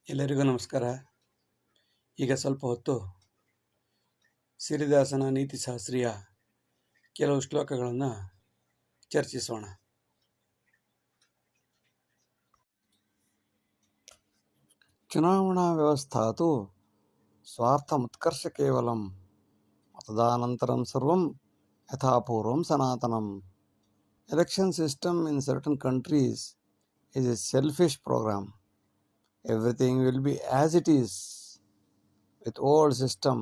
ಎಲ್ಲರಿಗೂ ನಮಸ್ಕಾರ. ಈಗ ಸ್ವಲ್ಪ ಹೊತ್ತು ಸಿರಿದಾಸನ ನೀತಿಶಾಸ್ತ್ರೀಯ ಕೆಲವು ಶ್ಲೋಕಗಳನ್ನು ಚರ್ಚಿಸೋಣ. ಚುನಾವಣಾ ವ್ಯವಸ್ಥಾ ತು ಸ್ವಾರ್ಥಮುತ್ಕರ್ಷ ಕೇವಲಂ ಮತದಾನಂತರಂ ಸರ್ವಂ ಯಥಾಪೂರ್ವಂ ಸನಾತನಂ. Election system in certain countries is a selfish program. Everything will be as it is with old system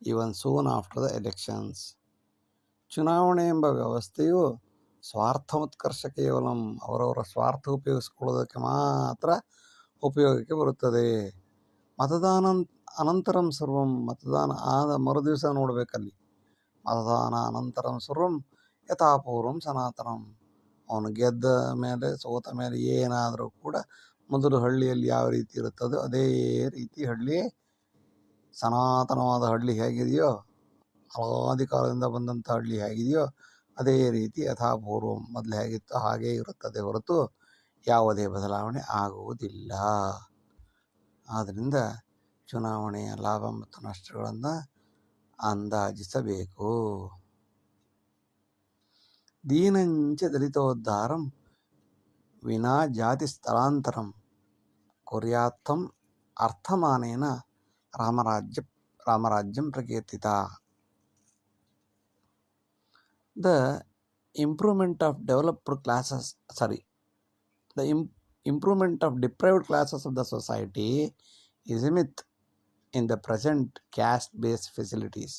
even soon after the elections. ಚುನಾವಣೆ ಎಂಬ ವ್ಯವಸ್ಥೆಯು ಸ್ವಾರ್ಥಮುತ್ಕರ್ಷ ಕೇವಲಂ ಅವರವರ ಸ್ವಾರ್ಥ ಉಪಯೋಗಿಸ್ಕೊಳ್ಳೋದಕ್ಕೆ ಮಾತ್ರ ಉಪಯೋಗಕ್ಕೆ ಬರುತ್ತದೆ. ಮತದಾನ ಅನಂತರಂ ಸರ್ವಂ, ಮತದಾನ ಆದ ಮರುದಿವಸ ನೋಡಬೇಕಲ್ಲಿ. ಮತದಾನ ಅನಂತರಂ ಸರ್ವಂ ಯಥಾಪೂರ್ವಂ ಸನಾತನಂ. ಅವನು ಗೆದ್ದ ಮೇಲೆ ಸೋತ ಮೇಲೆ ಏನಾದರೂ ಕೂಡ ಮೊದಲು ಹಳ್ಳಿಯಲ್ಲಿ ಯಾವ ರೀತಿ ಇರುತ್ತದೋ ಅದೇ ರೀತಿ ಹಳ್ಳಿ, ಸನಾತನವಾದ ಹಳ್ಳಿ ಹೇಗಿದೆಯೋ, ಅನಾದಿ ಕಾಲದಿಂದ ಬಂದಂಥ ಹಳ್ಳಿ ಹೇಗಿದೆಯೋ ಅದೇ ರೀತಿ ಯಥಾಪೂರ್ವಂ ಮೊದಲು ಹೇಗಿತ್ತೋ ಹಾಗೇ ಇರುತ್ತದೆ ಹೊರತು ಯಾವುದೇ ಬದಲಾವಣೆ ಆಗುವುದಿಲ್ಲ. ಆದ್ದರಿಂದ ಚುನಾವಣೆಯ ಲಾಭ ಮತ್ತು ನಷ್ಟಗಳನ್ನು ಅಂದಾಜಿಸಬೇಕು. ದೀನಂಚ ದಲಿತೋದ್ಧಾರಂ ವಿನಾ ಜಾತಿ ಸ್ಥಳಾಂತರಂ ಕುರ್ಯಾತ್ತಂ ಅರ್ಥಮಾನೇನ ರಾಮರಾಜ್ಯಂ ಪ್ರಕೀರ್ತಿತ. The improvement of deprived classes of the society is a myth in the present caste-based facilities.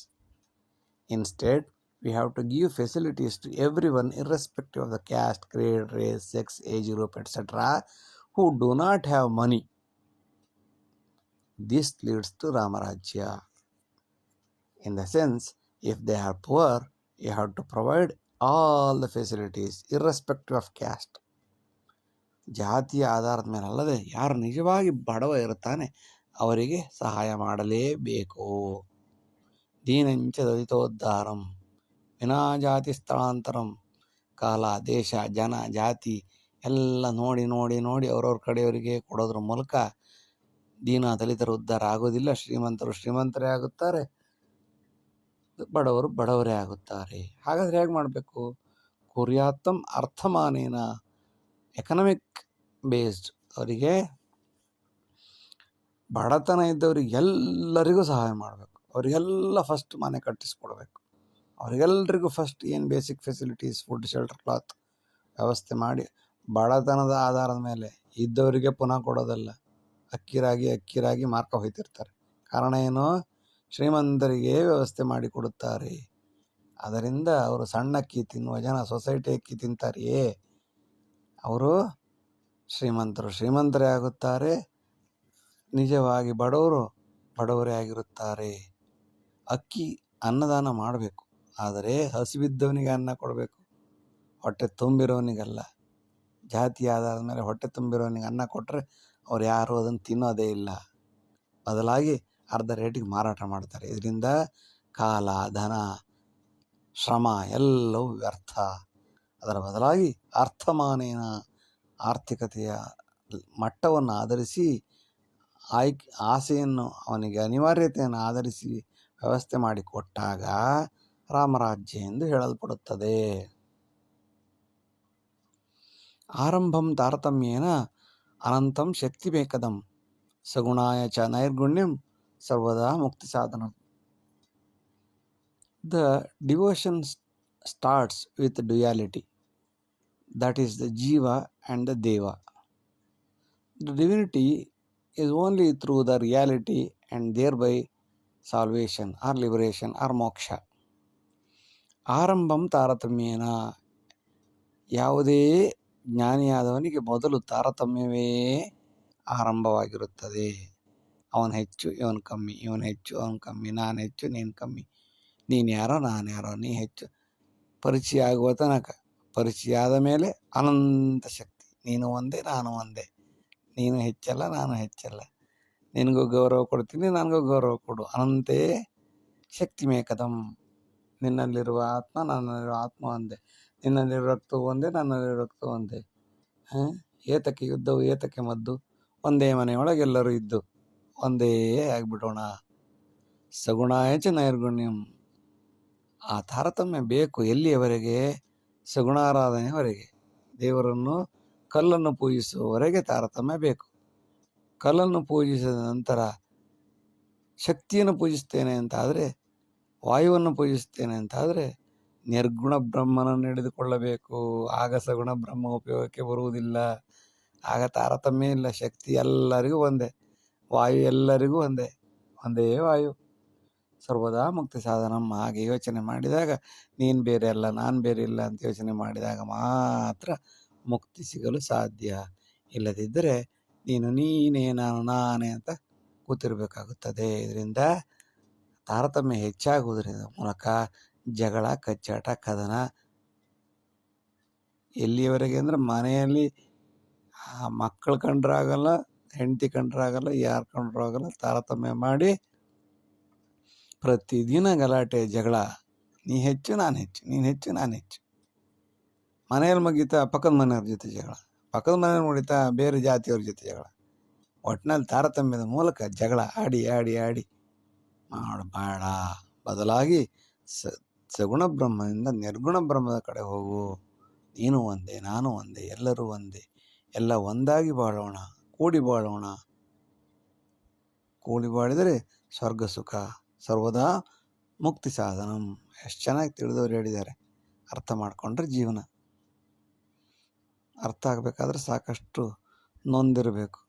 Instead, we have to give facilities to everyone irrespective of the caste, grade, race, sex, age group, etc. who do not have money. This leads to Ramarajya. In the sense, if they are poor, you have to provide all the facilities irrespective of caste. ಜಾತಿಯ ಆಧಾರದ ಮೇಲೆ ಅಲ್ಲದೆ ಯಾರು ನಿಜವಾಗಿ ಬಡವ ಇರುತ್ತಾನೆ ಅವರಿಗೆ ಸಹಾಯ ಮಾಡಲೇಬೇಕು. ದೀನಂಚ ದಲಿತೋದ್ಧಾರಂ ವಿನಾ ಜಾತಿ ಸ್ಥಳಾಂತರಂ. ಕಾಲ, ದೇಶ, ಜನ, ಜಾತಿ ಎಲ್ಲ ನೋಡಿ ನೋಡಿ ನೋಡಿ ಅವ್ರವ್ರ ಕಡೆಯವರಿಗೆ ಕೊಡೋದ್ರ ಮೂಲಕ ದೀನ ದಲಿತರ ಉದ್ಧಾರ ಆಗೋದಿಲ್ಲ. ಶ್ರೀಮಂತರು ಶ್ರೀಮಂತರೇ ಆಗುತ್ತಾರೆ, ಬಡವರು ಬಡವರೇ ಆಗುತ್ತಾರೆ. ಹಾಗಾದರೆ ಹೇಗೆ ಮಾಡಬೇಕು? ಕುರ್ಯಾತ್ತಂ ಅರ್ಥಮಾನೇನ, ಎಕನಾಮಿಕ್ ಬೇಸ್ಡ್. ಅವರಿಗೆ ಬಡತನ ಇದ್ದವ್ರಿಗೆ ಎಲ್ಲರಿಗೂ ಸಹಾಯ ಮಾಡಬೇಕು. ಅವರಿಗೆಲ್ಲ ಫಸ್ಟ್ ಮನೆ ಕಟ್ಟಿಸ್ಕೊಡ್ಬೇಕು. ಅವರಿಗೆಲ್ಲರಿಗೂ ಫಸ್ಟ್ ಏನು basic facilities, food, shelter, cloth ವ್ಯವಸ್ಥೆ ಮಾಡಿ ಬಡತನದ ಆಧಾರದ ಮೇಲೆ ಇದ್ದವರಿಗೆ ಪುನಃ ಕೊಡೋದಲ್ಲ. ಅಕ್ಕಿರಾಗಿ ಮಾರ್ಕ ಹೋಯ್ತಿರ್ತಾರೆ. ಕಾರಣ ಏನು? ಶ್ರೀಮಂತರಿಗೆ ವ್ಯವಸ್ಥೆ ಮಾಡಿ ಕೊಡುತ್ತಾರೆ. ಅದರಿಂದ ಅವರು ಸಣ್ಣ ಅಕ್ಕಿ ತಿನ್ನುವ ಜನ ಸೊಸೈಟಿ ಅಕ್ಕಿ ತಿಂತಾರೆಯೇ, ಅವರು ಶ್ರೀಮಂತರೇ ಆಗುತ್ತಾರೆ, ನಿಜವಾಗಿ ಬಡವರು ಬಡವರೇ ಆಗಿರುತ್ತಾರೆ. ಅಕ್ಕಿ ಅನ್ನದಾನ ಮಾಡಬೇಕು, ಆದರೆ ಹಸಿವಿದ್ದವನಿಗೆ ಅನ್ನ ಕೊಡಬೇಕು, ಹೊಟ್ಟೆ ತುಂಬಿರೋನಿಗಲ್ಲ. ಜಾತಿ ಆಧಾರದ ಮೇಲೆ ಹೊಟ್ಟೆ ತುಂಬಿರೋನಿಗೆ ಅನ್ನ ಕೊಟ್ಟರೆ ಅವ್ರು ಯಾರು ಅದನ್ನು ತಿನ್ನೋದೇ ಇಲ್ಲ. ಬದಲಾಗಿ ಅರ್ಧ ರೇಟಿಗೆ ಮಾರಾಟ ಮಾಡ್ತಾರೆ. ಇದರಿಂದ ಕಾಲ, ಧನ, ಶ್ರಮ ಎಲ್ಲವೂ ವ್ಯರ್ಥ. ಅದರ ಬದಲಾಗಿ ಅರ್ಥಮಾನೇನ, ಆರ್ಥಿಕತೆಯ ಮಟ್ಟವನ್ನು ಆಧರಿಸಿ, ಆಸೆಯನ್ನು, ಅವನಿಗೆ ಅನಿವಾರ್ಯತೆಯನ್ನು ಆಧರಿಸಿ ವ್ಯವಸ್ಥೆ ಮಾಡಿಕೊಟ್ಟಾಗ ರಾಮರಾಜ್ಯ ಎಂದು ಹೇಳಲ್ಪಡುತ್ತದೆ. ಆರಂಭಂ ತಾರತಮ್ಯೇನ ಅನಂತಂ ಶಕ್ತಿಮೇಕದಂ ಸಗುಣಾಯ ಚ ನೈರ್ಗುಣ್ಯಂ ಸರ್ವದಾ ಮುಕ್ತಿ ಸಾಧನ. The devotion starts with duality, that is the Jiva and the Deva. The divinity is only through the reality and thereby salvation or liberation or moksha. ಆರಂಭಂ ತಾರತಮ್ಯೇನ, ಯಾವುದೇ ಜ್ಞಾನಿಯಾದವನಿಗೆ ಮೊದಲು ತಾರತಮ್ಯವೇ ಆರಂಭವಾಗಿರುತ್ತದೆ. ಅವನು ಹೆಚ್ಚು ಇವನು ಕಮ್ಮಿ, ಇವನು ಹೆಚ್ಚು ಅವನು ಕಮ್ಮಿ, ನಾನು ಹೆಚ್ಚು ನೀನು ಕಮ್ಮಿ, ನೀನು ಯಾರೋ ನಾನು ಯಾರೋ, ನೀ ಹೆಚ್ಚು. ಪರಿಚಯ ಆಗುವ ತನಕ, ಪರಿಚಯ ಆದ ಮೇಲೆ ಅನಂತ ಶಕ್ತಿ. ನೀನು ಒಂದೇ ನಾನು ಒಂದೇ, ನೀನು ಹೆಚ್ಚಲ್ಲ ನಾನು ಹೆಚ್ಚಲ್ಲ, ನಿನಗೂ ಗೌರವ ಕೊಡ್ತೀನಿ ನನಗೂ ಗೌರವ ಕೊಡು. ಅನಂತೇ ಶಕ್ತಿ ಮೇಕದಂ. ನಿನ್ನಲ್ಲಿರುವ ಆತ್ಮ ನನ್ನಲ್ಲಿರುವ ಆತ್ಮ ಒಂದೇ, ನಿನ್ನಲ್ಲಿರುವ ರಕ್ತವು ಒಂದೇ ನನ್ನಲ್ಲಿರುವ ರಕ್ತ ಒಂದೇ. ಏತಕ್ಕೆ ಯುದ್ಧವು ಏತಕ್ಕೆ ಮದ್ದು, ಒಂದೇ ಮನೆಯೊಳಗೆಲ್ಲರೂ ಇದ್ದು ಒಂದೇ ಆಗಿಬಿಡೋಣ. ಸಗುಣಾಯಚ ನೈರ್ಗುಣ್ಯಂ. ಆ ತಾರತಮ್ಯ ಬೇಕು. ಎಲ್ಲಿಯವರೆಗೆ? ಸಗುಣಾರಾಧನೆಯವರೆಗೆ. ದೇವರನ್ನು ಕಲ್ಲನ್ನು ಪೂಜಿಸುವವರೆಗೆ ತಾರತಮ್ಯ ಬೇಕು. ಕಲ್ಲನ್ನು ಪೂಜಿಸಿದ ನಂತರ ಶಕ್ತಿಯನ್ನು ಪೂಜಿಸ್ತೇನೆ ಅಂತಾದರೆ, ವಾಯುವನ್ನು ಪೂಜಿಸ್ತೇನೆ ಅಂತಾದರೆ ನಿರ್ಗುಣ ಬ್ರಹ್ಮನನ್ನು ಹಿಡಿದುಕೊಳ್ಳಬೇಕು. ಆಗ ಸಗುಣ ಬ್ರಹ್ಮ ಉಪಯೋಗಕ್ಕೆ ಬರುವುದಿಲ್ಲ. ಆಗ ತಾರತಮ್ಯ ಇಲ್ಲ. ಶಕ್ತಿ ಎಲ್ಲರಿಗೂ ಒಂದೇ, ವಾಯು ಎಲ್ಲರಿಗೂ ಒಂದೇ, ಒಂದೇ ವಾಯು. ಸರ್ವದಾ ಮುಕ್ತಿ ಸಾಧನಂ. ಹಾಗೆ ಯೋಚನೆ ಮಾಡಿದಾಗ ನೀನು ಬೇರೆ ಅಲ್ಲ, ನಾನು ಬೇರೆ ಇಲ್ಲ ಅಂತ ಯೋಚನೆ ಮಾಡಿದಾಗ ಮಾತ್ರ ಮುಕ್ತಿ ಸಿಗಲು ಸಾಧ್ಯ. ಇಲ್ಲದಿದ್ದರೆ ನೀನು ನೀನೇ, ನಾನು ನಾನೇ ಅಂತ ಕೂತಿರಬೇಕಾಗುತ್ತದೆ. ಇದರಿಂದ ತಾರತಮ್ಯ ಹೆಚ್ಚಾಗುವುದರಿಂದ ಮೂಲಕ ಜಗಳ, ಕಚ್ಚಾಟ, ಕದನ ಎಲ್ಲಿಯವರೆಗೆ ಅಂದರೆ ಮನೆಯಲ್ಲಿ ಮಕ್ಕಳು ಕಂಡ್ರಾಗಲ್ಲ, ಹೆಂಡತಿ ಕಂಡ್ರಾಗಲ್ಲ, ಯಾರು ಕಂಡ್ರೂ ಆಗಲ್ಲ. ತಾರತಮ್ಯ ಮಾಡಿ ಪ್ರತಿದಿನ ಗಲಾಟೆ, ಜಗಳ. ನೀ ಹೆಚ್ಚು ನಾನು ಹೆಚ್ಚು, ನೀನು ಹೆಚ್ಚು ನಾನು ಹೆಚ್ಚು. ಮನೆಯಲ್ಲಿ ಮುಗಿತಾ ಪಕ್ಕದ ಮನೆಯವ್ರ ಜೊತೆ ಜಗಳ, ಪಕ್ಕದ ಮನೆಯವ್ರು ಮುಗಿತಾ ಬೇರೆ ಜಾತಿಯವ್ರ ಜೊತೆ ಜಗಳ. ಒಟ್ಟಿನಲ್ಲಿ ತಾರತಮ್ಯದ ಮೂಲಕ ಜಗಳ ಆಡಿ ಆಡಿ ಆಡಿ ಮಾಡಬೇಡ. ಬದಲಾಗಿ ಸಗುಣ ಬ್ರಹ್ಮದಿಂದ ನಿರ್ಗುಣ ಬ್ರಹ್ಮದ ಕಡೆ ಹೋಗು. ನೀನು ಒಂದೇ, ನಾನು ಒಂದೇ, ಎಲ್ಲರೂ ಒಂದೇ. ಎಲ್ಲ ಒಂದಾಗಿ ಬಾಳೋಣ, ಕೂಡಿ ಬಾಳೋಣ. ಕೂಡಿ ಬಾಳಿದರೆ ಸ್ವರ್ಗ ಸುಖ. ಸರ್ವದಾ ಮುಕ್ತಿ ಸಾಧನಂ. ಎಷ್ಟು ಚೆನ್ನಾಗಿ ತಿಳಿದವರು ಹೇಳಿದ್ದಾರೆ. ಅರ್ಥ ಮಾಡಿಕೊಂಡ್ರೆ ಜೀವನ. ಅರ್ಥ ಆಗಬೇಕಾದ್ರೆ ಸಾಕಷ್ಟು ನೊಂದಿರಬೇಕು.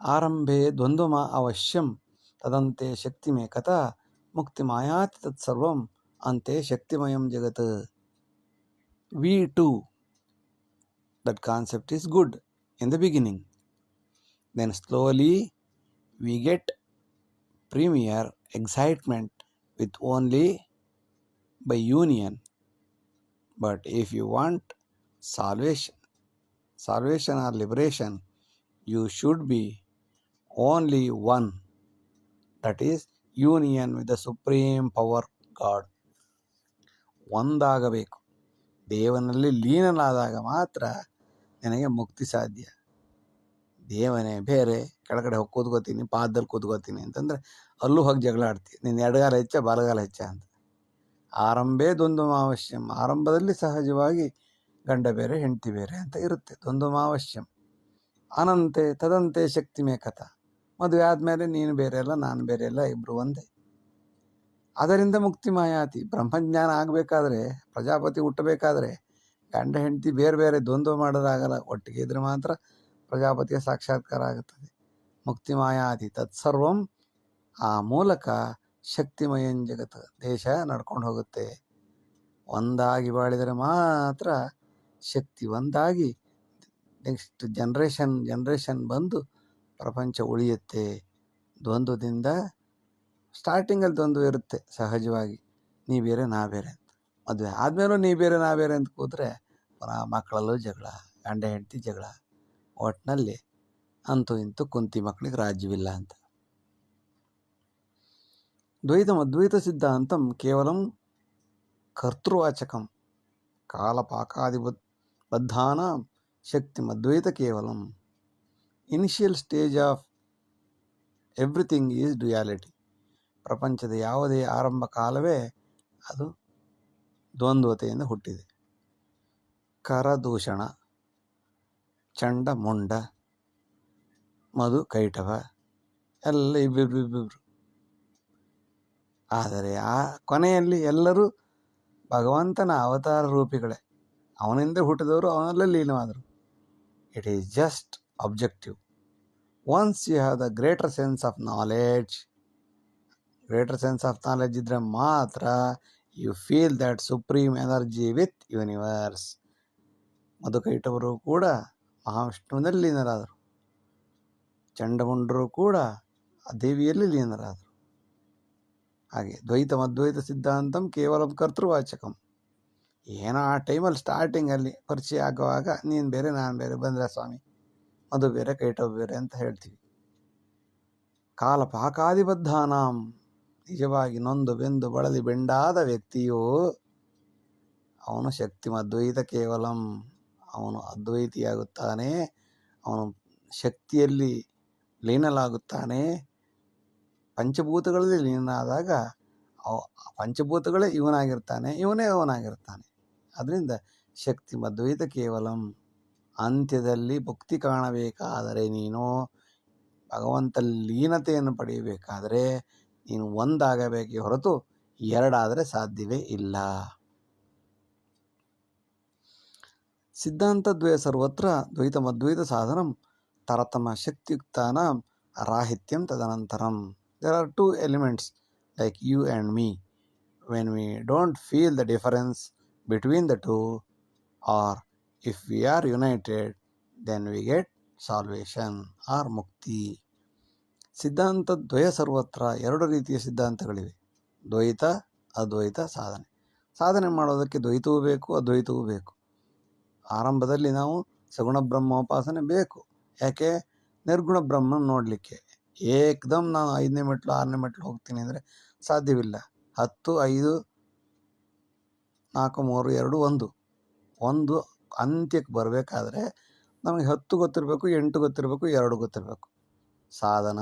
ಆರಂಭೆ ದ್ವಂದ್ವಮ ಅವಶ್ಯಂ ತದಂತೆ ಶಕ್ತಿಮೇಕತ ಮುಕ್ತಿ ಮಾಯಾತಿ ತತ್ಸರ್ವಂ ಅಂತೆ ಶಕ್ತಿಮಯಂ ಜಗತ್. We too, that concept is good in the beginning. Then slowly we get premier excitement with only by union. But if you want salvation or liberation, you should be only one. That is union with the supreme power God. ಒಂದಾಗಬೇಕು. ದೇವನಲ್ಲಿ ಲೀನನಾದಾಗ ಮಾತ್ರ ನಿನಗೆ ಮುಕ್ತಿ ಸಾಧ್ಯ. ದೇವನೇ ಬೇರೆ, ಕೆಳಗಡೆ ಹೋಗಿ ಕೂತ್ಕೋತೀನಿ, ಪಾದದಲ್ಲಿ ಕೂತ್ಕೋತೀನಿ ಅಂತಂದರೆ ಅಲ್ಲೂ ಹೋಗಿ ಜಗಳ ಆಡ್ತೀವಿ. ನೀನು ಎಡಗಾಲ ಹೆಚ್ಚ ಬಲಗಾಲ ಹೆಚ್ಚ ಅಂತ. ಆರಂಭೇ ದ್ವಂದ್ವಮಾವಶ್ಯಂ. ಆರಂಭದಲ್ಲಿ ಸಹಜವಾಗಿ ಗಂಡ ಬೇರೆ ಹೆಂಡತಿ ಬೇರೆ ಅಂತ ಇರುತ್ತೆ. ದ್ವಂದ್ವಮಾವಶ್ಯಂ. ಅನಂತೆ ತದಂತೆ ಶಕ್ತಿ ಮೇಕತ. ಮದುವೆ ಆದಮೇಲೆ ನೀನು ಬೇರೆ ಅಲ್ಲ, ನಾನು ಬೇರೆ ಅಲ್ಲ, ಇಬ್ಬರು ಒಂದೇ. ಅದರಿಂದ ಮುಕ್ತಿ ಮಾಯಾತಿ. ಬ್ರಹ್ಮಜ್ಞಾನ ಆಗಬೇಕಾದ್ರೆ, ಪ್ರಜಾಪತಿ ಹುಟ್ಟಬೇಕಾದ್ರೆ ಗಂಡ ಹೆಂಡತಿ ಬೇರೆ ಬೇರೆ ದ್ವಂದ್ವ ಮಾಡೋದಾಗಲ್ಲ. ಒಟ್ಟಿಗೆ ಇದ್ರೆ ಮಾತ್ರ ಪ್ರಜಾಪತಿಯ ಸಾಕ್ಷಾತ್ಕಾರ ಆಗುತ್ತದೆ. ಮುಕ್ತಿ ಮಾಯಾತಿ ತತ್ಸರ್ವಂ. ಆ ಮೂಲಕ ಶಕ್ತಿಮಯಂ ಜಗತ್. ದೇಶ ನಡ್ಕೊಂಡು ಹೋಗುತ್ತೆ. ಒಂದಾಗಿ ಬಾಳಿದರೆ ಮಾತ್ರ ಶಕ್ತಿ ಒಂದಾಗಿ ನೆಕ್ಸ್ಟ್ ಜನ್ರೇಷನ್ ಬಂದು ಪ್ರಪಂಚ ಉಳಿಯುತ್ತೆ. ದ್ವಂದ್ವದಿಂದ ಸ್ಟಾರ್ಟಿಂಗಲ್ಲಿ ದ್ವಂದ್ವ ಇರುತ್ತೆ ಸಹಜವಾಗಿ, ನೀ ಬೇರೆ ನಾ ಬೇರೆ ಅಂತ. ಮದುವೆ ಆದಮೇಲೂ ನೀ ಬೇರೆ ನಾ ಬೇರೆ ಅಂತ ಕೂತ್ರೆ ಪುನಃ ಮಕ್ಕಳಲ್ಲೂ ಜಗಳ, ಗಂಡ ಹೆಂಡತಿ ಜಗಳ. ಒಟ್ಟಿನಲ್ಲಿ ಅಂತೂ ಇಂತೂ ಕುಂತಿ ಮಕ್ಕಳಿಗೆ ರಾಜ್ಯವಿಲ್ಲ ಅಂತ. ದ್ವೈತ ಸಿದ್ಧಾಂತಂ ಕೇವಲಂ ಕರ್ತೃವಾಚಕಂ ಕಾಲಪಾಕಾದಿಬದ್ಧಾನಾಂ ಶಕ್ತಿಮದ್ವೈತ ಕೇವಲಂ. Initial stage of everything is duality. ಪ್ರಪಂಚದ ಯಾವುದೇ ಆರಂಭ ಕಾಲವೇ ಅದು ದ್ವಂದ್ವತೆಯಿಂದ ಹುಟ್ಟಿದೆ. ಕರದೂಷಣ, ಚಂಡ ಮುಂಡ, ಮಧು ಕೈಟವ ಎಲ್ಲ ಇಬ್ಬಿಬ್ರು. ಆದರೆ ಆ ಕೊನೆಯಲ್ಲಿ ಎಲ್ಲರೂ ಭಗವಂತನ ಅವತಾರ ರೂಪಿಗಳೇ. ಅವನಿಂದ ಹುಟ್ಟಿದವರು, ಅವನಲ್ಲೇ ಲೀನವಾದರು. It is just objective. Once you have the greater sense of knowledge ಇದ್ದರೆ ಮಾತ್ರ you feel that supreme energy with universe. ಮಧುಕೈಟವರು ಕೂಡ ಮಹಾವಿಷ್ಣುವಿನಲ್ಲಿ ಲೀನರಾದರು. ಚಂಡಮುಂಡರು ಕೂಡ ಆ ದೇವಿಯಲ್ಲಿ ಲೀನರಾದರು. ಹಾಗೆ ದ್ವೈತ ಸಿದ್ಧಾಂತಂ ಕೇವಲ ಕರ್ತೃವಾಚಕಂ. ಏನೋ ಆ ಟೈಮಲ್ಲಿ ಸ್ಟಾರ್ಟಿಂಗಲ್ಲಿ ಪರಿಚಯ ಆಗುವಾಗ ನೀನು ಬೇರೆ ನಾನು ಬೇರೆ, ಬಂದ್ರೆ ಸ್ವಾಮಿ ಮಧು ಬೇರೆ ಕೈಟವ ಬೇರೆ ಅಂತ ಹೇಳ್ತೀವಿ. ಕಾಲಪಾಕಾದಿಬದ್ಧಾನಾಂ. ನಿಜವಾಗಿ ನೊಂದು ಬೆಂದು ಬಳಲಿ ಬೆಂಡಾದ ವ್ಯಕ್ತಿಯು ಅವನು ಶಕ್ತಿಮದ್ವೈತ ಕೇವಲಂ. ಅವನು ಅದ್ವೈತಿಯಾಗುತ್ತಾನೆ. ಅವನು ಶಕ್ತಿಯಲ್ಲಿ ಲೀನಲಾಗುತ್ತಾನೆ. ಪಂಚಭೂತಗಳಲ್ಲಿ ಲೀನನಾದಾಗ ಪಂಚಭೂತಗಳೇ ಇವನಾಗಿರ್ತಾನೆ, ಇವನೇ ಅವನಾಗಿರ್ತಾನೆ. ಅದರಿಂದ ಶಕ್ತಿ ಮದ್ವೈತ ಕೇವಲಂ. ಅಂತ್ಯದಲ್ಲಿ ಮುಕ್ತಿ ಕಾಣಬೇಕಾದರೆ ನೀನು ಭಗವಂತ ಲೀನತೆಯನ್ನು ಪಡೆಯಬೇಕಾದರೆ ನೀನು ಒಂದಾಗಬೇಕೇ ಹೊರತು ಎರಡಾದರೆ ಸಾಧ್ಯವೇ ಇಲ್ಲ. ಸಿದ್ಧಾಂತದ್ವಯ ಸರ್ವತ್ರ ದ್ವೈತಮದ್ವೈತ ಸಾಧನಂ ತರತಮ ಶಕ್ತಿಯುಕ್ತಾನಾಂ ರಾಹಿತ್ಯಂ ತದನಂತರಂ. There are two elements like you and me. When we don't feel the difference between the two, or if we are united, then we get salvation or mukti. ಸಿದ್ಧಾಂತ ದ್ವಯ ಸರ್ವತ್ರ ಎರಡು ರೀತಿಯ ಸಿದ್ಧಾಂತಗಳಿವೆ. ದ್ವೈತ ಅದ್ವೈತ ಸಾಧನೆ. ಸಾಧನೆ ಮಾಡೋದಕ್ಕೆ ದ್ವೈತವೂ ಬೇಕು, ಅದ್ವೈತವೂ ಬೇಕು. ಆರಂಭದಲ್ಲಿ ನಾವು ಸಗುಣ ಬ್ರಹ್ಮೋಪಾಸನೆ ಬೇಕು. ಯಾಕೆ? ನಿರ್ಗುಣ ಬ್ರಹ್ಮನ ನೋಡಲಿಕ್ಕೆ. ಏಕದಮ್ ನಾನು 5ನೇ ಮೆಟ್ಲು 6ನೇ ಮೆಟ್ಲು ಹೋಗ್ತೀನಿ ಅಂದರೆ ಸಾಧ್ಯವಿಲ್ಲ. 10, 5, 4, 3, 2, 1 ಒಂದು ಅಂತ್ಯಕ್ಕೆ ಬರಬೇಕಾದ್ರೆ ನಮಗೆ 10 ಗೊತ್ತಿರಬೇಕು, 8 ಗೊತ್ತಿರಬೇಕು, 2 ಗೊತ್ತಿರಬೇಕು. ಸಾಧನ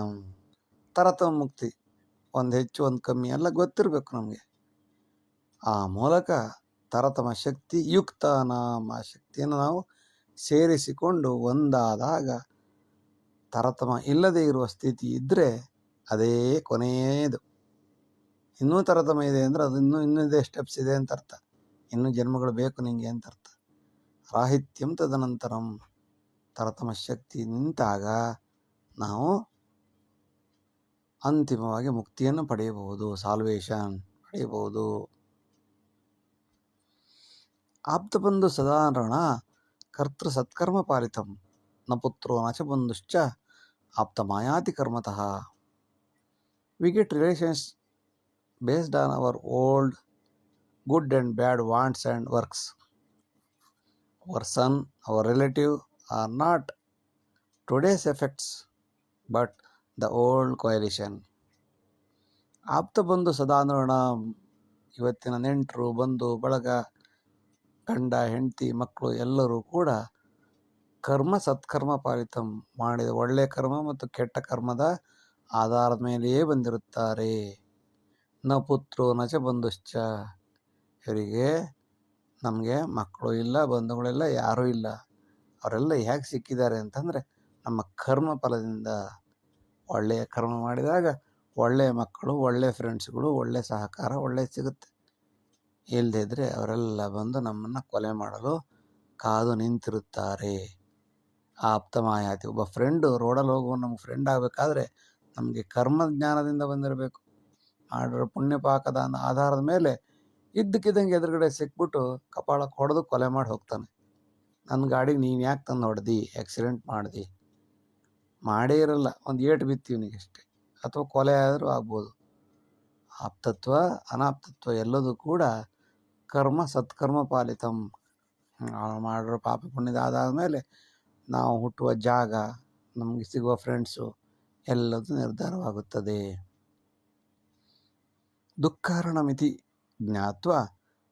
ತರತಮ ಮುಕ್ತಿ ಒಂದು ಹೆಚ್ಚು ಒಂದು ಕಮ್ಮಿ ಎಲ್ಲ ಗೊತ್ತಿರಬೇಕು ನಮಗೆ. ಆ ಮೂಲಕ ತರತಮ ಶಕ್ತಿ ಯುಕ್ತ ನಾಮ ಶಕ್ತಿಯನ್ನು ನಾವು ಸೇರಿಸಿಕೊಂಡು ಒಂದಾದಾಗ ತರತಮ ಇಲ್ಲದೆ ಇರುವ ಸ್ಥಿತಿ ಇದ್ದರೆ ಅದೇ ಕೊನೆಯದು. ಇನ್ನೂ ತರತಮ ಇದೆ ಅಂದರೆ ಅದು ಇನ್ನೂ ಸ್ಟೆಪ್ಸ್ ಇದೆ ಅಂತ ಅರ್ಥ. ಇನ್ನೂ ಜನ್ಮಗಳು ಬೇಕು ನಿಮಗೆ ಅಂತ ಅರ್ಥ. ರಾಹಿತ್ಯಂ ತದನಂತರಂ. ತರತಮ ಶಕ್ತಿ ನಿಂತಾಗ ನಾವು ಅಂತಿಮವಾಗಿ ಮುಕ್ತಿಯನ್ನು ಪಡೆಯಬಹುದು, ಸಾಲ್ವೇಷನ್ ಪಡೆಯಬಹುದು. ಆಪ್ತಬಂಧು ಸದಾ ನೃಣ ಕರ್ತೃ ಸತ್ಕರ್ಮ ಪಾಲಿತಂ ನ ಪುತ್ರೋ ನ ಚ ಬಂಧುಶ್ಚ ಆಪ್ತಮಾಯಾತಿ ಕರ್ಮತಃ. We get relations based on our old good and bad wants and works. Our son, our relative are not today's effects but the old coalition. ಆಪ್ತ ಬಂಧು ಸದಾ ನೃಣ. ಇವತ್ತಿನ ನೆಂಟರು, ಬಂಧು ಬಳಗ, ಗಂಡ ಹೆಂಡತಿ, ಮಕ್ಕಳು ಎಲ್ಲರೂ ಕೂಡ ಕರ್ಮ ಸತ್ಕರ್ಮ ಪಾಲಿತಂ ಮಾಡಿದ ಒಳ್ಳೆಯ ಕರ್ಮ ಮತ್ತು ಕೆಟ್ಟ ಕರ್ಮದ ಆಧಾರದ ಮೇಲೆಯೇ ಬಂದಿರುತ್ತಾರೆ. ನ ಪುತ್ರೋ ನ ಚ ಬಂಧುಶ್ಚ. ಇವರಿಗೆ ನಮಗೆ ಮಕ್ಕಳು ಇಲ್ಲ, ಬಂಧುಗಳೆಲ್ಲ ಯಾರೂ ಇಲ್ಲ. ಅವರೆಲ್ಲ ಹೇಗೆ ಸಿಕ್ಕಿದ್ದಾರೆ ಅಂತಂದರೆ ನಮ್ಮ ಕರ್ಮ ಫಲದಿಂದ. ಒಳ್ಳೆಯ ಕರ್ಮ ಮಾಡಿದಾಗ ಒಳ್ಳೆಯ ಮಕ್ಕಳು, ಒಳ್ಳೆಯ ಫ್ರೆಂಡ್ಸ್ಗಳು, ಒಳ್ಳೆಯ ಸಹಕಾರ ಒಳ್ಳೆಯ ಸಿಗುತ್ತೆ. ಇಲ್ಲದೇ ಇದ್ದರೆ ಅವರೆಲ್ಲ ಬಂದು ನಮ್ಮನ್ನು ಕೊಲೆ ಮಾಡಲು ಕಾದು ನಿಂತಿರುತ್ತಾರೆ. ಆಪ್ತಮಾಯಾತಿ. ಒಬ್ಬ ಫ್ರೆಂಡು ರೋಡಲ್ಲಿ ಹೋಗುವ ನಮ್ಗೆ ಫ್ರೆಂಡ್ ಆಗಬೇಕಾದ್ರೆ ನಮಗೆ ಕರ್ಮ ಜ್ಞಾನದಿಂದ ಬಂದಿರಬೇಕು. ಮಾಡಿರೋ ಪುಣ್ಯ ಪಾಕದ ಆಧಾರದ ಮೇಲೆ ಇದ್ದಕ್ಕಿದ್ದಂಗೆ ಎದುರುಗಡೆ ಸಿಕ್ಬಿಟ್ಟು ಕಪಾಳಕ್ಕೆ ಹೊಡೆದು ಕೊಲೆ ಮಾಡಿ ಹೋಗ್ತಾನೆ. ನನ್ನ ಗಾಡಿಗೆ ನೀನು ಯಾಕೆ ತಂದು ಹೊಡೆದಿ, ಆಕ್ಸಿಡೆಂಟ್ ಮಾಡ್ದು, ಮಾಡೇ ಇರಲ್ಲ, ಒಂದು ಏಟು ಬಿತ್ತೀವನಿಗೆ ಅಷ್ಟೇ, ಅಥವಾ ಕೊಲೆ ಆದರೂ ಆಗ್ಬೋದು. ಆಪ್ತತ್ವ ಅನಾಪ್ತತ್ವ ಎಲ್ಲದೂ ಕೂಡ ಕರ್ಮ ಸತ್ಕರ್ಮ ಪಾಲಿತಂ. ಮಾಡಿರೋ ಪಾಪ ಪುಣ್ಯದ ಆಧಾರದ ಮೇಲೆ ನಾವು ಹುಟ್ಟುವ ಜಾಗ, ನಮಗೆ ಸಿಗುವ ಫ್ರೆಂಡ್ಸು ಎಲ್ಲದೂ ನಿರ್ಧಾರವಾಗುತ್ತದೆ. ದುಃಖಾರಣಮಿತಿ ಜ್ಞಾತ್ವ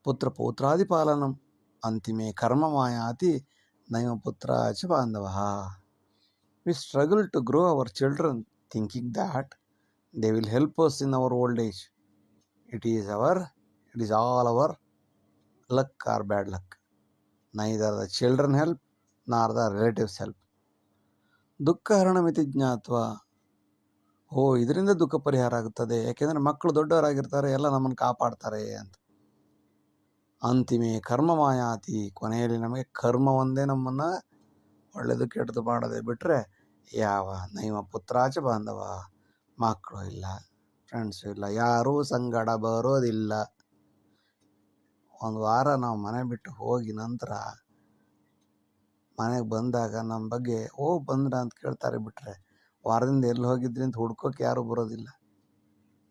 ಪುತ್ರ ಪೌತ್ರಾದಿಪಾಲನಂ ಅಂತಿಮೇ ಕರ್ಮ ಮಾಯಾತಿ ನೈವ ಪುತ್ರ ಚ ಬಾಂಧವಃ. We struggle to grow our children thinking that they will help us in our old age. It is all our luck or bad luck. Neither the children help nor the relatives help. ದುಃಖಹರಣಮಿತಿ ಜ್ಞಾತ್ವ. ಇದರಿಂದ ದುಃಖ ಪರಿಹಾರ ಆಗುತ್ತದೆ. ಯಾಕೆಂದರೆ ಮಕ್ಕಳು ದೊಡ್ಡವರಾಗಿರ್ತಾರೆ, ಎಲ್ಲ ನಮ್ಮನ್ನು ಕಾಪಾಡ್ತಾರೆ ಅಂತ. ಅಂತಿಮೇ ಕರ್ಮ ಮಾಯಾತಿ. ಕೊನೆಯಲ್ಲಿ ನಮಗೆ ಕರ್ಮ ಒಂದೇ ನಮ್ಮನ್ನು ಒಳ್ಳೆಯದು ಕೆಟ್ಟದು ಮಾಡದೆ ಬಿಟ್ಟರೆ ಯಾವ ನೈವ ಪುತ್ರಾಚ ಬಾಂಧವ. ಮಕ್ಕಳು ಇಲ್ಲ, ಫ್ರೆಂಡ್ಸು ಇಲ್ಲ, ಯಾರೂ ಸಂಗಡ ಬರೋದಿಲ್ಲ. ಒಂದು ವಾರ ನಾವು ಮನೆ ಬಿಟ್ಟು ಹೋಗಿ ನಂತರ ಮನೆಗೆ ಬಂದಾಗ ನಮ್ಮ ಬಗ್ಗೆ ಬಂದ್ರ ಅಂತ ಕೇಳ್ತಾರೆ ಬಿಟ್ಟರೆ ವಾರದಿಂದ ಎಲ್ಲಿ ಹೋಗಿದ್ರಿ ಅಂತ ಹುಡ್ಕೋಕೆ ಯಾರೂ ಬರೋದಿಲ್ಲ.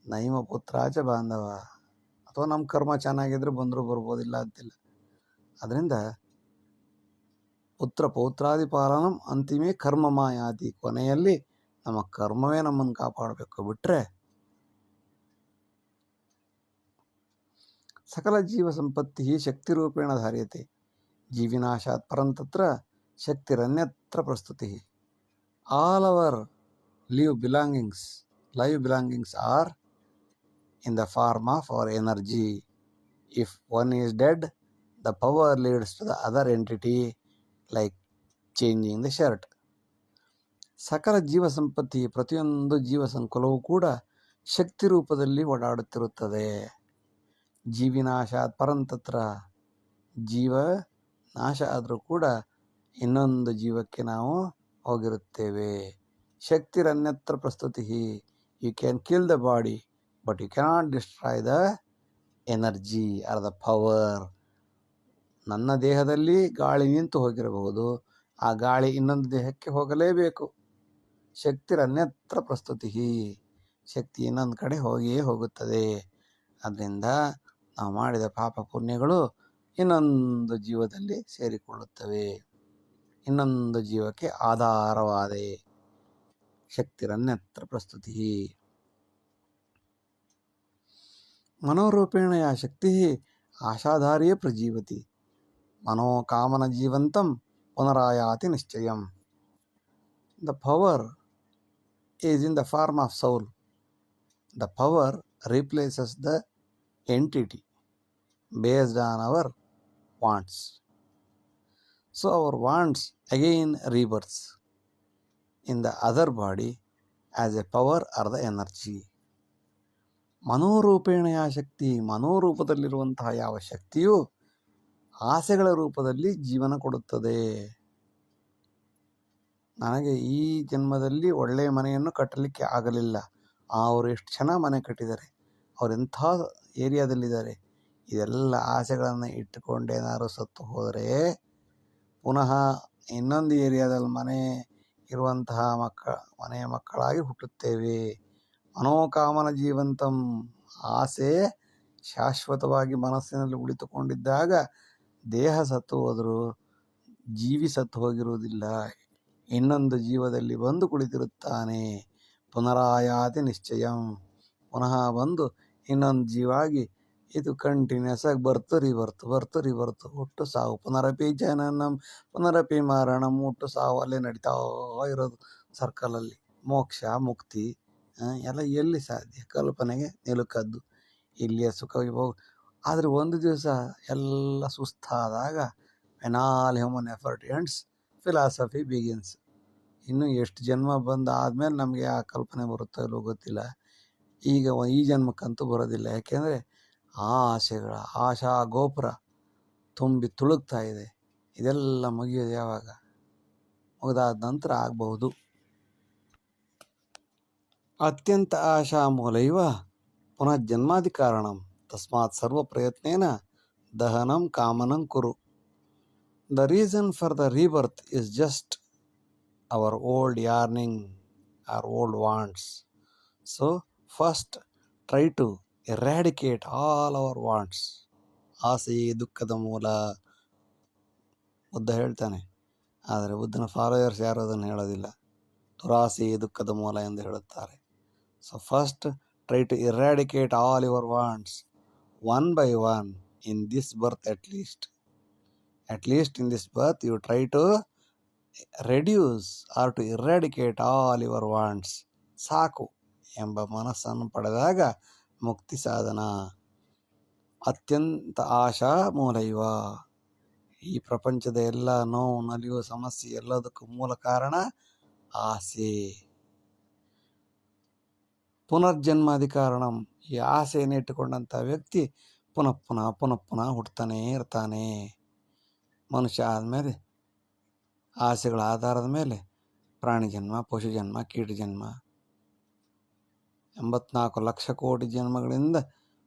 ನೈಮ ಪುತ್ರಾಚ ಬಾಂಧವ. ಅಥವಾ ನಮ್ಮ ಕರ್ಮ ಚೆನ್ನಾಗಿದ್ರೆ ಬಂದರೂ ಬರ್ಬೋದಿಲ್ಲ ಅಂತಿಲ್ಲ. ಅದರಿಂದ ಪುತ್ರ ಪೌತ್ರಾದಿಪಾಲನಂ ಅಂತಿಮೇ ಕರ್ಮ ಮಾಯಾತಿ. ಕೊನೆಯಲ್ಲಿ ನಮ್ಮ ಕರ್ಮವೇ ನಮ್ಮನ್ನು ಕಾಪಾಡಬೇಕು. ಬಿಟ್ಟರೆ ಸಕಲ ಜೀವ ಸಂಪತ್ತಿ ಶಕ್ತಿರೂಪೇಣ ಧಾರ್ಯತೆ. ಜೀವಿನಾಶಾತ್ ಪರಂತತ್ರ ಶಕ್ತಿರನ್ಯತ್ರ ಪ್ರಸ್ತುತಿ. All our live belongings are in the form of our energy. If one is dead, the power leads to the other entity, like changing the shirt. ಸಕಲ ಜೀವ ಸಂಪತ್ತಿ, ಪ್ರತಿಯೊಂದು ಜೀವ ಸಂಕುಲವೂ ಕೂಡ ಶಕ್ತಿ ರೂಪದಲ್ಲಿ ಓಡಾಡುತ್ತಿರುತ್ತದೆ. ಜೀವಿನಾಶ ಪರಂತತ್ರ, ಜೀವ ನಾಶ ಆದರೂ ಕೂಡ ಇನ್ನೊಂದು ಜೀವಕ್ಕೆ ನಾವು ಹೋಗಿರುತ್ತೇವೆ. ಶಕ್ತಿರನ್ಯತ್ರ ಪ್ರಸ್ತುತಿ. You can kill the body, but you cannot destroy the energy or the power. ನನ್ನ ದೇಹದಲ್ಲಿ ಗಾಳಿ ನಿಂತು ಹೋಗಿರಬಹುದು, ಆ ಗಾಳಿ ಇನ್ನೊಂದು ದೇಹಕ್ಕೆ ಹೋಗಲೇಬೇಕು. ಶಕ್ತಿರನ್ಯತ್ರ ಪ್ರಸ್ತುತಿ, ಶಕ್ತಿ ಇನ್ನೊಂದು ಕಡೆ ಹೋಗಿಯೇ ಹೋಗುತ್ತದೆ. ಅದರಿಂದ ನಾವು ಮಾಡಿದ ಪಾಪ ಪುಣ್ಯಗಳು ಇನ್ನೊಂದು ಜೀವದಲ್ಲಿ ಸೇರಿಕೊಳ್ಳುತ್ತವೆ, ಇನ್ನೊಂದು ಜೀವಕ್ಕೆ ಆಧಾರವಾದೆ. ಶಕ್ತಿರನ್ಯತ್ರ ಪ್ರಸ್ತುತಿ. ಮನೋರೂಪೇಣ ಯಾ ಶಕ್ತಿ ಆಶಾಧಾರಿಯೇ ಪ್ರಜೀವತಿ. ಮನೋಕಾಮನ ಜೀವಂತಂ ಪುನರಾಯಾತಿ ನಿಶ್ಚಯಂ. The power is in the form of soul. The power replaces the entity based on our wants. So our wants again rebirths in the other body as a power or the energy. ಮನೋರೂಪೇಣ ಯಾ ಶಕ್ತಿ, ಮನೋರೂಪದಲ್ಲಿರುವಂತಹ ಯಾವ ಶಕ್ತಿಯು ಆಸೆಗಳ ರೂಪದಲ್ಲಿ ಜೀವನ ಕೊಡುತ್ತದೆ. ನನಗೆ ಈ ಜನ್ಮದಲ್ಲಿ ಒಳ್ಳೆಯ ಮನೆಯನ್ನು ಕಟ್ಟಲಿಕ್ಕೆ ಆಗಲಿಲ್ಲ, ಅವರು ಎಷ್ಟು ಚೆನ್ನಾಗಿ ಮನೆ ಕಟ್ಟಿದ್ದಾರೆ, ಅವರೆಂಥ ಏರಿಯಾದಲ್ಲಿದ್ದಾರೆ, ಇದೆಲ್ಲ ಆಸೆಗಳನ್ನು ಇಟ್ಟುಕೊಂಡೇನಾದ್ರು ಸತ್ತು ಹೋದರೆ ಪುನಃ ಇನ್ನೊಂದು ಏರಿಯಾದಲ್ಲಿ ಮನೆ ಇರುವಂತಹ ಮನೆಯ ಮಕ್ಕಳಾಗಿ ಹುಟ್ಟುತ್ತೇವೆ. ಮನೋಕಾಮನ ಜೀವಂತಂ, ಆಸೆ ಶಾಶ್ವತವಾಗಿ ಮನಸ್ಸಿನಲ್ಲಿ ಉಳಿದುಕೊಂಡಿದ್ದಾಗ ದೇಹ ಸತ್ತು ಹೋದರೂ ಜೀವಿ ಸತ್ತು ಹೋಗಿರುವುದಿಲ್ಲ, ಇನ್ನೊಂದು ಜೀವದಲ್ಲಿ ಬಂದು ಕುಳಿತಿರುತ್ತಾನೆ. ಪುನರಾಯಾತಿ ನಿಶ್ಚಯಂ, ಪುನಃ ಬಂದು ಇನ್ನೊಂದು ಜೀವಾಗಿ ಇದು ಕಂಟಿನ್ಯೂಸ್ ಆಗಿ ಬರ್ತು ಹುಟ್ಟು ಸಾವು, ಪುನರಪಿ ಜನನಂ ಪುನರಪಿ ಮರಣಂ, ಹುಟ್ಟು ಸಾವು ಅಲ್ಲೇ ನಡೀತಾ ಇರೋದು ಸರ್ಕಲಲ್ಲಿ. ಮೋಕ್ಷ ಮುಕ್ತಿ ಎಲ್ಲ ಎಲ್ಲಿ ಸಾಧ್ಯ? ಕಲ್ಪನೆಗೆ ನಿಲುಕದ್ದು, ಇಲ್ಲಿಯ ಸುಖ ವಿಭೋಗ. ಆದರೆ ಒಂದು ದಿವಸ ಎಲ್ಲ ಸುಸ್ತಾದಾಗ when all human effort ends philosophy begins. ಇನ್ನು ಎಷ್ಟು ಜನ್ಮ ಬಂದು ಆದಮೇಲೆ ನಮಗೆ ಆ ಕಲ್ಪನೆ ಬರುತ್ತೋ ಇಲ್ಲವೋ ಗೊತ್ತಿಲ್ಲ. ಈಗ ಈ ಜನ್ಮಕ್ಕಂತೂ ಬರೋದಿಲ್ಲ, ಯಾಕೆಂದರೆ ಆ ಆಸೆಗಳ ಆಶಾ ಗೋಪುರ ತುಂಬಿ ತುಳುಕ್ತಾ ಇದೆ. ಇದೆಲ್ಲ ಮುಗಿಯೋದು ಯಾವಾಗ? ಮುಗಿದಾದ ನಂತರ ಆಗಬಹುದು. ಅತ್ಯಂತ ಆಶಾ ಮೂಲೈವ ಪುನಃ ಜನ್ಮಾದಿ ಕಾರಣಂ, ತಸ್ಮಾತ್ ಸರ್ವ ಪ್ರಯತ್ನೇನ ದಹನಂ ಕಾಮನಂ ಕುರು. The reason for the rebirth is just our old yearning, our old wants. So first try to eradicate all our wants. ಆಸೆ ದುಃಖದ ಮೂಲ ಬುದ್ಧ ಹೇಳ್ತಾನೆ, ಆದರೆ ಬುದ್ಧನ ಫಾಲೋಯರ್ಸ್ ಯಾರು ಅದನ್ನು ಹೇಳೋದಿಲ್ಲ. ದುರಾಸೆ ದುಃಖದ ಮೂಲ ಎಂದು ಹೇಳುತ್ತಾರೆ. So first try to eradicate all your wants one by one in this birth at least. At least in this birth you try to reduce or to eradicate all your wants. ಸಾಕು ಎಂಬ ಮನಸ್ಸನ್ನು ಪಡೆದಾಗ ಮುಕ್ತಿ ಸಾಧನ. ಅತ್ಯಂತ ಆಶಾ ಮೂಲೈವ, ಈ ಪ್ರಪಂಚದ ಎಲ್ಲ ನೋವು ನಲಿವು ಸಮಸ್ಯೆ ಎಲ್ಲದಕ್ಕೂ ಮೂಲ ಕಾರಣ ಆಸೆ. ಪುನರ್ಜನ್ಮಾದಿ ಕಾರಣಂ, ಈ ಆಸೆಯನ್ನು ಇಟ್ಟುಕೊಂಡಂಥ ವ್ಯಕ್ತಿ ಪುನಃ ಪುನಃ ಪುನಃ ಪುನಃ ಹುಟ್ಟುತ್ತಾನೇ ಇರ್ತಾನೆ. ಮನುಷ್ಯ ಆದಮೇಲೆ ಆಸೆಗಳ ಆಧಾರದ ಮೇಲೆ ಪ್ರಾಣಿ ಜನ್ಮ, ಪಶು ಜನ್ಮ, ಕೀಟ ಜನ್ಮ, 84 ಲಕ್ಷ ಕೋಟಿ ಜನ್ಮಗಳಿಂದ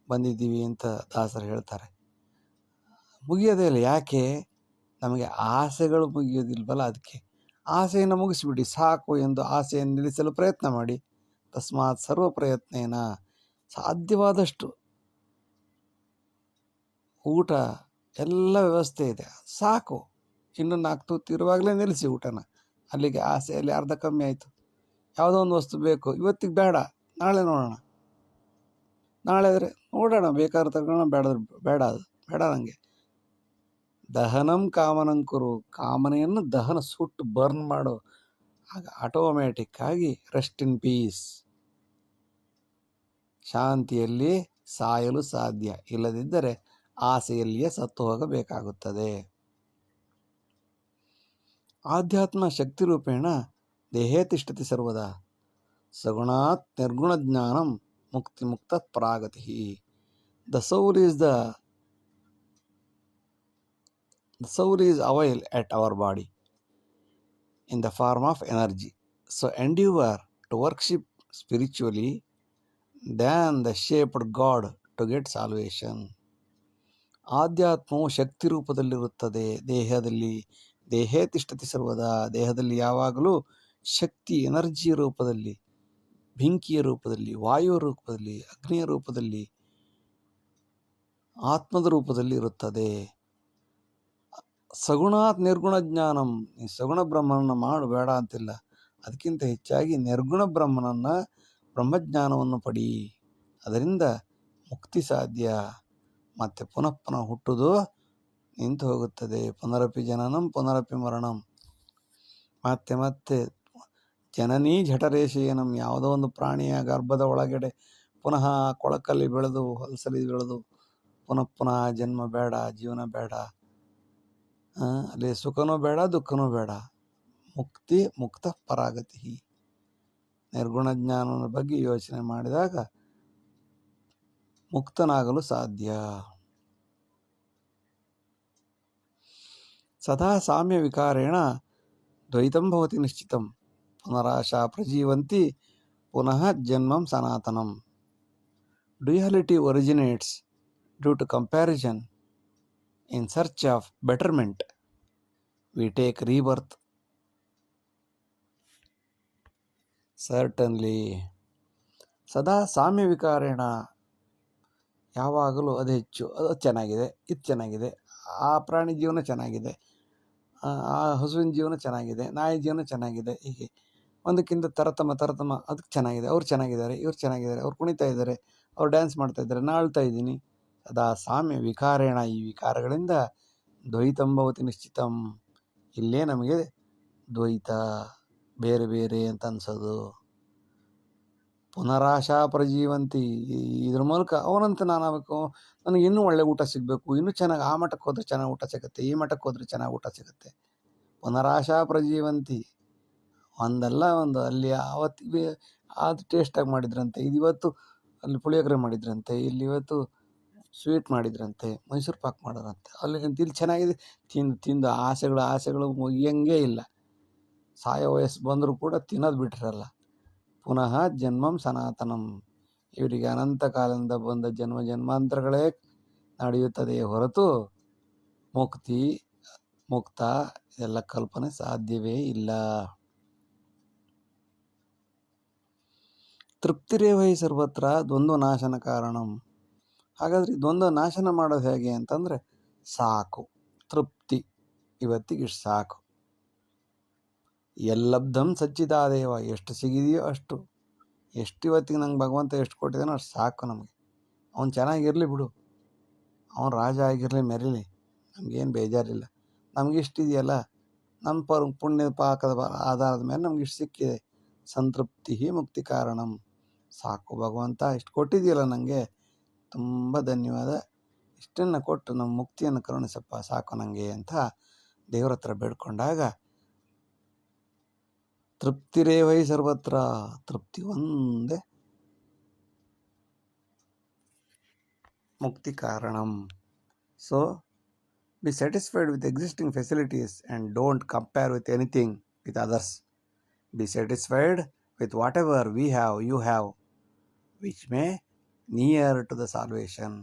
ಬಂದಿದ್ದೀವಿ ಅಂತ ದಾಸರು ಹೇಳ್ತಾರೆ. ಮುಗಿಯೋದೇ ಇಲ್ಲ. ಯಾಕೆ? ನಮಗೆ ಆಸೆಗಳು ಮುಗಿಯೋದಿಲ್ವಲ್ಲ, ಅದಕ್ಕೆ ಆಸೆಯನ್ನು ಮುಗಿಸಿಬಿಡಿ ಸಾಕು ಎಂದು ಆಸೆಯನ್ನು ನಿಲ್ಲಿಸಲು ಪ್ರಯತ್ನ ಮಾಡಿ. ತಸ್ಮಾತ್ ಸರ್ವ ಪ್ರಯತ್ನೇನ, ಸಾಧ್ಯವಾದಷ್ಟು ಊಟ ಎಲ್ಲ ವ್ಯವಸ್ಥೆ ಇದೆ, ಸಾಕು, ಇನ್ನು 4 ತುತ್ತು ಇರುವಾಗಲೇ ನಿಲ್ಲಿಸಿ ಊಟನ. ಅಲ್ಲಿಗೆ ಆಸೆಯಲ್ಲಿ ಅರ್ಧ ಕಮ್ಮಿ ಆಯಿತು. ಯಾವುದೋ ಒಂದು ವಸ್ತು ಬೇಕು, ಇವತ್ತಿಗೆ ಬೇಡ, ನಾಳೆ ನೋಡೋಣ, ನಾಳೆ ಆದರೆ ನೋಡೋಣ, ಬೇಕಾದ್ರೆ ತಗೊಳ್ಳೋಣ, ಬೇಡ ನನಗೆ. ದಹನಂ ಕಾಮನಂ ಕುರು, ಕಾಮನೆಯನ್ನು ದಹನ ಸುಟ್ಟು ಬರ್ನ್ ಮಾಡು. ಆಗ ಆಟೋಮ್ಯಾಟಿಕ್ ಆಗಿ ರೆಸ್ಟ್ ಇನ್ ಪೀಸ್, ಶಾಂತಿಯಲ್ಲಿ ಸಾಯಲು ಸಾಧ್ಯ. ಇಲ್ಲದಿದ್ದರೆ ಆಸೆಯಲ್ಲಿಯೇ ಸತ್ತು ಹೋಗಬೇಕಾಗುತ್ತದೆ. ಆಧ್ಯಾತ್ಮ ಶಕ್ತಿರೂಪೇಣ ದೇಹೇ ತಿಷ್ಠತಿ ಸರ್ವದಾ ಸಗುಣಾತ್ ನಿರ್ಗುಣಜ್ಞಾನಂ ಮುಕ್ತಿ ಮುಕ್ತ ಪ್ರಾಗತಿ. The soul is avail at our body in the form of energy. So endeavor to worship spiritually than the shaped God to get salvation. ಆಧ್ಯಾತ್ಮವು ಶಕ್ತಿ ರೂಪದಲ್ಲಿರುತ್ತದೆ. ದೇಹೇ ತಿಷ್ಠತಿ ಸರ್ವದಾ, ದೇಹದಲ್ಲಿ ಯಾವಾಗಲೂ ಶಕ್ತಿ, ಎನರ್ಜಿಯ ರೂಪದಲ್ಲಿ, ಬೆಂಕಿಯ ರೂಪದಲ್ಲಿ, ವಾಯುವ ರೂಪದಲ್ಲಿ, ಅಗ್ನಿಯ ರೂಪದಲ್ಲಿ, ಆತ್ಮದ ರೂಪದಲ್ಲಿ ಇರುತ್ತದೆ. ಸಗುಣಾತ್ ನಿರ್ಗುಣ ಜ್ಞಾನಂ, ಈ ಸಗುಣ ಬ್ರಹ್ಮನನ್ನು ಮಾಡಬೇಡ ಅಂತಿಲ್ಲ, ಅದಕ್ಕಿಂತ ಹೆಚ್ಚಾಗಿ ನಿರ್ಗುಣ ಬ್ರಹ್ಮಜ್ಞಾನವನ್ನು ಪಡಿ. ಅದರಿಂದ ಮುಕ್ತಿ ಸಾಧ್ಯ. ಮತ್ತೆ ಪುನಃ ಪುನಃ ಹುಟ್ಟುವುದು ನಿಂತು ಹೋಗುತ್ತದೆ. ಪುನರಪಿ ಜನನಂ ಪುನರಪಿ ಮರಣಂ. ಮತ್ತೆ ಮತ್ತೆ ಜನನೀ ಜಠರೇಶಯನಂ, ಯಾವುದೋ ಒಂದು ಪ್ರಾಣಿಯ ಗರ್ಭದ ಒಳಗಡೆ ಪುನಃ ಕೊಳಕಲ್ಲಿ ಬೆಳೆದು ಹೊಲಸಲಿ ಬೆಳೆದು ಪುನಃ ಪುನಃ ಜನ್ಮ ಬೇಡ, ಜೀವನ ಬೇಡ, ಅಲ್ಲಿ ಸುಖನೂ ಬೇಡ, ದುಃಖನೂ ಬೇಡ. ಮುಕ್ತಿ ಮುಕ್ತ ಪರಾಗತಿ. ನಿರ್ಗುಣ ಜ್ಞಾನದ ಬಗ್ಗೆ ಯೋಚನೆ ಮಾಡಿದಾಗ ಮುಕ್ತನಾಗಲು ಸಾಧ್ಯ. ಸದಾ ಸಾಮ್ಯ ವಿಕಾರೇಣ ದ್ವೈತಂ ಭವತಿ ನಿಶ್ಚಿತಂ ಪುನರಾಶಾ ಪ್ರಜೀವಂತಿ ಪುನಃ ಜನ್ಮಂ ಸನಾತನಂ. Duality originates due to comparison. In search of betterment, we take rebirth. Certainly. ಸದಾ ಸಾಮ್ಯ ವಿಕಾರೇಣ, ಯಾವಾಗಲೂ ಅದು ಹೆಚ್ಚು, ಅದು ಚೆನ್ನಾಗಿದೆ, ಇದು ಚೆನ್ನಾಗಿದೆ, ಆ ಪ್ರಾಣಿ ಜೀವನ ಚೆನ್ನಾಗಿದೆ, ಆ ಹಸುವಿನ ಜೀವನ ಚೆನ್ನಾಗಿದೆ, ನಾಯಿ ಜೀವನ ಚೆನ್ನಾಗಿದೆ, ಹೀಗೆ ಒಂದಕ್ಕಿಂತ ತರತಮ ಅದಕ್ಕೆ ಚೆನ್ನಾಗಿದೆ, ಅವ್ರು ಚೆನ್ನಾಗಿದ್ದಾರೆ, ಇವ್ರು ಚೆನ್ನಾಗಿದ್ದಾರೆ, ಅವ್ರು ಕುಣಿತಾ ಇದ್ದಾರೆ, ಅವ್ರು ಡ್ಯಾನ್ಸ್ ಮಾಡ್ತಾ ಇದ್ದಾರೆ, ನಾ ಅಳ್ತಾ ಇದ್ದೀನಿ. ಸದಾ ಸಾಮ್ಯ ವಿಕಾರೇಣ, ಈ ವಿಕಾರಗಳಿಂದ ದ್ವೈತಂಭವತಿ ನಿಶ್ಚಿತಂ, ಇಲ್ಲೇ ನಮಗೆ ದ್ವೈತ, ಬೇರೆ ಬೇರೆ ಅಂತ ಅನ್ಸೋದು. ಪುನರಾಶಾ ಪ್ರಜೀವಂತಿ, ಇದ್ರ ಮೂಲಕ ಅವನಂತ ನಾನಾಗಬೇಕು, ನನಗೆ ಇನ್ನೂ ಒಳ್ಳೆ ಊಟ ಸಿಗಬೇಕು, ಇನ್ನೂ ಚೆನ್ನಾಗಿ, ಆ ಮಠಕ್ಕೆ ಹೋದ್ರೆ ಚೆನ್ನಾಗಿ ಊಟ ಸಿಗುತ್ತೆ, ಈ ಮಠಕ್ಕೆ ಹೋದ್ರೆ ಚೆನ್ನಾಗಿ ಊಟ ಸಿಗುತ್ತೆ. ಪುನರಾಶಾ ಪ್ರಜೀವಂತಿ, ಒಂದಲ್ಲ ಒಂದು, ಅಲ್ಲಿ ಆವತ್ತಿಗೆ ಅದು ಟೇಸ್ಟಾಗಿ ಮಾಡಿದ್ರಂತೆ, ಇದು ಇವತ್ತು ಅಲ್ಲಿ ಪುಳಿಯೋಗರೆ ಮಾಡಿದ್ರಂತೆ, ಇಲ್ಲಿ ಇವತ್ತು ಸ್ವೀಟ್ ಮಾಡಿದ್ರಂತೆ, ಮೈಸೂರು ಪಾಕ್ ಮಾಡೋರಂತೆ, ಅಲ್ಲಿ ಇಲ್ಲಿ ಚೆನ್ನಾಗಿದೆ, ತಿಂದು ಆಸೆಗಳು ಮುಗಿಯಂಗೆ ಇಲ್ಲ. ಸಾಯೋ ವಯಸ್ಸು ಬಂದರೂ ಕೂಡ ತಿನ್ನೋದು ಬಿಟ್ಟಿರಲ್ಲ. ಪುನಃ ಜನ್ಮಂ ಸನಾತನಂ, ಇವರಿಗೆ ಅನಂತ ಕಾಲದಿಂದ ಬಂದ ಜನ್ಮಾಂತರಗಳೇ ನಡೆಯುತ್ತದೆಯೇ ಹೊರತು ಮುಕ್ತಿ ಮುಕ್ತ ಎಲ್ಲ ಕಲ್ಪನೆ ಸಾಧ್ಯವೇ ಇಲ್ಲ. ತೃಪ್ತಿರೇವೈ ಸರ್ವತ್ರ ದ್ವಂದ್ವ ನಾಶನ ಕಾರಣಂ. ಹಾಗಾದ್ರೆ ದ್ವಂದ್ವ ನಾಶನ ಮಾಡೋದು ಹೇಗೆ ಅಂತಂದರೆ, ಸಾಕು, ತೃಪ್ತಿ, ಇವತ್ತಿಗೆ ಇಷ್ಟು ಸಾಕು. ಎಲ್ಲಬ್ಧಂ ಸಚ್ಚಿದಾದೇವ, ಎಷ್ಟು ಸಿಗಿದೆಯೋ ಅಷ್ಟು, ಎಷ್ಟು ಇವತ್ತಿಗೆ ನಂಗೆ ಭಗವಂತ ಎಷ್ಟು ಕೊಟ್ಟಿದ್ದಾನೋ ಅಷ್ಟು ಸಾಕು ನಮಗೆ. ಅವನು ಚೆನ್ನಾಗಿರಲಿ ಬಿಡು, ಅವನು ರಾಜ ಆಗಿರಲಿ, ಮೆರೀಲಿ, ನಮಗೇನು ಬೇಜಾರಿಲ್ಲ. ನಮಗಿಷ್ಟಿದೆಯಲ್ಲ, ನಮ್ಮ ಪುಣ್ಯದ ಪಾಕದ ಆಧಾರದ ಮೇಲೆ ನಮಗಿಷ್ಟು ಸಿಕ್ಕಿದೆ. ಸಂತೃಪ್ತಿ ಮುಕ್ತಿ ಕಾರಣಂ. ಸಾಕು ಭಗವಂತ, ಇಷ್ಟು ಕೊಟ್ಟಿದೆಯಲ್ಲ ನನಗೆ, ತುಂಬ ಧನ್ಯವಾದ, ಇಷ್ಟನ್ನು ಕೊಟ್ಟು ನಮ್ಮ ಮುಕ್ತಿಯನ್ನು ಕರುಣಿಸಪ್ಪ, ಸಾಕು ನನಗೆ ಅಂತ ದೇವರ ಹತ್ರ ಬೇಡ್ಕೊಂಡಾಗ ತೃಪ್ತಿರೇವೈ ಸರ್ವತ್ರ, ತೃಪ್ತಿ ಒಂದೇ ಮುಕ್ತಿ ಕಾರಣಂ. So be satisfied with existing facilities and don't compare with anything with others. Be satisfied with whatever we have, you have, which may near to the salvation.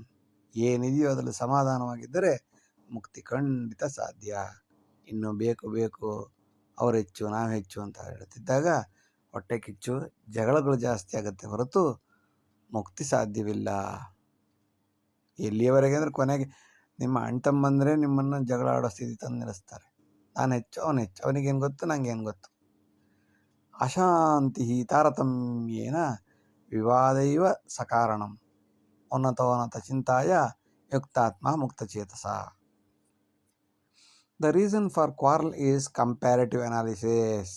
ಏನಿದೆಯೋ ಅದರಲ್ಲಿ ಸಮಾಧಾನವಾಗಿದ್ದರೆ ಮುಕ್ತಿ ಖಂಡಿತ ಸಾಧ್ಯ. ಇನ್ನು ಬೇಕು ಅವ್ರು ಹೆಚ್ಚು ನಾವು ಹೆಚ್ಚು ಅಂತ ಹೇಳ್ತಿದ್ದಾಗ ಹೊಟ್ಟೆ ಕಿಚ್ಚು, ಜಗಳಗಳು ಜಾಸ್ತಿ ಆಗುತ್ತೆ ಹೊರತು ಮುಕ್ತಿ ಸಾಧ್ಯವಿಲ್ಲ. ಎಲ್ಲಿಯವರೆಗೆ ಅಂದರೆ ಕೊನೆಗೆ ನಿಮ್ಮ ಅಣ್ಣ ತಮ್ಮಂದರೆ ನಿಮ್ಮನ್ನು ಜಗಳ ಆಡೋ ಸ್ಥಿತಿ ತಂದು ನಿಲ್ಲಿಸ್ತಾರೆ. ನಾನು ಹೆಚ್ಚು, ಅವನು ಹೆಚ್ಚು, ಅವನಿಗೇನು ಗೊತ್ತು, ನನಗೇನು ಗೊತ್ತು. ಅಶಾಂತಿ ತಾರತಮ್ಯೇನ ವಿವಾದೈವ ಸಕಾರಣಂ ಉನ್ನತೋನ್ನತ ಚಿಂತಾಯ ಯುಕ್ತಾತ್ಮ ಮುಕ್ತಚೇತಸ. The reason for quarrel is comparative analysis.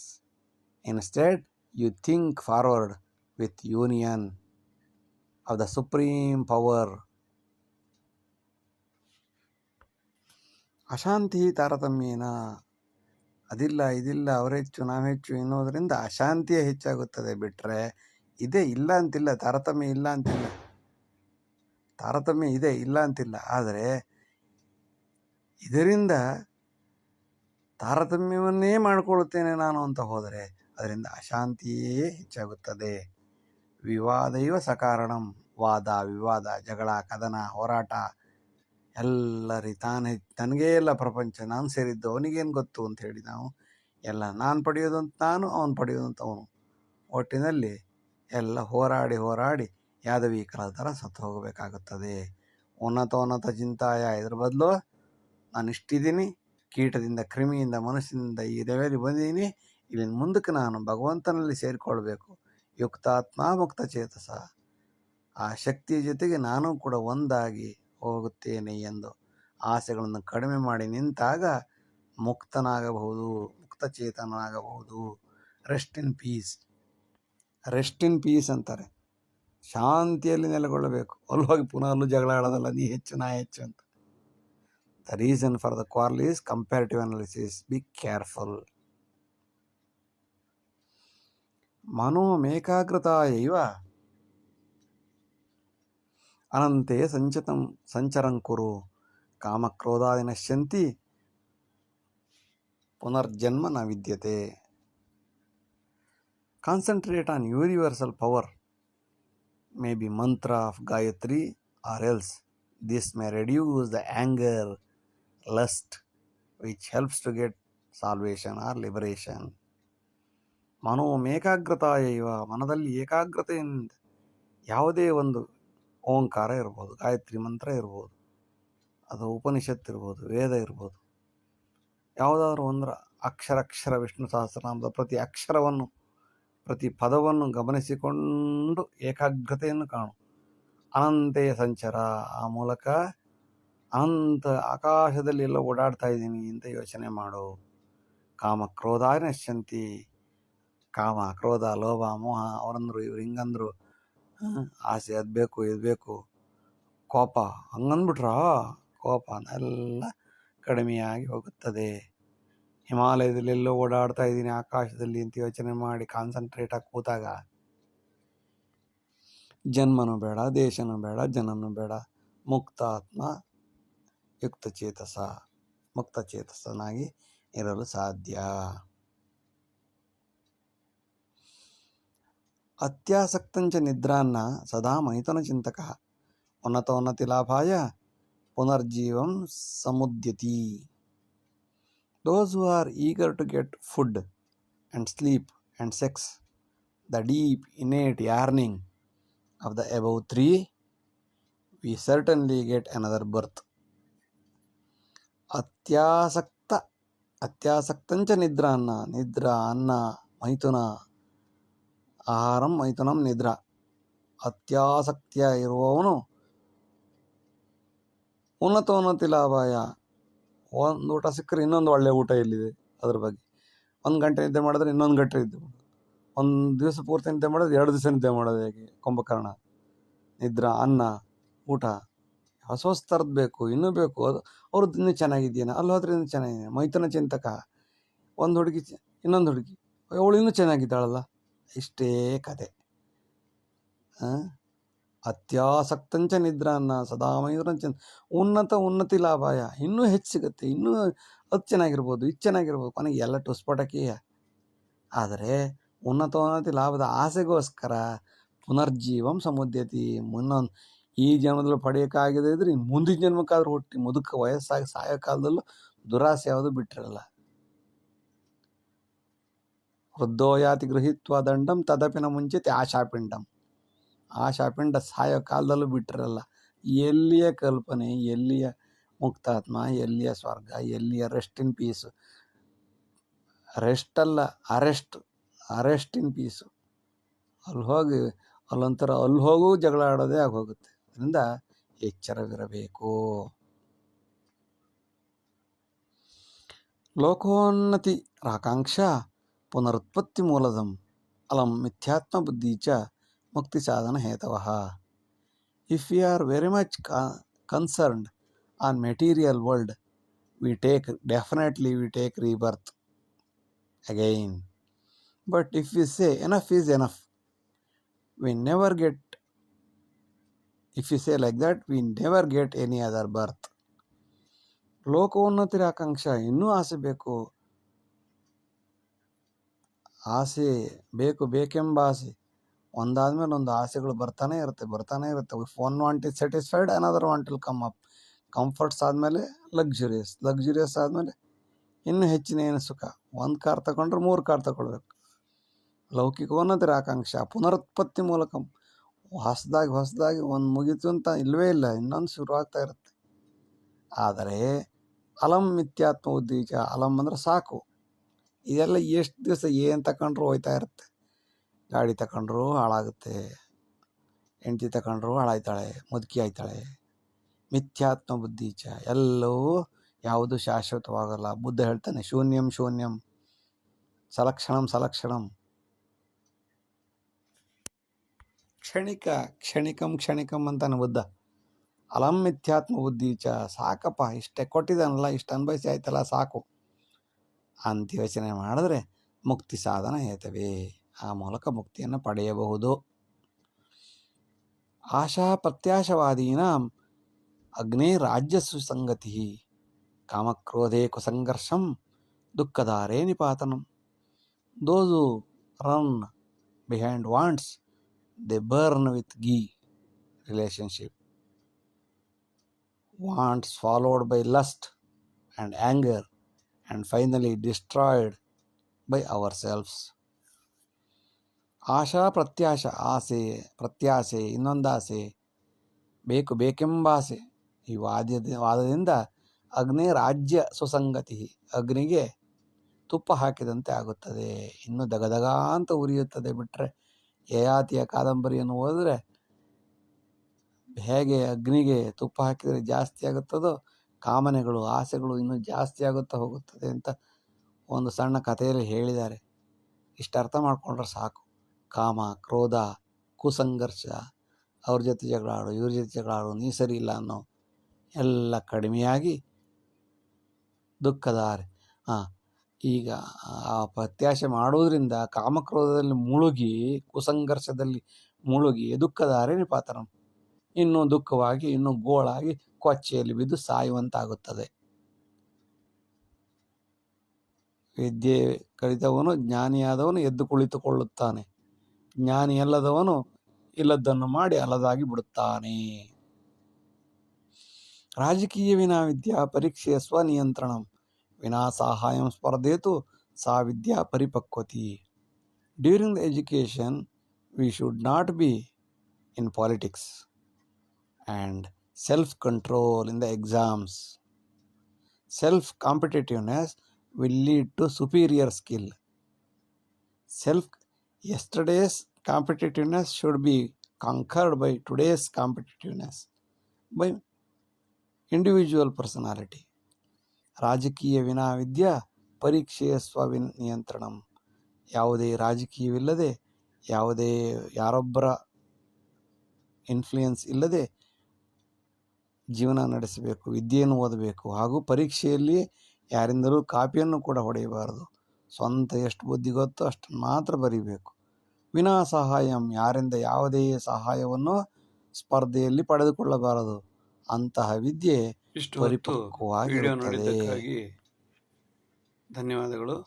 Instead, you think forward with union of the supreme power. ಅಶಾಂತಿ ತಾರತಮ್ಯೇನ, ಅದಿಲ್ಲ ಇದಿಲ್ಲ ಅವರೆಚ್ಚು ನಾವೆಚ್ಚು ಎನ್ನುವುದರಿಂದ ಅಶಾಂತಿಯೇ ಹೆಚ್ಚಾಗುತ್ತದೆ ಬಿಟ್ಟರೆ ಇದೇ ಇಲ್ಲ ಅಂತಿಲ್ಲ, ತಾರತಮ್ಯ ಇಲ್ಲ ಅಂತಿಲ್ಲ. ತಾರತಮ್ಯ ಇದೆ, ಇಲ್ಲ ಅಂತಿಲ್ಲ. ಆದರೆ ಇದರಿಂದ ತಾರತಮ್ಯವನ್ನೇ ಮಾಡಿಕೊಳ್ಳುತ್ತೇನೆ ನಾನು ಅಂತ ಹೋದರೆ ಅದರಿಂದ ಅಶಾಂತಿಯೇ ಹೆಚ್ಚಾಗುತ್ತದೆ. ವಿವಾದೈವ ಸಕಾರಣಂ, ವಾದ ವಿವಾದ, ಜಗಳ, ಕದನ, ಹೋರಾಟ ಎಲ್ಲರಿ ತನಗೇ ಎಲ್ಲ ಪ್ರಪಂಚ, ನಾನು ಸೇರಿದ್ದು ಅವನಿಗೇನು ಗೊತ್ತು ಅಂತ ಹೇಳಿ ನಾವು ಎಲ್ಲ ನಾನು ಪಡೆಯೋದಂತ ನಾನು, ಅವನು ಪಡೆಯೋದಂತ ಅವನು, ಒಟ್ಟಿನಲ್ಲಿ ಎಲ್ಲ ಹೋರಾಡಿ ಯಾದವೀಕರ ಥರ ಸತ್ತು ಹೋಗಬೇಕಾಗುತ್ತದೆ. ಉನ್ನತ ಚಿಂತಾಯ, ಇದ್ರ ಬದಲು ನಾನು ಇಷ್ಟಿದ್ದೀನಿ, ಕೀಟದಿಂದ, ಕ್ರಿಮಿಯಿಂದ, ಮನಸ್ಸಿನಿಂದ ಈ ಲೆವೆಲ್ ಬಂದಿದ್ದೀನಿ, ಇಲ್ಲಿನ ಮುಂದಕ್ಕೆ ನಾನು ಭಗವಂತನಲ್ಲಿ ಸೇರಿಕೊಳ್ಬೇಕು. ಯುಕ್ತಾತ್ಮ ಮುಕ್ತ ಚೇತಸ, ಆ ಶಕ್ತಿಯ ಜೊತೆಗೆ ನಾನು ಕೂಡ ಒಂದಾಗಿ ಹೋಗುತ್ತೇನೆ ಎಂದು ಆಸೆಗಳನ್ನು ಕಡಿಮೆ ಮಾಡಿ ನಿಂತಾಗ ಮುಕ್ತನಾಗಬಹುದು, ಮುಕ್ತಚೇತನಾಗಬಹುದು. Rest in peace, rest in peace ಅಂತಾರೆ. ಶಾಂತಿಯಲ್ಲಿ ನೆಲೆಗೊಳ್ಳಬೇಕು. ಅಲ್ಲಿ ಹೋಗಿ ಪುನಃ ಅಲ್ಲೂ ಜಗಳ ಆಡೋದಲ್ಲ, ನೀ ಹೆಚ್ಚು ನಾ ಹೆಚ್ಚು ಅಂತ. The reason for the quarrel is comparative analysis. Be careful. ಮನೋಮೇಕಾಗ್ರತಾಯೈವ ಅನಂತೆ ಸಂಚರಂ ಕುರು, ಕಾಮಕ್ರೋಧಾದಿ ನಶ್ಯಂತಿ, ಪುನರ್ಜನ್ಮ ನ ವಿದ್ಯತೆ. Concentrate on universal power, maybe mantra of Gayatri, or else this may reduce the anger, lust, which helps to get salvation or liberation. ಮನೋಮೇಕಾಗ್ರತಾಯೈವ, ಮನದಲ್ಲಿ ಏಕಾಗ್ರತೆಯಿಂದ ಯಾವುದೇ ಒಂದು ಓಂಕಾರ ಇರ್ಬೋದು, ಗಾಯತ್ರಿ ಮಂತ್ರ ಇರ್ಬೋದು, ಅದು ಉಪನಿಷತ್ತು ಇರ್ಬೋದು, ವೇದ ಇರ್ಬೋದು, ಯಾವುದಾದ್ರೂ ಒಂದು ಅಕ್ಷರ ವಿಷ್ಣು ಸಹಸ್ರನಾಮದ ಪ್ರತಿ ಅಕ್ಷರವನ್ನು, ಪ್ರತಿ ಪದವನ್ನು ಗಮನಿಸಿಕೊಂಡು ಏಕಾಗ್ರತೆಯನ್ನು ಕಾಣು. ಅನಂತೆಯ ಸಂಚಾರ, ಆ ಮೂಲಕ ಅನಂತ ಆಕಾಶದಲ್ಲಿ ಎಲ್ಲ ಓಡಾಡ್ತಾ ಇದ್ದೀನಿ ಅಂತ ಯೋಚನೆ ಮಾಡು. ಕಾಮ ಕ್ರೋಧ ನಶ್ಯಂತಿ, ಕಾಮ, ಕ್ರೋಧ, ಲೋಭ, ಮೋಹ, ಅವರಂದ್ರು ಇವ್ರು ಹಿಂಗಂದ್ರು, ಆಸೆ ಅದು ಬೇಕು ಇದು ಬೇಕು, ಕೋಪ ಹಂಗಂದ್ಬಿಟ್ರ ಕೋಪ ಎಲ್ಲ ಕಡಿಮೆಯಾಗಿ ಹೋಗುತ್ತದೆ. ಹಿಮಾಲಯದಲ್ಲಿ ಎಲ್ಲೋ ಓಡಾಡ್ತಾ ಇದ್ದೀನಿ ಆಕಾಶದಲ್ಲಿ ಅಂತ ಯೋಚನೆ ಮಾಡಿ ಕಾನ್ಸಂಟ್ರೇಟ್ ಆಗಿ ಕೂತಾಗ ಜನ್ಮನೂ ಬೇಡ, ದೇಶನೂ ಬೇಡ, ಜನನೂ ಬೇಡ, ಮುಕ್ತಾತ್ಮ ಮುಕ್ತಚೇತಸನಾಗಿ ಇರಲು ಸಾಧ್ಯ. ಅತ್ಯಾಸಕ್ತಂಚ ನಿದ್ರಾನ್ನ ಸದಾ ಮೈಥುನ ಚಿಂತಕ, ಉನ್ನತಿ ಲಾಭಾಯ ಪುನರ್ಜೀವಂ ಸಮುದ್ಯತಿ. Those who are eager to get food and sleep and sex, the deep innate yearning of the above three, we certainly get another birth. ಅತ್ಯಾಸಕ್ತಂಚ ನಿದ್ರಾನ್ನ, ನಿದ್ರಾ ಅನ್ನ, ಮೈಥುನ ಆಹಾರಂ, ಮೈಥುನಂ ನಿದ್ರಾ. ಅತ್ಯಾಸಕ್ತಿಯ ಇರುವವನು ಉನ್ನತಿ ಲಾಭಾಯ, ಒಂದು ಊಟ ಸಿಕ್ಕರೆ ಇನ್ನೊಂದು ಒಳ್ಳೆಯ ಊಟ ಎಲ್ಲಿದೆ ಅದ್ರ ಬಗ್ಗೆ. 1 ಗಂಟೆ ನಿದ್ದೆ ಮಾಡಿದ್ರೆ ಇನ್ನೊಂದು ಗಂಟೆ ನಿದ್ದೆ ಮಾಡೋದು, ಒಂದು ದಿವಸ ಪೂರ್ತಿ ನಿದ್ದೆ ಮಾಡೋದು, 2 ದಿವಸ ನಿದ್ದೆ ಮಾಡೋದು, ಹೇಗೆ ಕುಂಭಕರ್ಣ. ನಿದ್ರಾ, ಅನ್ನ, ಊಟ ಹೊಸ ಥರದ್ದು ಬೇಕು, ಇನ್ನೂ ಬೇಕು, ಅದು ಅವ್ರದ್ದು ಇನ್ನೂ ಚೆನ್ನಾಗಿದೆಯೇನ, ಅಲ್ಲಿ ಹೋದ್ರೆ ಇನ್ನೂ ಚೆನ್ನಾಗಿದೆ. ಮೈಥುನ ಚಿಂತಕ, ಒಂದು ಹುಡುಗಿ ಇನ್ನೊಂದು ಹುಡುಗಿ, ಅವಳು ಇನ್ನೂ ಚೆನ್ನಾಗಿದ್ದಾಳಲ್ಲ, ಇಷ್ಟೇ ಕತೆ. ಅತ್ಯಾಸಕ್ತಂಚ ನಿದ್ರಾನ್ನ ಸದಾ ಮೈಥುನ ಉನ್ನತಿ ಲಾಭಾಯ, ಇನ್ನೂ ಹೆಚ್ಚು ಸಿಗುತ್ತೆ, ಇನ್ನೂ ಅದು ಚೆನ್ನಾಗಿರ್ಬೋದು, ಇದು ಚೆನ್ನಾಗಿರ್ಬೋದು, ಕೊನೆಗೆ ಎಲ್ಲ ಟುಸ್ಪಟಕೀಯ. ಆದರೆ ಉನ್ನತಿ ಲಾಭದ ಆಸೆಗೋಸ್ಕರ ಪುನರ್ಜೀವಂ ಸಮುದ್ಯತಿ, ಈ ಜನ್ಮದಲ್ಲಿ ಪಡೆಯೋಕ್ಕಾಗದೇ ಇದ್ರೆ ಇನ್ನು ಮುಂದಿನ ಜನ್ಮಕ್ಕಾದ್ರೂ ಹುಟ್ಟಿ ವಯಸ್ಸಾಗಿ ಸಾಯೋ ಕಾಲದಲ್ಲೂ ದುರಾಸೆ ಯಾವುದು ಬಿಟ್ಟಿರಲ್ಲ. ವೃದ್ಧೋಯಾತಿ ಗೃಹೀತ್ವ ದಂಡಂ ತದಪಿನ ಮುಂಚಿತ ಆಶಾಪಿಂಡಂ, ಆಶಾಪಿಂಡ ಸಾಯೋ ಕಾಲದಲ್ಲೂ ಬಿಟ್ಟಿರಲ್ಲ. ಎಲ್ಲಿಯ ಕಲ್ಪನೆ, ಎಲ್ಲಿಯ ಮುಕ್ತಾತ್ಮ, ಎಲ್ಲಿಯ ಸ್ವರ್ಗ, ಎಲ್ಲಿಯ ರೆಸ್ಟ್ ಇನ್ ಪೀಸು. ರೆಸ್ಟ್ ಅಲ್ಲ, ಅರೆಸ್ಟ್ ಇನ್ ಪೀಸು. ಅಲ್ಲಿ ಹೋಗಿ ಅಲ್ಲೊಂಥರ ಅಲ್ಲಿ ಹೋಗೂ ಜಗಳ ಆಡೋದೇ ಆಗೋಗುತ್ತೆ. ಅದರಿಂದ ಎಚ್ಚರವಿರಬೇಕು. ಲೋಕೋನ್ನತಿ ಆಕಾಂಕ್ಷ ಪುನರುತ್ಪತ್ತಿ ಮೂಲದಂ ಅಲಂ ಮಿಥ್ಯಾತ್ಮ ಬುದ್ಧಿ ಚ ಮುಕ್ತಿ ಸಾಧನ ಹೇತವಃ. If we are very much concerned on material world, we definitely take rebirth again. But if we say enough is enough, we never get, if you say like that, we never get any other birth. ಲೋಕೋನ್ನತಿರ ಆಕಾಂಕ್ಷ, ಇನ್ನೂ ಆಸೆ ಬೇಕು, ಆಸೆ ಬೇಕು ಬೇಕೆಂಬ ಆಸೆ ಒಂದಾದ್ಮೇಲೆ ಒಂದು ಆಸೆಗಳು ಬರ್ತಾನೆ ಇರುತ್ತೆ. If one want is satisfied another want will come up. Comforts ಆದಮೇಲೆ ಲಕ್ಸುರಿಯಸ್ ಆದಮೇಲೆ ಇನ್ನೂ ಹೆಚ್ಚಿನ ಏನು ಸುಖ. ಒಂದು ಕಾರ್ ತಗೊಂಡ್ರೆ 3 ಕಾರ್ ತಗೊಳ್ಬೇಕು. ಲೌಕಿಕೋನ್ನತಿರ ಆಕಾಂಕ್ಷ ಪುನರುತ್ಪತ್ತಿ ಮೂಲಕ ಹೊಸದಾಗಿ ಒಂದು ಮುಗೀತು ಅಂತ ಇಲ್ಲವೇ ಇಲ್ಲ, ಇನ್ನೊಂದು ಶುರುವಾಗ್ತಾ ಇರುತ್ತೆ. ಆದರೆ ಅಲಂ ಮಿಥ್ಯಾತ್ಮ ಉದ್ದೀಚ, ಅಲಂ ಅಂದರೆ ಸಾಕು. ಇದೆಲ್ಲ ಎಷ್ಟು ದಿವಸ ಏನು ತಗೊಂಡ್ರು ಹೋಯ್ತಾ ಇರುತ್ತೆ. ಗಾಡಿ ತಗೊಂಡ್ರು ಹಾಳಾಗುತ್ತೆ, ಹೆಂಡತಿ ತಗೊಂಡ್ರು ಹಾಳಾಯ್ತಾಳೆ, ಮುದುಕಿ ಆಯ್ತಾಳೆ. ಮಿಥ್ಯಾತ್ಮ ಬುದ್ಧೀಚ, ಎಲ್ಲವೂ ಯಾವುದು ಶಾಶ್ವತವಾಗಲ್ಲ. ಬುದ್ಧ ಹೇಳ್ತಾನೆ ಶೂನ್ಯಂ ಸಲಕ್ಷಣಂ ಕ್ಷಣಿಕಂ ಅಂತಾನೆ ಬುದ್ಧ. ಅಲಂ ಮಿಥ್ಯಾತ್ಮ ಬುದ್ಧೀಚ, ಸಾಕಪ್ಪ ಇಷ್ಟೇ ಕೊಟ್ಟಿದ್ದಾನಲ್ಲ, ಇಷ್ಟು ಅನುಭವಿಸಿ ಆಯ್ತಲ್ಲ ಸಾಕು ಅಂತ ಯೋಚನೆ ಮಾಡಿದ್ರೆ ಮುಕ್ತಿ ಸಾಧನ ಹೇತವೇ, ಆ ಮೂಲಕ ಮುಕ್ತಿಯನ್ನು ಪಡೆಯಬಹುದು. ಆಶಾ ಪ್ರತ್ಯಾಶವಾದೀನಾಂ ಅಗ್ನೇ ರಾಜ್ಯ ಸುಸಂಗತಿ ಕಾಮಕ್ರೋಧೇ ಕುಸಂಘರ್ಷಂ ದುಃಖಧಾರೇ ನಿಪಾತನಂ. Those who run behind wants, they burn with ghee. Relationship. Wants followed by lust and anger and finally destroyed by ourselves. ಆಶಾ ಪ್ರತ್ಯಾಶೆ ಇನ್ನೊಂದಾಸೆ, ಬೇಕೆಂಬಾಸೆ. ಈ ವಾದದಿಂದ ಅಗ್ನಿ ರಾಜ್ಯ ಸುಸಂಗತಿ, ಅಗ್ನಿಗೆ ತುಪ್ಪ ಹಾಕಿದಂತೆ ಆಗುತ್ತದೆ, ಇನ್ನು ದಗದಗ ಅಂತ ಉರಿಯುತ್ತದೆ. ಬಿಟ್ಟರೆ ಯಯಾತಿಯ ಕಾದಂಬರಿಯನ್ನು ಓದಿದ್ರೆ ಹೇಗೆ ಅಗ್ನಿಗೆ ತುಪ್ಪ ಹಾಕಿದರೆ ಜಾಸ್ತಿ ಆಗುತ್ತದೋ, ಕಾಮನೆಗಳು ಆಸೆಗಳು ಇನ್ನೂ ಜಾಸ್ತಿ ಆಗುತ್ತಾ ಹೋಗುತ್ತದೆ ಅಂತ ಒಂದು ಸಣ್ಣ ಕಥೆಯಲ್ಲಿ ಹೇಳಿದ್ದಾರೆ. ಇಷ್ಟು ಅರ್ಥ ಮಾಡ್ಕೊಂಡ್ರೆ ಸಾಕು. ಕಾಮ, ಕ್ರೋಧ, ಕುಸಂಘರ್ಷ, ಅವ್ರ ಜೊತೆ ಜಗಳಾಡು, ಇವ್ರ ಜೊತೆ ಜಗಳಾಡು, ನೀ ಸರಿ ಇಲ್ಲ ಅನ್ನೋ ಎಲ್ಲ ಕಡಿಮೆಯಾಗಿ ದುಃಖದಾರೆ. ಈಗ ಆ ಪ್ರತ್ಯಾಶೆ ಮಾಡೋದ್ರಿಂದ ಕಾಮಕ್ರೋಧದಲ್ಲಿ ಮುಳುಗಿ, ಕುಸಂಘರ್ಷದಲ್ಲಿ ಮುಳುಗಿ ದುಃಖದಾರೆ ನಿಪಾತನಂ, ಇನ್ನೂ ದುಃಖವಾಗಿ, ಇನ್ನೂ ಗೋಳಾಗಿ ಕೊಚ್ಚೆಯಲ್ಲಿ ಬಿದ್ದು ಸಾಯುವಂತಾಗುತ್ತದೆ. ವಿದ್ಯೆ ಕಲಿತವನು ಜ್ಞಾನಿಯಾದವನು ಎದ್ದು ಕುಳಿತುಕೊಳ್ಳುತ್ತಾನೆ, ಜ್ಞಾನಿಯಲ್ಲದವನು ಇಲ್ಲದನ್ನು ಮಾಡಿ ಅಲ್ಲದಾಗಿ ಬಿಡುತ್ತಾನೆ. ರಾಜಕೀಯ ವಿನಾ ವಿದ್ಯಾ ಪರೀಕ್ಷೆಯ ಸ್ವನಿಯಂತ್ರಣಂ ವಿನಾ ಸಾಹಾಯಂ ಸ್ಪರ್ಧೇತು ಸಾ ವಿದ್ಯಾ ಪರಿಪಕ್ವತಿ. During the education we should not be in politics and self control in the exams. Self competitiveness will lead to superior skill. Yesterday's competitiveness should be conquered by today's competitiveness, by individual personality. ರಾಜಕೀಯ ವಿನಾ ವಿದ್ಯಾ ಪರೀಕ್ಷೆಯ ಸ್ವನಿಯಂತ್ರಣಂ. ಯಾವುದೇ ರಾಜಕೀಯವಿಲ್ಲದೆ, ಯಾವುದೇ ಯಾರೊಬ್ಬರ influence ಇಲ್ಲದೆ ಜೀವನ ನಡೆಸಬೇಕು, ವಿದ್ಯೆಯನ್ನು ಓದಬೇಕು. ಹಾಗೂ ಪರೀಕ್ಷೆಯಲ್ಲಿ ಯಾರಿಂದಲೂ ಕಾಪಿಯನ್ನು ಕೂಡ ಹೊಡೆಯಬಾರದು. ಸ್ವಂತ ಎಷ್ಟು ಬುದ್ಧಿ ಗೊತ್ತೋ ಅಷ್ಟನ್ನು ಮಾತ್ರ ಬರೀಬೇಕು. ವಿನಾ ಸಹಾಯಂ, ಯಾರಿಂದ ಯಾವುದೇ ಸಹಾಯವನ್ನು ಸ್ಪರ್ಧೆಯಲ್ಲಿ ಪಡೆದುಕೊಳ್ಳಬಾರದು. ಅಂತಹ ವಿದ್ಯೆ ಪರಿಪಕ್ವವಾಗಿರುತ್ತದೆ. ಧನ್ಯವಾದಗಳು.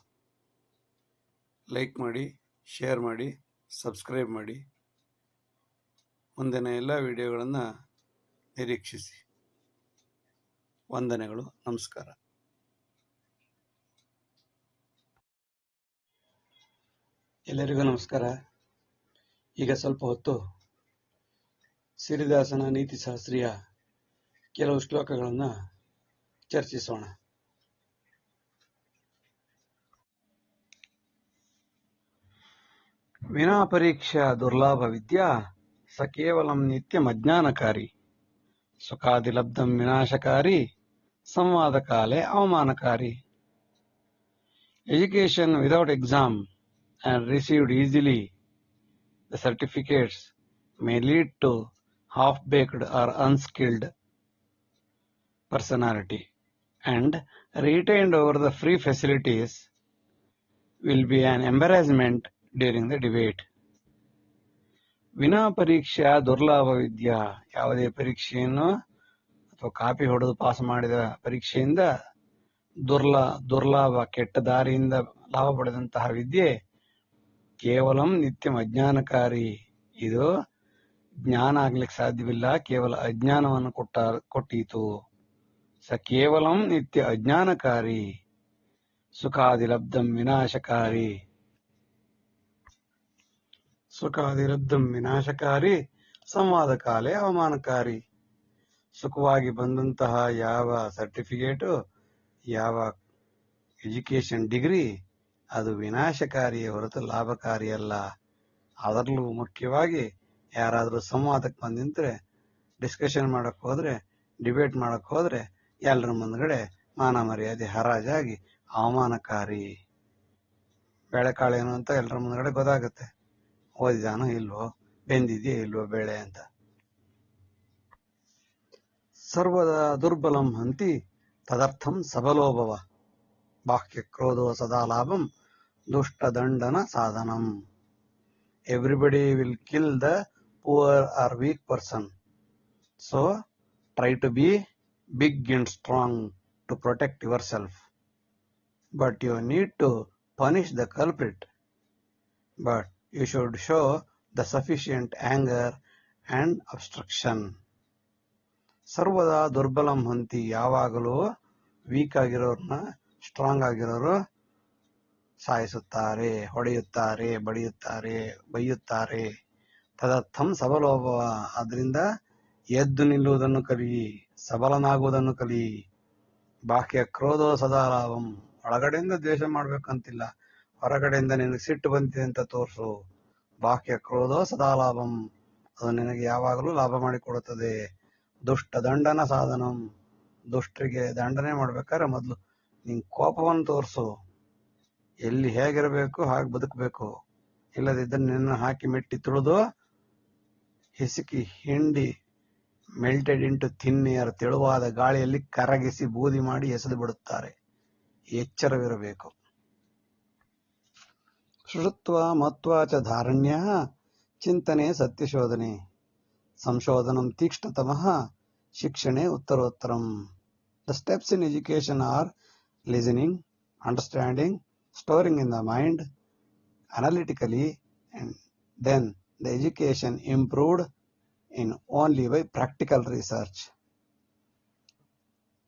ಲೈಕ್ ಮಾಡಿ, ಶೇರ್ ಮಾಡಿ, ಸಬ್ಸ್ಕ್ರೈಬ್ ಮಾಡಿ. ಮುಂದಿನ ಎಲ್ಲ ವಿಡಿಯೋಗಳನ್ನು ನಿರೀಕ್ಷಿಸಿ. ವಂದನೆಗಳು. ನಮಸ್ಕಾರ. ಎಲ್ಲರಿಗೂ ನಮಸ್ಕಾರ. ಈಗ ಸ್ವಲ್ಪ ಹೊತ್ತು ಸಿರಿದಾಸನ ನೀತಿಶಾಸ್ತ್ರೀಯ ಕೆಲವು ಶ್ಲೋಕಗಳನ್ನು ಚರ್ಚಿಸೋಣ. ವಿನಾ ಪರೀಕ್ಷಾ ದುರ್ಲಾಭ ವಿದ್ಯಾ ಸ ಕೇವಲಂ ನಿತ್ಯಂ ಅಜ್ಞಾನಕಾರಿ ಸುಖಾದಿಲಬ್ಧಂ ವಿನಾಶಕಾರಿ ಸಂವಾದ ಕಾಲೇ ಅವಮಾನಕಾರಿ. Education without exam and received easily. The certificates may lead to half-baked or unskilled personality, and retained over the free facilities will be an embarrassment during the debate. ವಿನಾ ಪರೀಕ್ಷಾ ದುರ್ಲಾಭ ವಿದ್ಯಾ, ಯಾವುದೇ ಪರೀಕ್ಷೆಯನ್ನು ಅಥವಾ ಕಾಪಿ ಹೊಡೆದು ಪಾಸ್ ಮಾಡಿದ ಪರೀಕ್ಷೆಯಿಂದ ದುರ್ಲಾಭ ಕೆಟ್ಟ ದಾರಿಯಿಂದ ಲಾಭ ಪಡೆದಂತಹ ವಿದ್ಯೆ ಕೇವಲಂ ನಿತ್ಯಂ ಅಜ್ಞಾನಕಾರಿ. ಇದು ಜ್ಞಾನ ಆಗ್ಲಿಕ್ಕೆ ಸಾಧ್ಯವಿಲ್ಲ, ಕೇವಲ ಅಜ್ಞಾನವನ್ನು ಕೊಟ್ಟೀತು. ಸ ಕೇವಲಂ ನಿತ್ಯ ಅಜ್ಞಾನಕಾರಿ, ಸುಖಾದಿಲಬ್ಧಂ ವಿನಾಶಕಾರಿ. ಸುಖಾದಿಲಬ್ಧಂ ವಿನಾಶಕಾರಿ, ಸಂವಾದ ಕಾಲೇ ಅವಮಾನಕಾರಿ. ಸುಖವಾಗಿ ಬಂದಂತಹ ಯಾವ ಸರ್ಟಿಫಿಕೇಟು, ಯಾವ ಎಜುಕೇಶನ್ ಡಿಗ್ರಿ, ಅದು ವಿನಾಶಕಾರಿಯೇ ಹೊರತು ಲಾಭಕಾರಿಯಲ್ಲ. ಅದರಲ್ಲೂ ಮುಖ್ಯವಾಗಿ ಯಾರಾದರೂ ಸಂವಾದಕ್ಕೆ ಬಂದು ನಿಂತರೆ, ಡಿಸ್ಕಷನ್ ಮಾಡಕ್ ಹೋದ್ರೆ, ಡಿಬೇಟ್ ಮಾಡಕ್ ಹೋದ್ರೆ ಎಲ್ಲರ ಮುಂದ್ಗಡೆ ಮಾನ ಮರ್ಯಾದೆ ಹರಾಜಾಗಿ ಅವಮಾನಕಾರಿ. ಬೇಳೆಕಾಳೇನು ಅಂತ ಎಲ್ಲರ ಮುಂದ್ಗಡೆ ಗೊತ್ತಾಗುತ್ತೆ. ಓದಿದಾನೋ ಇಲ್ವೋ, ಬೆಂದಿದೆಯೋ ಇಲ್ವೋ ಬೇಳೆ ಅಂತ. ಸರ್ವದಾ ದುರ್ಬಲಂ ಹಂತಿ ತದರ್ಥಂ ಸಬಲೋಭವ. ಬಾಹ್ಯ ಕ್ರೋಧೋ ಸದಾ ಲಾಭಂ ದುಷ್ಟ ದಂಡನ ಸಾಧನಂ. Everybody will kill the poor or weak person. So try to be big and strong to protect yourself. But you need to punish the culprit. But you should show the sufficient anger and obstruction. ಸರ್ವದಾ ದುರ್ಬಲಂ ಹಂತಿ, ಯಾವಾಗಲೂ weak ಆಗಿರೋರ್ನ strong ಆಗಿರೋರು ಸಾಯಿಸುತ್ತಾರೆ, ಹೊಡೆಯುತ್ತಾರೆ, ಬಡಿಯುತ್ತಾರೆ, ಬೈಯುತ್ತಾರೆ. ತದರ್ಥಂ ಸಬಲೋಭವ, ಆದ್ರಿಂದ ಎದ್ದು ನಿಲ್ಲುವುದನ್ನು ಕಲಿ, ಸಬಲನಾಗುವುದನ್ನು ಕಲಿ. ಬಾಹ್ಯ ಕ್ರೋಧೋ ಸದಾ ಲಾಭಂ, ಒಳಗಡೆಯಿಂದ ದ್ವೇಷ ಮಾಡ್ಬೇಕಂತಿಲ್ಲ, ಹೊರಗಡೆಯಿಂದ ನಿನಗೆ ಸಿಟ್ಟು ಬಂದಿದೆ ಅಂತ ತೋರಿಸು. ಬಾಹ್ಯ ಕ್ರೋಧೋ ಸದಾ ಲಾಭಂ, ಅದು ನಿನಗೆ ಯಾವಾಗಲೂ ಲಾಭ ಮಾಡಿಕೊಡುತ್ತದೆ. ದುಷ್ಟ ದಂಡನ ಸಾಧನಂ, ದುಷ್ಟರಿಗೆ ದಂಡನೆ ಮಾಡ್ಬೇಕಾದ್ರೆ ಮೊದಲು ನಿನ್ ಕೋಪವನ್ನು ತೋರಿಸು. ಎಲ್ಲಿ ಹೇಗಿರಬೇಕು ಹಾಗೆ ಬದುಕಬೇಕು. ಇಲ್ಲದಿದ್ದರೆ ನಿನ್ನ ಹಾಕಿ ಮೆಟ್ಟಿ ತುಳಿದು ಹಿಸುಕಿ ಹಿಂಡಿ ಮೆಲ್ಟೆಡ್ ಇಂಟು ಥಿನ್ ಏರ್, ತೆಳುವಾದ ಗಾಳಿಯಲ್ಲಿ ಕರಗಿಸಿ ಬೂದಿ ಮಾಡಿ ಎಸೆದು ಬಿಡುತ್ತಾರೆ. ಎಚ್ಚರವಿರಬೇಕು. ಶುಶ್ರುತ್ವ ಮತ್ವಾ ಚ ಧಾರಣ್ಯ ಚಿಂತನೆ ಸತ್ಯಶೋಧನೆ ಸಂಶೋಧನಂ ತೀಕ್ಷ್ಣತಮಃ ಶಿಕ್ಷಣೆ ಉತ್ತರೋತ್ತರಂ. The steps in education are listening, understanding, storing in the mind analytically, and then the education improved in only by practical research.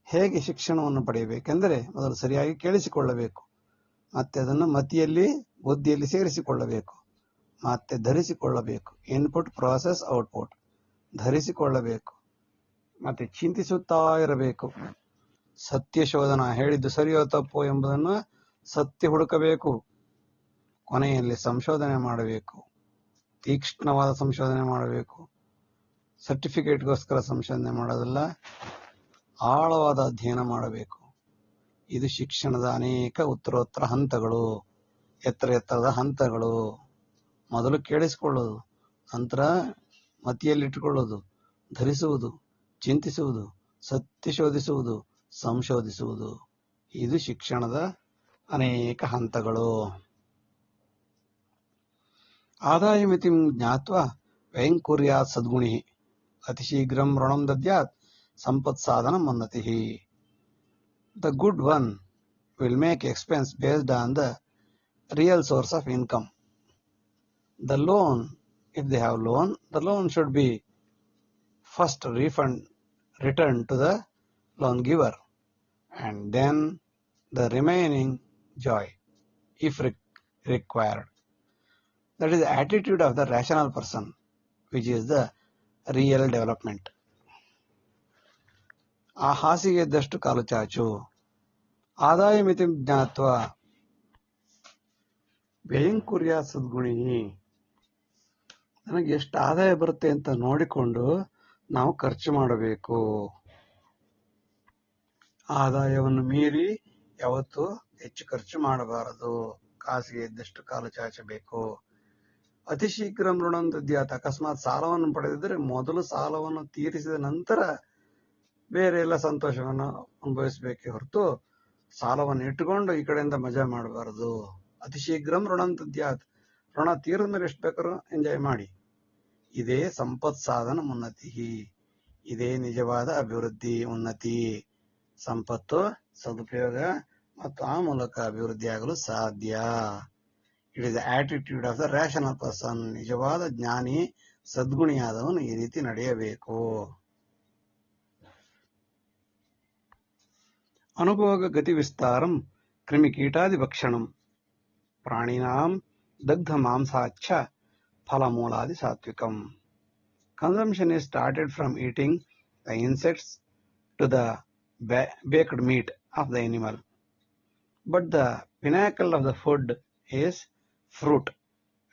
ಹೇಗೆ ಶಿಕ್ಷಣವನ್ನು ಪಡೆಯಬೇಕೆಂದರೆ ಮೊದಲು ಸರಿಯಾಗಿ ಕೇಳಿಸಿಕೊಳ್ಳಬೇಕು, ಮತ್ತೆ ಅದನ್ನು ಮತಿಯಲ್ಲಿ ಬುದ್ಧಿಯಲ್ಲಿ ಸೇರಿಸಿಕೊಳ್ಳಬೇಕು, ಮತ್ತೆ ಧರಿಸಿಕೊಳ್ಳಬೇಕು. ಇನ್ಪುಟ್ ಪ್ರಾಸೆಸ್ ಔಟ್ಪುಟ್, ಧರಿಸಿಕೊಳ್ಳಬೇಕು, ಮತ್ತೆ ಚಿಂತಿಸುತ್ತಾ ಇರಬೇಕು. ಸತ್ಯ ಶೋಧನ, ಹೇಳಿದ್ದು ಸರಿಯೋ ತಪ್ಪೋ ಎಂಬುದನ್ನು ಸತ್ಯ ಹುಡುಕಬೇಕು. ಕೊನೆಯಲ್ಲಿ ಸಂಶೋಧನೆ ಮಾಡಬೇಕು, ತೀಕ್ಷ್ಣವಾದ ಸಂಶೋಧನೆ ಮಾಡಬೇಕು. ಸರ್ಟಿಫಿಕೇಟ್ಗೋಸ್ಕರ ಸಂಶೋಧನೆ ಮಾಡೋದಲ್ಲ, ಆಳವಾದ ಅಧ್ಯಯನ ಮಾಡಬೇಕು. ಇದು ಶಿಕ್ಷಣದ ಅನೇಕ ಉತ್ತರೋತ್ತರ ಹಂತಗಳು, ಎತ್ತರದ ಹಂತಗಳು. ಮೊದಲು ಕೇಳಿಸಿಕೊಳ್ಳೋದು, ನಂತರ ಮತಿಯಲ್ಲಿಟ್ಟುಕೊಳ್ಳೋದು, ಧರಿಸುವುದು, ಚಿಂತಿಸುವುದು, ಸತ್ಯ ಶೋಧಿಸುವುದು, ಸಂಶೋಧಿಸುವುದು. ಇದು ಶಿಕ್ಷಣದ ಅನೇಕ ಹಂತಗಳು. ಆದಾಯ ಮಿತಿಂ ಜ್ಞಾತ್ವಾ ವ್ಯಯಂ ಕುರ್ಯಾತ್ ಸದ್ಗುಣಿ ಅತಿಶೀಘ್ರಂ ಋಣಂ ದದ್ಯಾತ್ ಸಂಪತ್ ಸಾಧನಂ ಉನ್ನತಿ. The good one will make expense based on the real source of income. The loan, if they have loan, the loan should be first returned to the loan giver, and then the remaining joy if required. That is the attitude of the rational person, which is the real development. ಆ ಹಾಸಿಗೆ ಇದ್ದಷ್ಟು ಕಾಲು ಚಾಚು. ಆದಾಯ ಮಿತಿ ಜ್ಞಾತ್ವ ವ್ಯಯಂ ಕುರ್ಯಾತ್ ಸದ್ಗುಣಿ, ನನಗೆ ಎಷ್ಟು ಆದಾಯ ಬರುತ್ತೆ ಅಂತ ನೋಡಿಕೊಂಡು ನಾವು ಖರ್ಚು ಮಾಡಬೇಕು. ಆದಾಯವನ್ನು ಮೀರಿ ಯಾವತ್ತೂ ಹೆಚ್ಚು ಖರ್ಚು ಮಾಡಬಾರದು. ಹಾಸಿಗೆ ಇದ್ದಷ್ಟು ಕಾಲು ಚಾಚಬೇಕು. ಅತಿ ಶೀಘ್ರ ಮೃಣಂತದ್ಯಾತ್, ಅಕಸ್ಮಾತ್ ಸಾಲವನ್ನು ಪಡೆದಿದ್ದರೆ ಮೊದಲು ಸಾಲವನ್ನು ತೀರಿಸಿದ ನಂತರ ಬೇರೆ ಎಲ್ಲ ಸಂತೋಷವನ್ನು ಅನುಭವಿಸಬೇಕೇ ಹೊರತು ಸಾಲವನ್ನು ಇಟ್ಟುಕೊಂಡು ಈ ಕಡೆಯಿಂದ ಮಜಾ ಮಾಡಬಾರದು. ಅತಿ ಶೀಘ್ರಂ ಋಣಂತದ್ಯಾತ್, ಋಣ ತೀರಿದ ಮೇಲೆ ಎಷ್ಟು ಬೇಕಾದ್ರೂ ಎಂಜಾಯ್ ಮಾಡಿ. ಇದೇ ಸಂಪತ್ ಸಾಧನ ಉನ್ನತಿ, ಇದೇ ನಿಜವಾದ ಅಭಿವೃದ್ಧಿ ಉನ್ನತಿ. ಸಂಪತ್ತು ಸದುಪಯೋಗ ಮತ್ತು ಆ ಮೂಲಕ ಅಭಿವೃದ್ಧಿ ಆಗಲು ಸಾಧ್ಯ. It is the attitude of the rational person. ನಿಜವಾದ ಜ್ಞಾನಿ ಸದ್ಗುಣಿಯಾದವನು ಈ ರೀತಿ ನಡೆಯಬೇಕು. ಅನುಭೋಗ ಗತಿ ವಿಸ್ತಾರಂ ಕ್ರಿಮಿಕೀಟಾದಿ ಭಕ್ಷಣಂ ಪ್ರಾಣಿನಾಂ ದಗ್ಧ ಮಾಂಸಾಚ್ಛ ಫಲಮೂಲಾದಿ ಸಾತ್ವಿಕಂ. Consumption is started from eating the insects to the baked meat of the animal. But the pinnacle of the food is fruit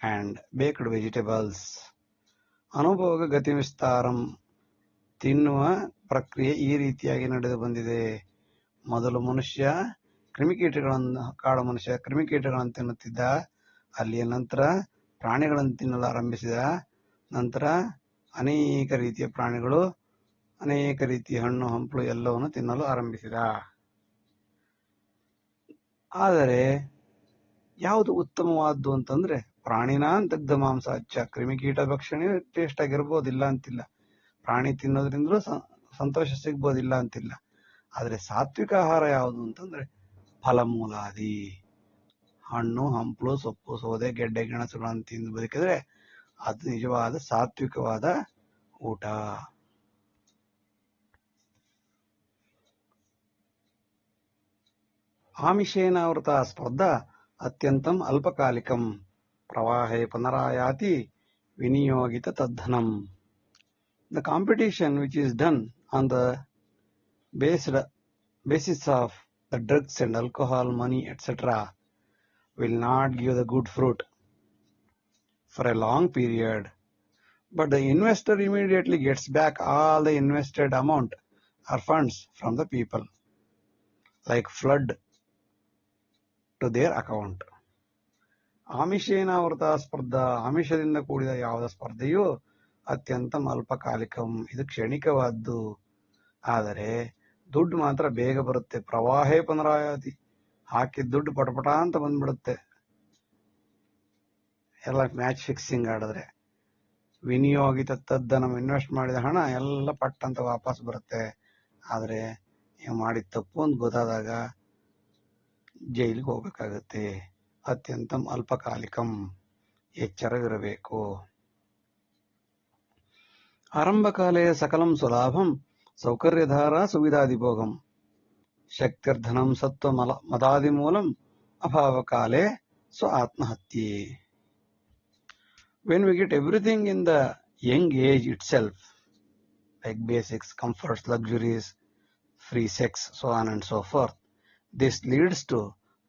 and baked vegetables. ಅನುಭೋಗ ಗತಿ ವಿಸ್ತಾರಂ, ತಿನ್ನುವ ಪ್ರಕ್ರಿಯೆ ಈ ರೀತಿಯಾಗಿ ನಡೆದು ಬಂದಿದೆ. ಮೊದಲು ಮನುಷ್ಯ ಕಾಡು ಮನುಷ್ಯ ಕ್ರಿಮಿಕೀಟಗಳನ್ನು ತಿನ್ನುತ್ತಿದ್ದ. ಅಲ್ಲಿಯ ನಂತರ ಪ್ರಾಣಿಗಳನ್ನು ತಿನ್ನಲು ಆರಂಭಿಸಿದ. ನಂತರ ಅನೇಕ ರೀತಿಯ ಪ್ರಾಣಿಗಳು, ಅನೇಕ ರೀತಿಯ ಹಣ್ಣು ಹಂಪಲು ಎಲ್ಲವನ್ನು ತಿನ್ನಲು ಆರಂಭಿಸಿದ. ಆದರೆ ಯಾವುದು ಉತ್ತಮವಾದ್ದು ಅಂತಂದ್ರೆ ಪ್ರಾಣಿನ ದಗ್ಧ ಮಾಂಸಾಚ್ಛ. ಕ್ರಿಮಿಕೀಟ ಭಕ್ಷಣೆ ಟೇಸ್ಟ್ ಆಗಿರ್ಬೋದಿಲ್ಲ ಅಂತಿಲ್ಲ, ಪ್ರಾಣಿ ತಿನ್ನೋದ್ರಿಂದಲೂ ಸಂತೋಷ ಸಿಗ್ಬೋದಿಲ್ಲ ಅಂತಿಲ್ಲ. ಆದ್ರೆ ಸಾತ್ವಿಕ ಆಹಾರ ಯಾವುದು ಅಂತಂದ್ರೆ ಫಲಮೂಲಾದಿ, ಹಣ್ಣು ಹಂಪಲು ಸೊಪ್ಪು ಸೌದೆ ಗೆಡ್ಡೆ ಗೆಣಸುಗಳನ್ನು ತಿಂದು ಬದುಕಿದ್ರೆ ಅದು ನಿಜವಾದ ಸಾತ್ವಿಕವಾದ ಊಟ. ಆಮಿಷೇನಾವೃತ ಸ್ಪರ್ಧಾ ಅತ್ಯಂತಂ ಅಲ್ಪಕಾಲಿಕಂ ಪ್ರವಾಹೇ ಪುನರಾಯಾತಿ ವಿನಿಯೋಗಿತ ತದ್ಧನಂ. The competition which is done on the basis of the drugs and alcohol, money, etc. will not give the good fruit for a long period, but the investor immediately gets back all the invested amount or funds from the people like flood to their account. ಆಮಿಷೇನಾವೃತ ಸ್ಪರ್ಧಾ, ಆಮಿಷದಿಂದ ಕೂಡಿದ ಯಾವುದ ಸ್ಪರ್ಧೆಯು ಅತ್ಯಂತ ಅಲ್ಪಕಾಲಿಕಂ, ಇದು ಕ್ಷಣಿಕವಾದ್ದು. ಆದರೆ ದುಡ್ಡು ಮಾತ್ರ ಬೇಗ ಬರುತ್ತೆ. ಪ್ರವಾಹೇ ಪುನರಾಯಾತಿ, ಹಾಕಿದ ದುಡ್ಡು ಪಟಪಟ ಅಂತ ಬಂದ್ಬಿಡುತ್ತೆ ಎಲ್ಲ ಮ್ಯಾಚ್ ಫಿಕ್ಸಿಂಗ್ ಆಡಿದ್ರೆ. ವಿನಿಯೋಗಿತ ತದ್ದನ, ಇನ್ವೆಸ್ಟ್ ಮಾಡಿದ ಹಣ ಎಲ್ಲ ಪಟ್ ಅಂತ ವಾಪಸ್ ಬರುತ್ತೆ. ಆದ್ರೆ ನೀವು ಮಾಡಿದ ತಪ್ಪು ಅಂತ ಗೊತ್ತಾದಾಗ ಜೈಲಿಗೆ ಹೋಗ್ಬೇಕಾಗತ್ತೆ. ಅತ್ಯಂತ ಅಲ್ಪಕಾಲಿಕಂ, ಎಚ್ಚರವಿರಬೇಕು. ಆರಂಭಕಾಲೇ ಸಕಲಂ ಸುಲಾಭಂ ಸೌಕರ್ಯಧಾರ ಸುವಿಧಾದಿಭೋಗಂ ಶಕ್ತಿರ್ಧನಂ ಸತ್ವ ಮದಾದಿಮೂಲಂ ಅಭಾವಕಾಲೇ ಸ್ವ ಆತ್ಮಹತ್ಯೆ. When we get everything in the young age itself, like basics, comforts, luxuries, free sex, so on and so forth, this leads to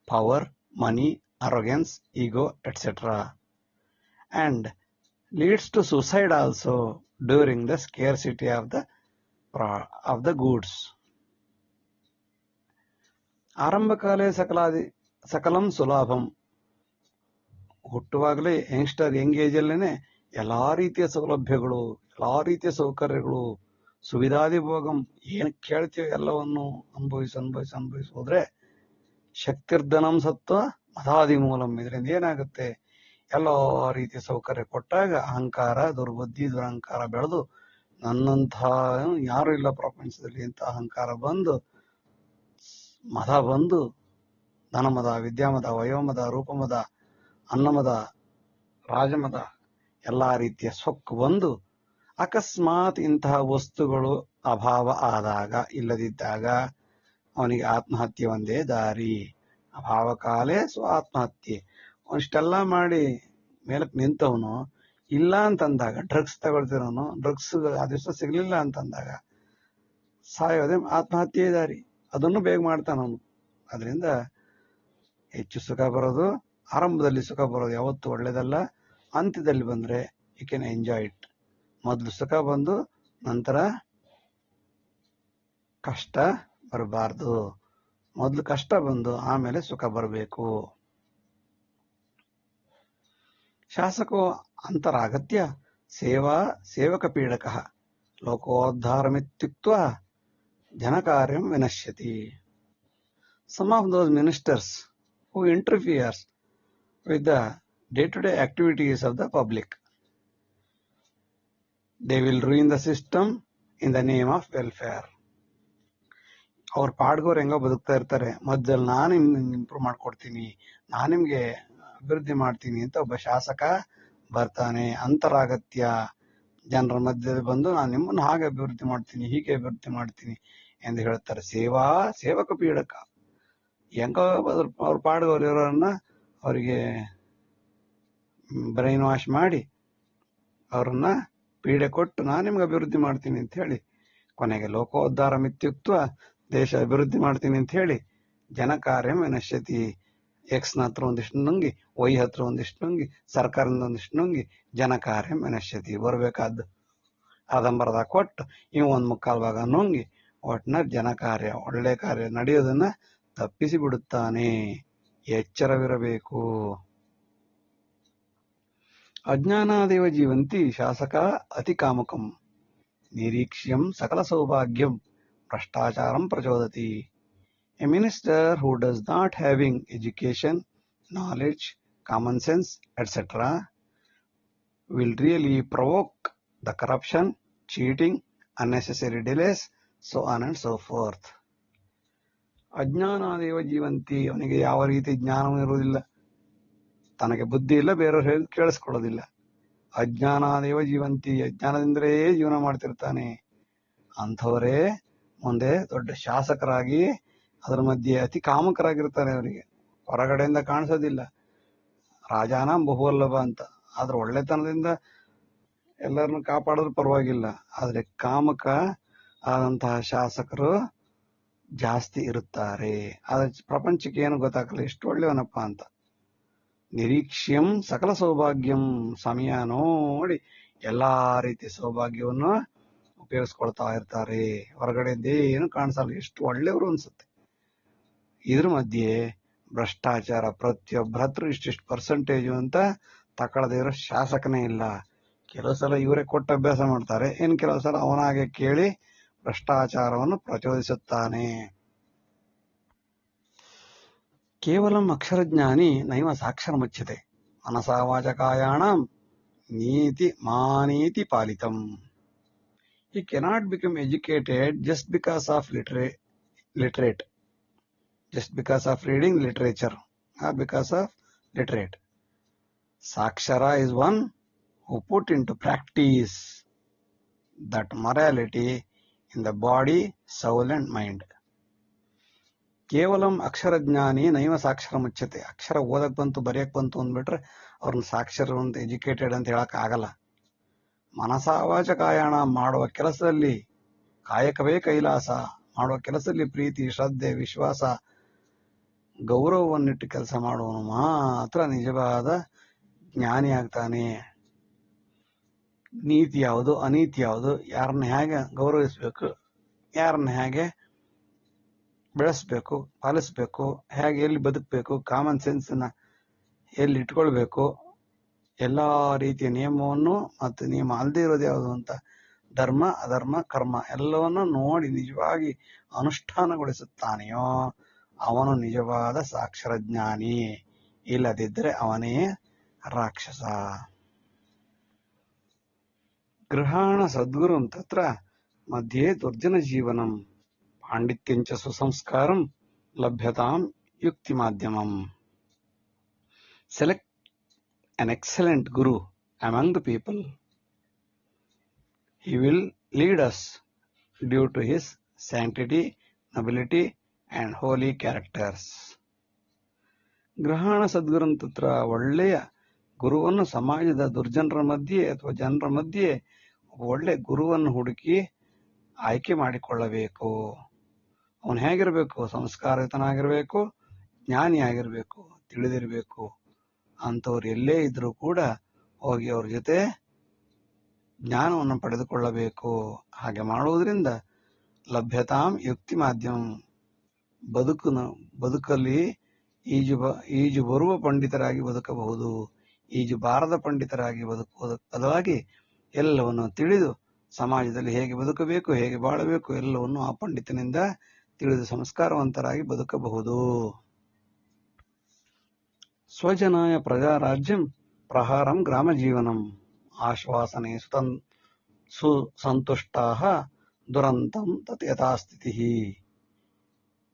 power, money, arrogance, ego, etc. and leads to suicide also during the scarcity of the goods. ಆರಂಭಕಾಲೇ ಸಕಲಂ ಸುಲಾಭಂ, ಹುಟ್ಟುವಾಗಲೇ young age ಅಲ್ಲೇನೆ ಎಲ್ಲಾ ರೀತಿಯ ಸೌಲಭ್ಯಗಳು, ಎಲ್ಲಾ ರೀತಿಯ ಸೌಕರ್ಯಗಳು, ಸುವಿಧಾದಿ ಭೋಗಂ, ಏನ್ ಕೇಳ್ತೀವಿ ಎಲ್ಲವನ್ನು ಅನುಭವಿಸಿ ಹೋದ್ರೆ ಶಕ್ತಿರ್ಧನಂ ಸತ್ವ ಮದಾದಿ ಮೂಲಂ, ಇದರಿಂದ ಏನಾಗುತ್ತೆ, ಎಲ್ಲ ರೀತಿಯ ಸೌಕರ್ಯ ಕೊಟ್ಟಾಗ ಅಹಂಕಾರ, ದುರ್ಬುದ್ಧಿ, ದುರಹಂಕಾರ ಬೆಳೆದು ನನ್ನಂತಹ ಯಾರು ಇಲ್ಲ ಪ್ರಪಂಚದಲ್ಲಿ ಅಂತ ಅಹಂಕಾರ ಬಂದು, ಮದ ಬಂದು, ಧನಮದ, ವಿದ್ಯಾಮದ, ವಯೋಮದ, ರೂಪಮದ, ಅನ್ನಮದ, ರಾಜಮದ, ಎಲ್ಲಾ ರೀತಿಯ ಸೊಕ್ಕು ಬಂದು ಅಕಸ್ಮಾತ್ ಇಂತಹ ವಸ್ತುಗಳು ಅಭಾವ ಆದಾಗ, ಇಲ್ಲದಿದ್ದಾಗ ಅವನಿಗೆ ಆತ್ಮಹತ್ಯೆ ಒಂದೇ ದಾರಿ. ಅಭಾವ ಕಾಲೇ ಸ್ವ ಆತ್ಮಹತ್ಯೆ. ಅವನಿಷ್ಟೆಲ್ಲ ಮಾಡಿ ಮೇಲಕ್ಕೆ ನಿಂತವನು ಇಲ್ಲ ಅಂತಂದಾಗ, ಡ್ರಗ್ಸ್ ತಗೊಳ್ತಿರೋನು ಡ್ರಗ್ಸ್ ಆ ದಿವಸ ಸಿಗ್ಲಿಲ್ಲ ಅಂತಂದಾಗ ಸಾಯೋದೇ ಆತ್ಮಹತ್ಯೆ ದಾರಿ. ಅದನ್ನು ಬೇಗ ಮಾಡ್ತಾನವನು. ಅದರಿಂದ ಹೆಚ್ಚು ಸುಖ ಬರೋದು, ಆರಂಭದಲ್ಲಿ ಸುಖ ಬರೋದು ಯಾವತ್ತೂ ಒಳ್ಳೇದಲ್ಲ. ಅಂತ್ಯದಲ್ಲಿ ಬಂದ್ರೆ ಯು ಕ್ಯಾನ್ ಎಂಜಾಯ್ ಇಟ್. ಮೊದಲು ಸುಖ ಬಂದು ನಂತರ ಕಷ್ಟ ಬರಬಾರ್ದು. ಮೊದಲು ಕಷ್ಟ ಬಂದು ಆಮೇಲೆ ಸುಖ ಬರಬೇಕು. ಶಾಸಕೋ ಅಂತರಾಗತ್ಯ ಸೇವಾ ಸೇವಕಪೀಡಕಃ ಲೋಕೋದ್ಧಾರಮಿತ್ಯುಕ್ತ್ವಾ ಜನಕಾರ್ಯಂ ವಿನಶ್ಯತಿ. Some of those ministers who interferes with the day-to-day activities of the public, they will ruin the system in the name of welfare. ಅವ್ರ ಪಾಡ್ಗೋರು ಹೆಂಗೋ ಬದುಕ್ತಾ ಇರ್ತಾರೆ, ಮಧ್ಯದಲ್ಲಿ ನಾನು ಇಂಪ್ರೂವ್ ಮಾಡ್ಕೊಡ್ತೀನಿ, ನಾನು ನಿಮ್ಗೆ ಅಭಿವೃದ್ಧಿ ಮಾಡ್ತೀನಿ ಅಂತ ಒಬ್ಬ ಶಾಸಕ ಬರ್ತಾನೆ. ಅಂತರಾಗತ್ಯ ಜನರ ಮಧ್ಯದಲ್ಲಿ ಬಂದು ನಾನು ನಿಮ್ಮನ್ನು ಹಾಗೆ ಅಭಿವೃದ್ಧಿ ಮಾಡ್ತೀನಿ, ಹೀಗೆ ಅಭಿವೃದ್ಧಿ ಮಾಡ್ತೀನಿ ಎಂದು ಹೇಳ್ತಾರೆ. ಸೇವಕ ಪೀಡಕ, ಹೆಂಗೋ ಅವ್ರ ಪಾಡ್ಗೋರು ಇರೋರನ್ನ ಅವರಿಗೆ ಬ್ರೈನ್ ವಾಶ್ ಮಾಡಿ ಅವ್ರನ್ನ ಪೀಡೆ ಕೊಟ್ಟು ನಾನು ನಿಮ್ಗೆ ಅಭಿವೃದ್ಧಿ ಮಾಡ್ತೀನಿ ಅಂತ ಹೇಳಿ ಕೊನೆಗೆ ಲೋಕೋದ್ಧಾರ ಮಿತ್ಯುಕ್ತ ದೇಶ ಅಭಿವೃದ್ಧಿ ಮಾಡ್ತೀನಿ ಅಂತ ಹೇಳಿ ಜನಕಾರ್ಯಂ ವಿನಶ್ಯತಿ. ಎಕ್ಸ್ ನ ಹತ್ರ ಒಂದಿಷ್ಟು ನುಂಗಿ, ವೈ ಹತ್ರ ಒಂದಿಷ್ಟು ನುಂಗಿ, ಸರ್ಕಾರದಿಂದ ಒಂದಿಷ್ಟು ನುಂಗಿ ಜನಕಾರ್ಯಂ ವಿನಶ್ಯತಿ. ಬರ್ಬೇಕಾದ್ದು ಅದಂಬರದ ಕೊಟ್ಟು ಇವ್ ಒಂದ್ ಮುಕ್ಕಾಲ್ ಭಾಗ ನುಂಗಿ ಒಟ್ನ ಜನಕಾರ್ಯ, ಒಳ್ಳೆ ಕಾರ್ಯ ನಡೆಯೋದನ್ನ ತಪ್ಪಿಸಿ ಬಿಡುತ್ತಾನೆ. ಎಚ್ಚರವಿರಬೇಕು. ಅಜ್ಞಾನಾದೇವ ಜೀವಂತಿ ಶಾಸಕ ಅತಿ ಕಾಮಕಂ ನಿರೀಕ್ಷ್ಯಂ ಸಕಲ ಸೌಭಾಗ್ಯಂ ಭ್ರಷ್ಟಾಚಾರಂ ಪ್ರಚೋದತಿ. A minister who does not having education, knowledge, common sense, etc. will really provoke the corruption, cheating, unnecessary delays, so on and so forth. ಅಜ್ಞಾನಾದೇವ Jeevanti, ಅವನಿಗೆ ಯಾವ ರೀತಿ ಜ್ಞಾನವೂ ಇರುವುದಿಲ್ಲ, ತನಗೆ ಬುದ್ಧಿ ಇಲ್ಲ, ಬೇರೆಯವ್ರು ಹೇಳಿ ಕೇಳಿಸ್ಕೊಳ್ಳೋದಿಲ್ಲ. ಅಜ್ಞಾನಾದೇವ ಜೀವಂತಿ, ಅಜ್ಞಾನದಿಂದಲೇ ಜೀವನ ಮಾಡ್ತಿರ್ತಾನೆ. ಅಂಥವರೇ ಮುಂದೆ ದೊಡ್ಡ ಶಾಸಕರಾಗಿ ಅದರ ಮಧ್ಯೆ ಅತಿ ಕಾಮಕರಾಗಿರ್ತಾರೆ. ಅವರಿಗೆ ಹೊರಗಡೆಯಿಂದ ಕಾಣಿಸೋದಿಲ್ಲ, ರಾಜಾನ ಬಹುವಲ್ಲಭ ಅಂತ. ಆದ್ರೆ ಒಳ್ಳೆತನದಿಂದ ಎಲ್ಲರನ್ನು ಕಾಪಾಡೋದು ಪರವಾಗಿಲ್ಲ, ಆದ್ರೆ ಕಾಮಕ ಆದಂತಹ ಶಾಸಕರು ಜಾಸ್ತಿ ಇರುತ್ತಾರೆ. ಆದ್ರೆ ಪ್ರಪಂಚಕ್ಕೆ ಏನು ಗೊತ್ತಾಗಲ್ಲ ಎಷ್ಟು ಒಳ್ಳೆಯವನಪ್ಪ ಅಂತ. ನಿರೀಕ್ಷ್ಯಂ ಸಕಲ ಸೌಭಾಗ್ಯಂ, ಸಮಯ ನೋಡಿ ಎಲ್ಲಾ ರೀತಿಯ ಸೌಭಾಗ್ಯವನ್ನು ಉಪಯೋಗಿಸ್ಕೊಳ್ತಾ ಇರ್ತಾರೆ. ಹೊರಗಡೆಯಿಂದ ಏನು ಕಾಣಿಸಲ್ಲ, ಎಷ್ಟು ಒಳ್ಳೆಯವರು ಅನ್ಸುತ್ತೆ. ಇದ್ರ ಮಧ್ಯೆ ಭ್ರಷ್ಟಾಚಾರ, ಪ್ರತಿಯೊಬ್ಬರ ಹತ್ರ ಇಷ್ಟಿಷ್ಟು ಪರ್ಸೆಂಟೇಜು ಅಂತ ತಗೊಳ್ಳದೇ ಇರೋ ಶಾಸಕನೇ ಇಲ್ಲ. ಕೆಲವು ಸಲ ಇವರೇ ಕೊಟ್ಟ ಅಭ್ಯಾಸ ಮಾಡ್ತಾರೆ, ಇನ್ನು ಕೆಲವು ಸಲ ಅವನಾಗೆ ಕೇಳಿ ಭ್ರಷ್ಟಾಚಾರವನ್ನು ಪ್ರಚೋದಿಸುತ್ತಾನೆ. ಕೇವಲಂ ಅಕ್ಷರಜ್ಞಾನಿ ನೈವ ಸಾಕ್ಷರ ಮುಚ್ಯತೆ ಮನಸಾ ವಾಚಕಾಯಾಣಂ ನೀತಿ ಮಾನೀತಿ ಪಾಲಿತಂ. He cannot become educated just because of literate, just because of reading literature or because of literate. Sakshara is one who put into practice that morality in the body, soul and mind. ಕೇವಲಂ ಅಕ್ಷರಜ್ಞಾನಿ ನೈವ ಸಾಕ್ಷರ ಮುಚ್ಯತೆ. ಅಕ್ಷರ ಓದಕ್ ಬಂತು, ಬರೆಯಕ್ ಬಂತು ಅಂದ್ಬಿಟ್ರೆ ಅವ್ರನ್ನ ಸಾಕ್ಷರ ಅಂತ, educated ಅಂತ ಹೇಳಕ್ ಆಗಲ್ಲ. ಮನಸಾವಾಚ ಕಾಯಣ, ಮಾಡುವ ಕೆಲಸದಲ್ಲಿ ಕಾಯಕವೇ ಕೈಲಾಸ, ಮಾಡುವ ಕೆಲಸದಲ್ಲಿ ಪ್ರೀತಿ, ಶ್ರದ್ಧೆ, ವಿಶ್ವಾಸ, ಗೌರವವನ್ನಿಟ್ಟು ಕೆಲಸ ಮಾಡುವನು ಮಾತ್ರ ನಿಜವಾದ ಜ್ಞಾನಿ ಆಗ್ತಾನೆ. ನೀತಿ ಯಾವುದು, ಅನೀತಿ ಯಾವುದು, ಯಾರನ್ನ ಹೇಗೆ ಗೌರವಿಸ್ಬೇಕು, ಯಾರನ್ನ ಹೇಗೆ ಬೆಳೆಸ್ಬೇಕು, ಪಾಲಿಸ್ಬೇಕು, ಹೇಗೆ ಎಲ್ಲಿ ಬದುಕಬೇಕು, ಕಾಮನ್ ಸೆನ್ಸ್ ನ ಎಲ್ಲಿ ಇಟ್ಕೊಳ್ಬೇಕು, ಎಲ್ಲಾ ರೀತಿಯ ನಿಯಮವನ್ನು ಮತ್ತು ನಿಯಮ ಅಲ್ಲದೆ ಇರೋದು ಯಾವುದು ಅಂತ, ಧರ್ಮ ಅಧರ್ಮ ಕರ್ಮ ಎಲ್ಲವನ್ನು ನೋಡಿ ನಿಜವಾಗಿ ಅನುಷ್ಠಾನಗೊಳಿಸುತ್ತಾನೆಯೋ ಅವನು ನಿಜವಾದ ಸಾಕ್ಷರಜ್ಞಾನಿ. ಇಲ್ಲದಿದ್ದರೆ ಅವನೇ ರಾಕ್ಷಸ. ಗೃಹಾಣ ಸದ್ಗುರುಂ ತತ್ರ ಮಧ್ಯೆ ದುರ್ಜನ ಜೀವನಂ ಪಾಂಡಿತ್ಯಂಚ ಸುಸಂಸ್ಕಾರಂ ಲಭ್ಯತಾಂ ಯುಕ್ತಿ ಮಾಧ್ಯಮಂ. Select an excellent guru among the people. He will lead us due to his sanctity, nobility and holy characters. ಗೃಹಾಣ ಸದ್ಗುರುಂ ತತ್ರ, ಒಳ್ಳೆಯ ಗುರುವನ್ನು ಸಮಾಜದ ದುರ್ಜನರ ಮಧ್ಯೆ ಅಥವಾ ಜನರ ಮಧ್ಯೆ ಒಳ್ಳೆ ಗುರುವನ್ನು ಹುಡುಕಿ ಆಯ್ಕೆ ಮಾಡಿಕೊಳ್ಳಬೇಕು. ಅವನು ಹೇಗಿರ್ಬೇಕು? ಸಂಸ್ಕಾರಯುತನಾಗಿರ್ಬೇಕು, ಜ್ಞಾನಿಯಾಗಿರ್ಬೇಕು, ತಿಳಿದಿರ್ಬೇಕು. ಅಂಥವ್ರು ಎಲ್ಲೇ ಇದ್ರೂ ಕೂಡ ಹೋಗಿ ಅವ್ರ ಜೊತೆ ಜ್ಞಾನವನ್ನು ಪಡೆದುಕೊಳ್ಳಬೇಕು. ಹಾಗೆ ಮಾಡುವುದರಿಂದ ಲಭ್ಯತಾಂ ಯುಕ್ತಿ ಮಾಧ್ಯಮ, ಬದುಕಲ್ಲಿ ಈಜು ಬರುವ ಪಂಡಿತರಾಗಿ ಬದುಕಬಹುದು. ಈಜುಬಾರದ ಪಂಡಿತರಾಗಿ ಬದುಕುವುದಕ್ಕೆ ಬದಲಾಗಿ ಎಲ್ಲವನ್ನು ತಿಳಿದು ಸಮಾಜದಲ್ಲಿ ಹೇಗೆ ಬದುಕಬೇಕು, ಹೇಗೆ ಬಾಳಬೇಕು ಎಲ್ಲವನ್ನು ಆ ಪಂಡಿತನಿಂದ ತಿಳಿದು ಸಂಸ್ಕಾರವಂತರಾಗಿ ಬದುಕಬಹುದು. ಸ್ವಜನಾಯ ಪ್ರಜಾರಾಜ್ಯಂ ಪ್ರಹಾರಂ ಗ್ರಾಮ ಜೀವನಂ ಆಶ್ವಾಸನೆ ಸುಸಂತುಷ್ಟಾಃ ದುರಂತಂ ತತ್ ಯಥಾಸ್ಥಿತಿಃ.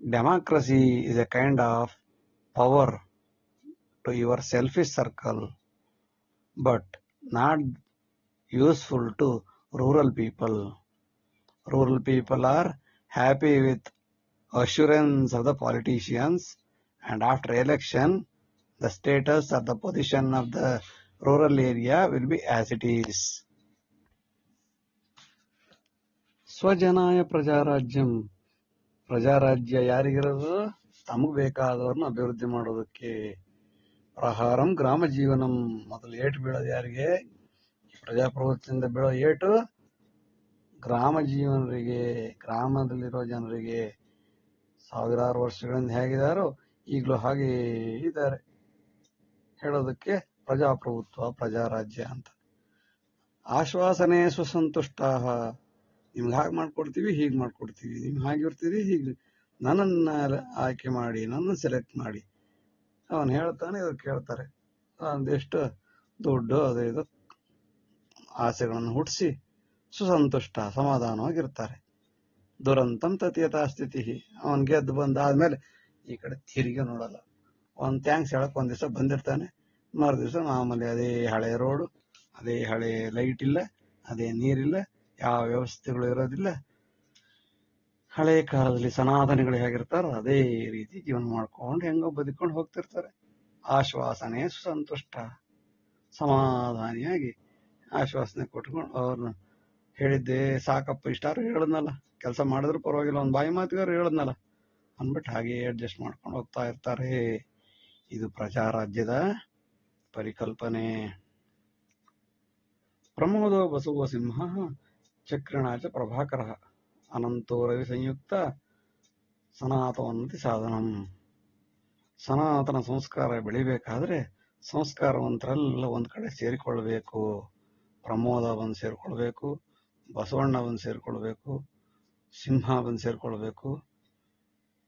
Democracy is a kind of power to your selfish circle, but not useful to rural people. Rural people are happy with assurance of the politicians, and after election, the status or the position of the rural area will be as it is. ಸ್ವಜನಾಯ ಪ್ರಜಾರಾಜ್ಯಂ, ಪ್ರಜಾರಾಜ್ಯ ಯಾರಿಗಿರೋದು? ತಮಗೆ ಬೇಕಾದವ್ರನ್ನ ಅಭಿವೃದ್ಧಿ ಮಾಡೋದಕ್ಕೆ. ಪ್ರಹಾರಂ ಗ್ರಾಮ ಜೀವನಂ, ಮೊದಲು ಏಟು ಬೀಳೋದು ಯಾರಿಗೆ? ಪ್ರಜಾಪ್ರಭುತ್ವದಿಂದ ಬೀಳೋ ಏಟು ಗ್ರಾಮ ಜೀವನರಿಗೆ, ಗ್ರಾಮದಲ್ಲಿರೋ ಜನರಿಗೆ. ಸಾವಿರಾರು ವರ್ಷಗಳಿಂದ ಹೇಗಿದಾರೋ ಈಗಲೂ ಹಾಗೇ ಇದ್ದಾರೆ. ಹೇಳೋದಕ್ಕೆ ಪ್ರಜಾಪ್ರಭುತ್ವ, ಪ್ರಜಾರಾಜ್ಯ ಅಂತ. ಆಶ್ವಾಸನೆ ಸುಸಂತುಷ್ಟಾಃ, ನಿಮ್ಗೆ ಹಾಗೆ ಮಾಡ್ಕೊಡ್ತೀವಿ, ಹೀಗೆ ಮಾಡ್ಕೊಡ್ತೀವಿ, ನಿಮ್ಗೆ ಹಾಗಿರ್ತೀರಿ, ಹೀಗೆ ನನ್ನನ್ನ ಆಯ್ಕೆ ಮಾಡಿ, ನನ್ನ ಸೆಲೆಕ್ಟ್ ಮಾಡಿ ಅವನು ಹೇಳ್ತಾನೆ, ಇವ್ರು ಕೇಳ್ತಾರೆ. ಒಂದಿಷ್ಟು ದುಡ್ಡು ಅದು ಇದು ಆಸೆಗಳನ್ನು ಹುಟ್ಟಿಸಿ ಸುಸಂತುಷ್ಟ ಸಮಾಧಾನವಾಗಿರ್ತಾರೆ. ದುರಂತಂ ತತ್ ಯಥಾಸ್ಥಿತಿ, ಅವನ್ ಗೆದ್ದು ಬಂದಾದ್ಮೇಲೆ ಈ ಕಡೆ ತಿರುಗಿ ನೋಡಲ್ಲ. ಒಂದ್ ಥ್ಯಾಂಕ್ಸ್ ಹೇಳಕ್ ಒಂದ್ ದಿವಸ ಬಂದಿರ್ತಾನೆ, ಮರು ದಿವಸ ಮಾಮೂಲಿ ಅದೇ ಹಳೆ ರೋಡು, ಅದೇ ಹಳೆ ಲೈಟ್ ಇಲ್ಲ, ಅದೇ ನೀರಿಲ್ಲ, ಯಾವ ವ್ಯವಸ್ಥೆಗಳು ಇರೋದಿಲ್ಲ. ಹಳೆ ಕಾಲದಲ್ಲಿ ಸನಾತನಿಗಳು ಹೇಗಿರ್ತಾರೋ ಅದೇ ರೀತಿ ಜೀವನ ಮಾಡ್ಕೊಂಡು ಹೆಂಗೋ ಬದುಕೊಂಡು ಹೋಗ್ತಿರ್ತಾರೆ. ಆಶ್ವಾಸನೆ ಸುಸಂತುಷ್ಟ, ಸಮಾಧಾನಿಯಾಗಿ ಆಶ್ವಾಸನೆ ಕೊಟ್ಕೊಂಡು ಅವ್ರನ್ನ ಹೇಳಿದ್ದೆ ಸಾಕಪ್ಪ, ಇಷ್ಟಾರು ಹೇಳದ್ನಲ್ಲ, ಕೆಲಸ ಮಾಡಿದ್ರು ಪರವಾಗಿಲ್ಲ, ಒಂದು ಬಾಯಿ ಮಾತಿಗಾರು ಹೇಳದ್ನಲ್ಲ ಅಂದ್ಬಿಟ್ಟು ಹಾಗೆ ಅಡ್ಜಸ್ಟ್ ಮಾಡ್ಕೊಂಡು ಹೋಗ್ತಾ ಇರ್ತಾರೆ. ಇದು ಪ್ರಜಾರಾಜ್ಯದ ಪರಿಕಲ್ಪನೆ. ಪ್ರಮೋದೋ ಬಸವ ಸಿಂಹ ಚಕ್ರಣಾಚ ಪ್ರಭಾಕರ ಅನಂತೋ ರವಿ ಸಂಯುಕ್ತ ಸನಾತನೋನ್ನತಿ ಸಾಧನಂ. ಸನಾತನ ಸಂಸ್ಕಾರ ಬೆಳಿಬೇಕಾದ್ರೆ ಸಂಸ್ಕಾರವಂತರೆಲ್ಲ ಒಂದ್ ಕಡೆ ಸೇರಿಕೊಳ್ಬೇಕು. ಪ್ರಮೋದ ಬಂದು ಸೇರ್ಕೊಳ್ಬೇಕು, ಬಸವಣ್ಣ ಬಂದು ಸೇರ್ಕೊಳ್ಬೇಕು, ಸಿಂಹ ಬಂದು ಸೇರ್ಕೊಳ್ಬೇಕು,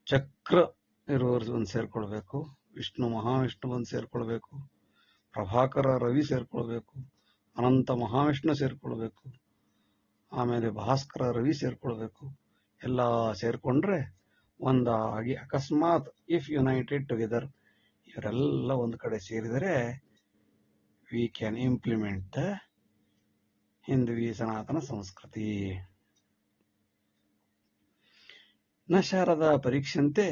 ಚಕ್ರ ಇರುವವರು ಬಂದು ಸೇರ್ಕೊಳ್ಬೇಕು, ವಿಷ್ಣು ಮಹಾವಿಷ್ಣು ಬಂದು ಸೇರ್ಕೊಳ್ಬೇಕು, ಪ್ರಭಾಕರ ರವಿ ಸೇರ್ಕೊಳ್ಬೇಕು, ಅನಂತ ಮಹಾವಿಷ್ಣು ಸೇರ್ಕೊಳ್ಬೇಕು, ಆಮೇಲೆ ಭಾಸ್ಕರ ರವಿ ಸೇರ್ಕೊಳ್ಬೇಕು. ಎಲ್ಲ ಸೇರ್ಕೊಂಡ್ರೆ ಒಂದಾಗಿ ಅಕಸ್ಮಾತ್ ಇಫ್ ಯುನೈಟೆಡ್ ಟುಗೆದರ್ ಇವರೆಲ್ಲ ಒಂದು ಕಡೆ ಸೇರಿದರೆ we can implement the Hindavi ಸನಾತನ ಸಂಸ್ಕೃತಿ. ನ ಶಾರದಾ ಪರೀಕ್ಷಂತೆ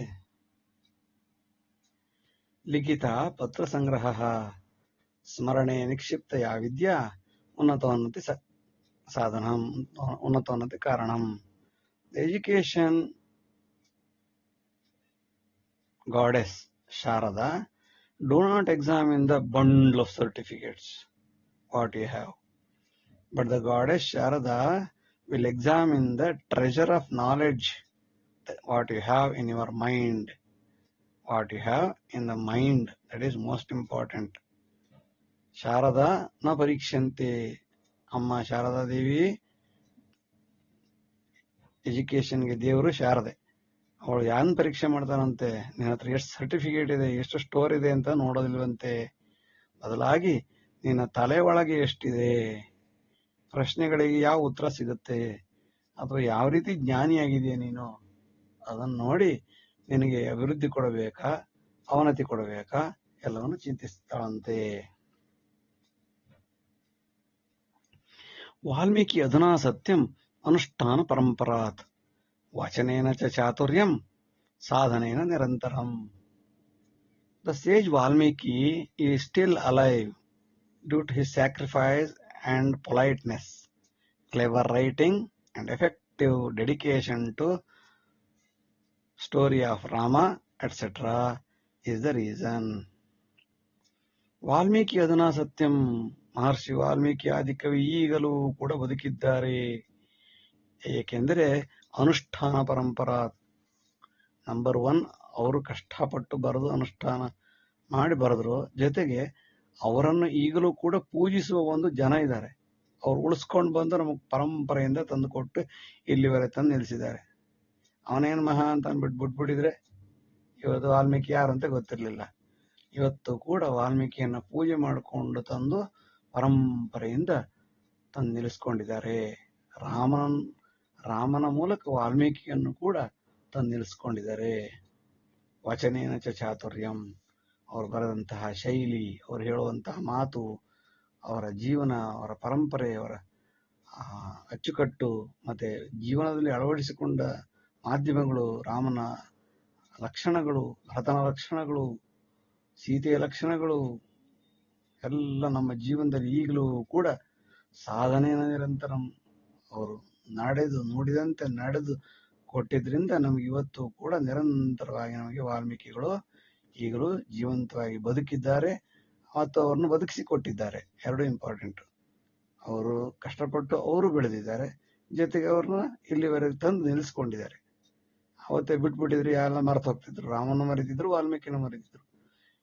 ಲಿಖಿತ ಪತ್ರ ಸಂಗ್ರಹ ಸ್ಮರಣೆ ನಿಕ್ಷಿಪ್ತ ಯಾ ವಿದ್ಯಾ ಉನ್ನತೋನ್ನತಿ ಸಾಧನಂ ಉನ್ನತೋನ್ನತಿ ಕಾರಣಂ. Education goddess Sharada do not examine the bundle of certificates what you have, but the goddess Sharada will examine the treasure of knowledge what you have in your mind. What you have in the mind, that is most important. Sharada na parikshante, amma Sharada Devi education ಗೆ ದೇವರು ಶಾರದೆ. ಅವಳು ಯಾನ್ ಪರೀಕ್ಷೆ ಮಾಡ್ತಾನಂತೆ, ನಿನ್ನ ಹತ್ರ ಎಷ್ಟು certificate ಇದೆ, ಎಷ್ಟು ಸ್ಟೋರ್ ಇದೆ ಅಂತ ನೋಡೋದಿಲ್ವಂತೆ. ಬದಲಾಗಿ ನಿನ್ನ ತಲೆ ಒಳಗೆ ಎಷ್ಟಿದೆ, ಪ್ರಶ್ನೆಗಳಿಗೆ ಯಾವ ಉತ್ತರ ಸಿಗುತ್ತೆ, ಅಥವಾ ಯಾವ ರೀತಿ ಜ್ಞಾನಿಯಾಗಿದೆಯಾ ನೀನು, ಅದನ್ನು ನೋಡಿ ನಿನಗೆ ಅಭಿವೃದ್ಧಿ ಕೊಡಬೇಕಾ ಅವನತಿ ಕೊಡಬೇಕಾ ಎಲ್ಲವನ್ನು ಚಿಂತಿಸ್ತಾಳಂತೆ. ವಾಲ್ಮೀಕಿ ಅಧುನಾ ಸತ್ಯಂ ಅನುಷ್ಠಾನ ಪರಂಪರಾತ್ ವಚನೇನ ಚ ಚಾತುರ್ಯಂ ಸಾಧನೇನ ನಿರಂತರಂ. The sage Valmiki is still alive due to his sacrifice and politeness, clever writing and effective dedication to story of Rama, etc. is the reason. Valmiki ಅಧುನಾ ಸತ್ಯಂ, ಮಹರ್ಷಿ ವಾಲ್ಮೀಕಿ ಆದಿಕವಿ ಈಗಲೂ ಕೂಡ ಬದುಕಿದ್ದಾರೆ. ಏಕೆಂದರೆ ಅನುಷ್ಠಾನ ಪರಂಪರಾ, ನಂಬರ್ 1 ಅವರು ಕಷ್ಟಪಟ್ಟು ಬರೆದು ಅನುಷ್ಠಾನ ಮಾಡಿ ಬರೆದ್ರು. ಜೊತೆಗೆ ಅವರನ್ನು ಈಗಲೂ ಕೂಡ ಪೂಜಿಸುವ ಒಂದು ಜನ ಇದ್ದಾರೆ. ಅವ್ರು ಉಳಿಸ್ಕೊಂಡು ಬಂದು ನಮಗೆ ಪರಂಪರೆಯಿಂದ ತಂದು ಕೊಟ್ಟು ಇಲ್ಲಿವರೆಗೆ ತಂದು ನಿಲ್ಲಿಸಿದ್ದಾರೆ. ಅವನೇನು ಮಹಾ ಅಂತ ಅಂದ್ಬಿಟ್ಟು ಬಿಟ್ಬಿಟ್ಟಿದ್ರೆ ಇವತ್ತು ವಾಲ್ಮೀಕಿ ಯಾರು ಅಂತ ಗೊತ್ತಿರಲಿಲ್ಲ. ಇವತ್ತು ಕೂಡ ವಾಲ್ಮೀಕಿಯನ್ನ ಪೂಜೆ ಮಾಡಿಕೊಂಡು ತಂದು ಪರಂಪರೆಯಿಂದ ತಂದು ನಿಲ್ಲಿಸ್ಕೊಂಡಿದ್ದಾರೆ. ರಾಮನ ಮೂಲಕ ವಾಲ್ಮೀಕಿಯನ್ನು ಕೂಡ ತಂದು ನಿಲ್ಲಿಸ್ಕೊಂಡಿದ್ದಾರೆ. ವಚನೇನ ಚ ಚಾತುರ್ಯಂ, ಅವರು ಬರೆದಂತಹ ಶೈಲಿ, ಅವರು ಹೇಳುವಂತಹ ಮಾತು, ಅವರ ಜೀವನ, ಅವರ ಪರಂಪರೆ, ಅವರ ಅಚ್ಚುಕಟ್ಟು, ಮತ್ತೆ ಜೀವನದಲ್ಲಿ ಅಳವಡಿಸಿಕೊಂಡ ಮಾಧ್ಯಮಗಳು, ರಾಮನ ಲಕ್ಷಣಗಳು, ಭರತನ ಲಕ್ಷಣಗಳು, ಸೀತೆಯ ಲಕ್ಷಣಗಳು ಎಲ್ಲ ನಮ್ಮ ಜೀವನದಲ್ಲಿ ಈಗಲೂ ಕೂಡ ಸಾಧನೆಯ ನಿರಂತರ ಅವರು ನುಡಿದಂತೆ ನಡೆದು ಕೊಟ್ಟಿದ್ರಿಂದ ನಮಗೆ ಇವತ್ತು ಕೂಡ ನಿರಂತರವಾಗಿ ನಮಗೆ ವಾಲ್ಮೀಕಿಗಳು ಈಗಲೂ ಜೀವಂತವಾಗಿ ಬದುಕಿದ್ದಾರೆ ಮತ್ತು ಅವ್ರನ್ನು ಬದುಕಿಸಿಕೊಟ್ಟಿದ್ದಾರೆ. ಎರಡು ಇಂಪಾರ್ಟೆಂಟ್. ಅವರು ಕಷ್ಟಪಟ್ಟು ಅವರು ಬೆಳೆದಿದ್ದಾರೆ, ಜೊತೆಗೆ ಅವ್ರನ್ನ ಇಲ್ಲಿವರೆಗೆ ತಂದು ನಿಲ್ಲಿಸ್ಕೊಂಡಿದ್ದಾರೆ. ಅವತ್ತೇ ಬಿಟ್ಬಿಟ್ಟಿದ್ರು ಎಲ್ಲ ಮರೆತು ಹೋಗ್ತಿದ್ರು. ರಾಮನ ಮರಿತಿದ್ರು, ವಾಲ್ಮೀಕಿನ ಮರಿತಿದ್ರು.